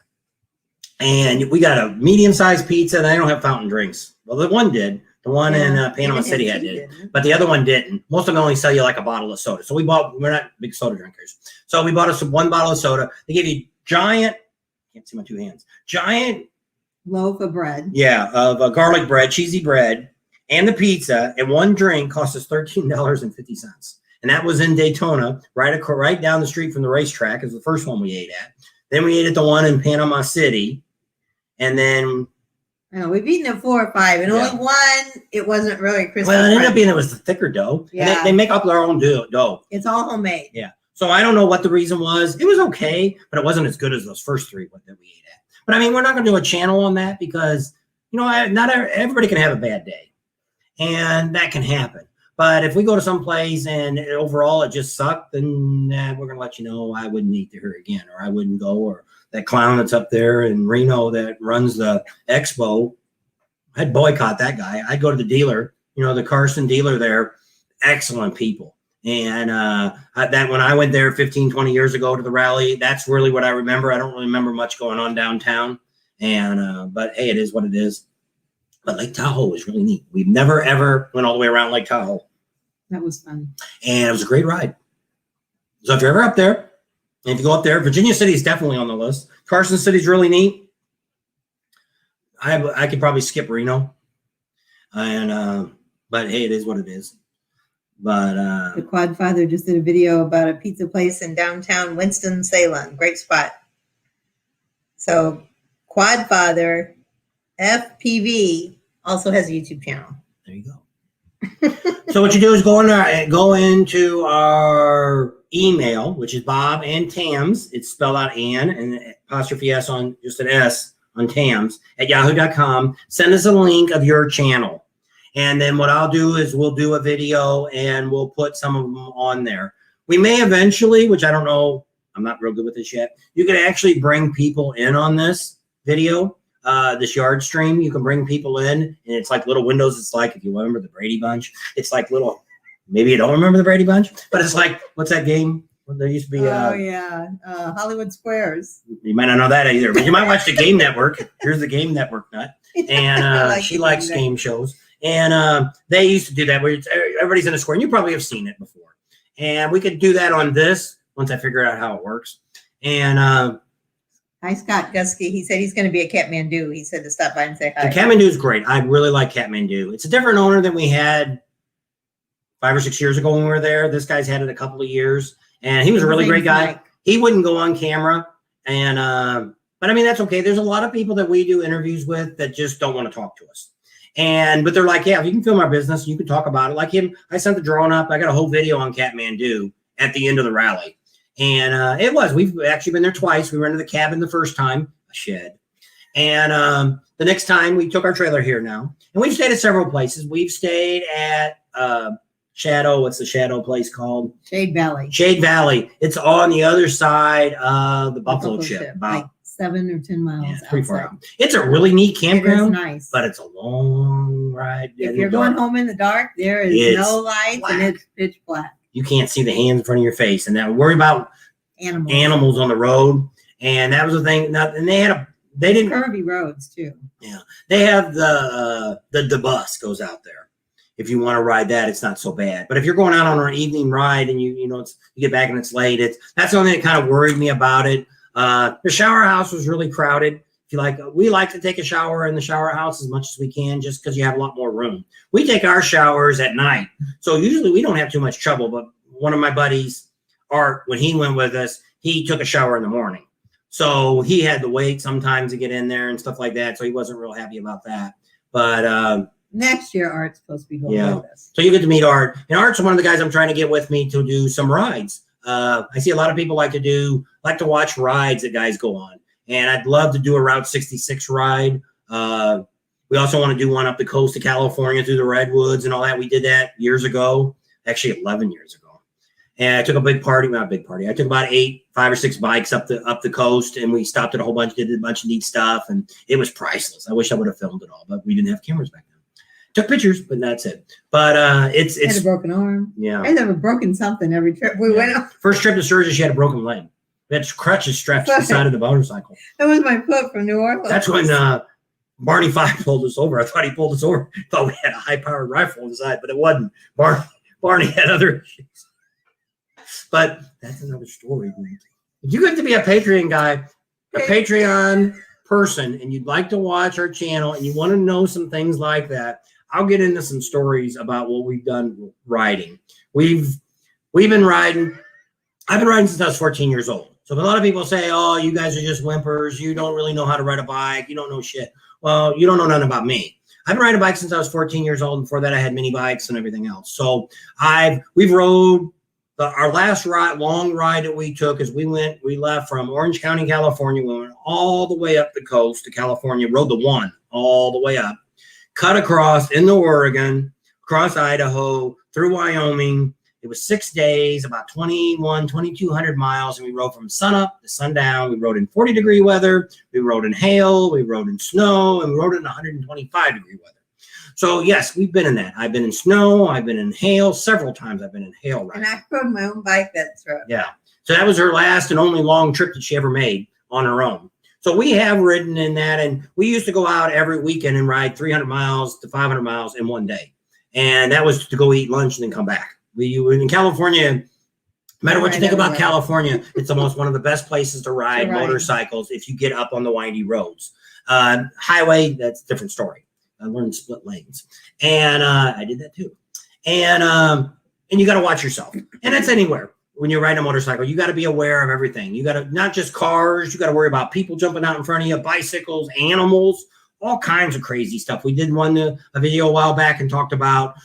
And we got a medium-sized pizza, and I don't have fountain drinks. Well, the one did. The one in Panama Even City him had too, it, didn't it? but the other one didn't. Most of them only sell you like a bottle of soda. So we're not big soda drinkers. So we bought us one bottle of soda. They give you giant, can't see my two hands, giant Loaf of bread. yeah, of garlic bread, cheesy bread, and the pizza, and one drink cost us $13.50. And that was in Daytona, right down the street from the racetrack. It was the first one we ate at. Then we ate at the one in Panama City. And then I know, we've eaten at 4 or 5, and only one, it wasn't really Christmas. well, it ended up bread. being it was the thicker dough. Yeah. And they make up their own dough. It's all homemade. Yeah. So I don't know what the reason was. It was okay, but it wasn't as good as those first 3 that we ate at. But I mean, we're not going to do a channel on that because, not everybody can have a bad day, and that can happen. But if we go to some place and overall it just sucked, then we're going to let you know I wouldn't eat there again, or I wouldn't go, or that clown that's up there in Reno that runs the expo, I'd boycott that guy. I'd go to the dealer, the Carson dealer there, excellent people. And that when I went there 15, 20 years ago to the rally, that's really what I remember. I don't really remember much going on downtown. And but hey, it is what it is. But Lake Tahoe was really neat. We've never, ever went all the way around Lake Tahoe. That was fun. And it was a great ride. So if you're ever up there, and if you go up there, Virginia City is definitely on the list. Carson City's really neat. I could probably skip Reno. And but hey, it is what it is. But The Quad Father just did a video about a pizza place in downtown Winston-Salem. Great spot. So Quad Father FPV also has a YouTube channel. there you go. So what you do is go into our email, which is Bob and Tams. It's spelled out and apostrophe S on just an S on Tams at yahoo.com. Send us a link of your channel. And then what I'll do is we'll do a video and we'll put some of them on there. We may eventually, which I don't know, I'm not real good with this yet. You can actually bring people in on this video, this yard stream. You can bring people in, and it's like little windows. It's like, if you remember the Brady Bunch, it's like little, maybe you don't remember the Brady Bunch, but it's like, what's that game? Well, there used to be. Hollywood Squares. You might not know that either, but you might watch the Game Network. Here's the Game Network nut. And she likes game shows. And they used to do that where everybody's in a square, and you probably have seen it before. And we could do that on this once I figure out how it works. And Hi, Scott Gusky. He said he's going to be at Kathmandu. He said to stop by and say hi. Kathmandu is great. I really like Kathmandu. It's a different owner than we had 5 or 6 years ago when we were there. This guy's had it a couple of years, and he was a really great guy. Mike. He wouldn't go on camera, and but I mean that's okay. There's a lot of people that we do interviews with that just don't want to talk to us. But they're like, yeah, if you can film our business, you can talk about it. Like him, I sent the drone up. I got a whole video on Kathmandu at the end of the rally. And we've actually been there twice. We rented the cabin the first time, a shed. And the next time we took our trailer here now. And we've stayed at several places. We've stayed at Shadow. What's the Shadow place called? Shade Valley. Shade Valley. It's on the other side of the Buffalo Ship. Like 7 or 10 miles. Yeah, 3-4 hours. It's a really neat campground. It is nice. But it's a long ride. If you're going home in the dark, there is no lights and it's pitch black. You can't see the hands in front of your face, and that worry about animals on the road. And that was the thing. And they didn't curvy roads too. Yeah, they have the bus goes out there. If you want to ride that, it's not so bad. But if you're going out on an evening ride and you get back and it's late, that's the only thing that kind of worried me about it. The shower house was really crowded. We like to take a shower in the shower house as much as we can, just because you have a lot more room. We take our showers at night, so usually we don't have too much trouble. But one of my buddies, Art, when he went with us, he took a shower in the morning, so he had to wait sometimes to get in there and stuff like that. So he wasn't real happy about that. But next year, Art's supposed to be going with us. So you get to meet Art, and Art's one of the guys I'm trying to get with me to do some rides. I see a lot of people like to watch rides that guys go on. And I'd love to do a Route 66 ride. We also want to do one up the coast of California through the Redwoods and all that. We did that years ago, actually 11 years ago. And I took I took about 5 or 6 bikes up the coast, and we stopped at a whole bunch, did a bunch of neat stuff, and it was priceless. I wish I would have filmed it all, but we didn't have cameras back then. Took pictures, but that's it. But it's had a broken arm. Yeah. I never broken something every trip we went on. First trip to Sturgis, she had a broken leg. We had crutches strapped to the side of the motorcycle. That was my foot from New Orleans. That's when Barney 5 pulled us over. I thought he pulled us over. Thought we had a high-powered rifle on the side, but it wasn't. Barney had other issues. But that's another story. If you get to be a Patreon guy, a Patreon person, and you'd like to watch our channel and you want to know some things like that, I'll get into some stories about what we've done riding. We've been riding. I've been riding since I was 14 years old. So a lot of people say, oh, you guys are just whimpers. You don't really know how to ride a bike. You don't know shit. Well, you don't know nothing about me. I've been riding a bike since I was 14 years old. Before that, I had mini bikes and everything else. So we've rode our last long ride that we took is we left from Orange County, California. We went all the way up the coast to California, rode the 1 all the way up, cut across into Oregon, across Idaho, through Wyoming. It was 6 days, about 2,200 miles, and we rode from sunup to sundown. We rode in 40-degree weather. We rode in hail. We rode in snow, and we rode in 125-degree weather. So, yes, we've been in that. I've been in snow. I've been in hail. Several times I've been in hail riding. And I rode my own bike that trip. Yeah. So that was her last and only long trip that she ever made on her own. So we have ridden in that, and we used to go out every weekend and ride 300 miles to 500 miles in one day. And that was to go eat lunch and then come back. We in California, no matter what you think about California, it's one of the best places to ride motorcycles if you get up on the windy roads. Highway, that's a different story. I learned split lanes, and I did that too. And you got to watch yourself, and that's anywhere. When you're riding a motorcycle, you got to be aware of everything. You got to not just cars. You got to worry about people jumping out in front of you, bicycles, animals. All kinds of crazy stuff. We did a video a while back and talked about,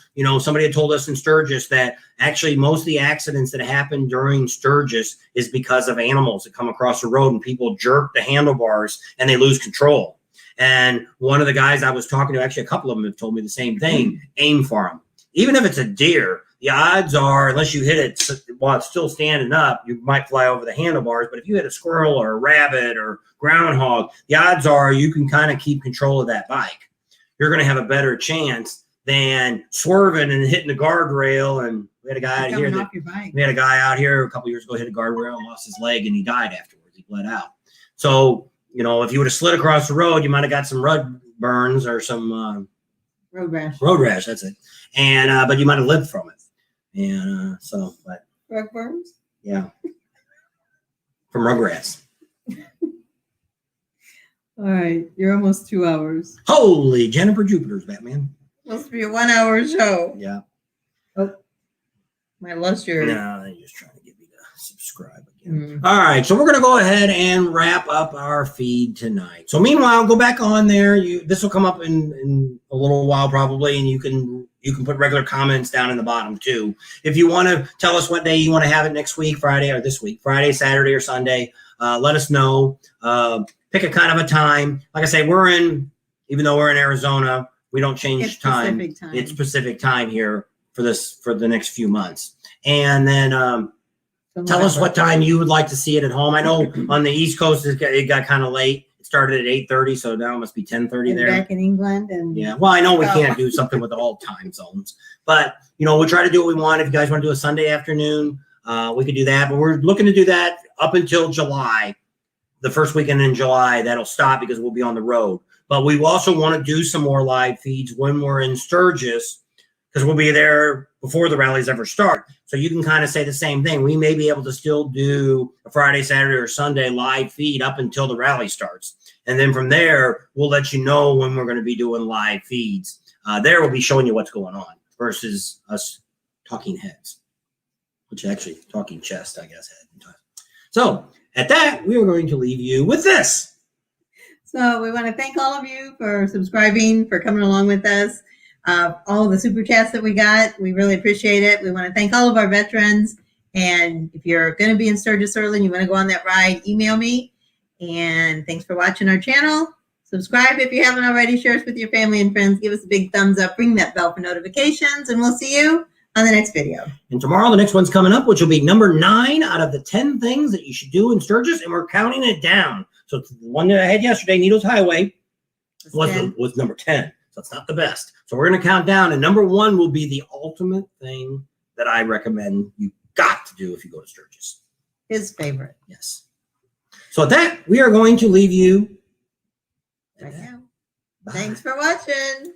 somebody had told us in Sturgis that actually most of the accidents that happen during Sturgis is because of animals that come across the road and people jerk the handlebars and they lose control. And one of the guys I was talking to, actually a couple of them have told me the same thing, aim for them. Even if it's a deer, the odds are, unless you hit it while it's still standing up, you might fly over the handlebars. But if you hit a squirrel or a rabbit or groundhog, the odds are you can kind of keep control of that bike. You're going to have a better chance than swerving and hitting the guardrail. And we had a guy out here. We had a guy out here a couple years ago hit a guardrail and lost his leg, and he died afterwards. He bled out. So, if you would have slid across the road, you might have got some rug burns or some road rash. Road rash, that's it. And but you might have lived from it. And but rug burns? Yeah. From Rugrats. All right. You're almost 2 hours. Holy Jennifer Jupiter's Batman. Supposed to be a 1 hour show. Yeah. Oh. I lost your. No, they're just trying to get me to subscribe again. All right. So we're going to go ahead and wrap up our feed tonight. So meanwhile, go back on there. This will come up in a little while probably, and you can put regular comments down in the bottom too. If you want to tell us what day you want to have it next week, Friday or this week, Friday, Saturday, or Sunday, let us know. Pick a kind of a time. Like I say, even though we're in Arizona, we don't change time. It's Pacific time here for the next few months. And then tell us what time you would like to see it at home. I know on the East Coast it got kind of late. It started at 8:30, so now it must be 10:30 there. Back in England, and yeah. Well, I know we can't do something with all time zones, but we'll try to do what we want. If you guys want to do a Sunday afternoon, we could do that. But we're looking to do that up until July, the first weekend in July. That'll stop because we'll be on the road. But we also want to do some more live feeds when we're in Sturgis, because we'll be there before the rallies ever start. So you can kind of say the same thing. We may be able to still do a Friday, Saturday, or Sunday live feed up until the rally starts. And then from there, we'll let you know when we're going to be doing live feeds. There we'll be showing you what's going on versus us talking heads, which actually talking chest, I guess. Head. So at that, we are going to leave you with this. So we want to thank all of you for subscribing, for coming along with us. All of the super chats that we got, we really appreciate it. We want to thank all of our veterans. And if you're going to be in Sturgis early and you want to go on that ride, email me. And thanks for watching our channel. Subscribe if you haven't already. Share us with your family and friends. Give us a big thumbs up. Ring that bell for notifications. And we'll see you on the next video. And tomorrow, the next one's coming up, which will be number 9 out of the 10 things that you should do in Sturgis. And we're counting it down. So the one that I had yesterday, Needles Highway, was number 10. So it's not the best. So we're going to count down. And number 1 will be the ultimate thing that I recommend you got to do if you go to Sturgis. His favorite. Yes. So at that, we are going to leave you right now. Thanks for watching.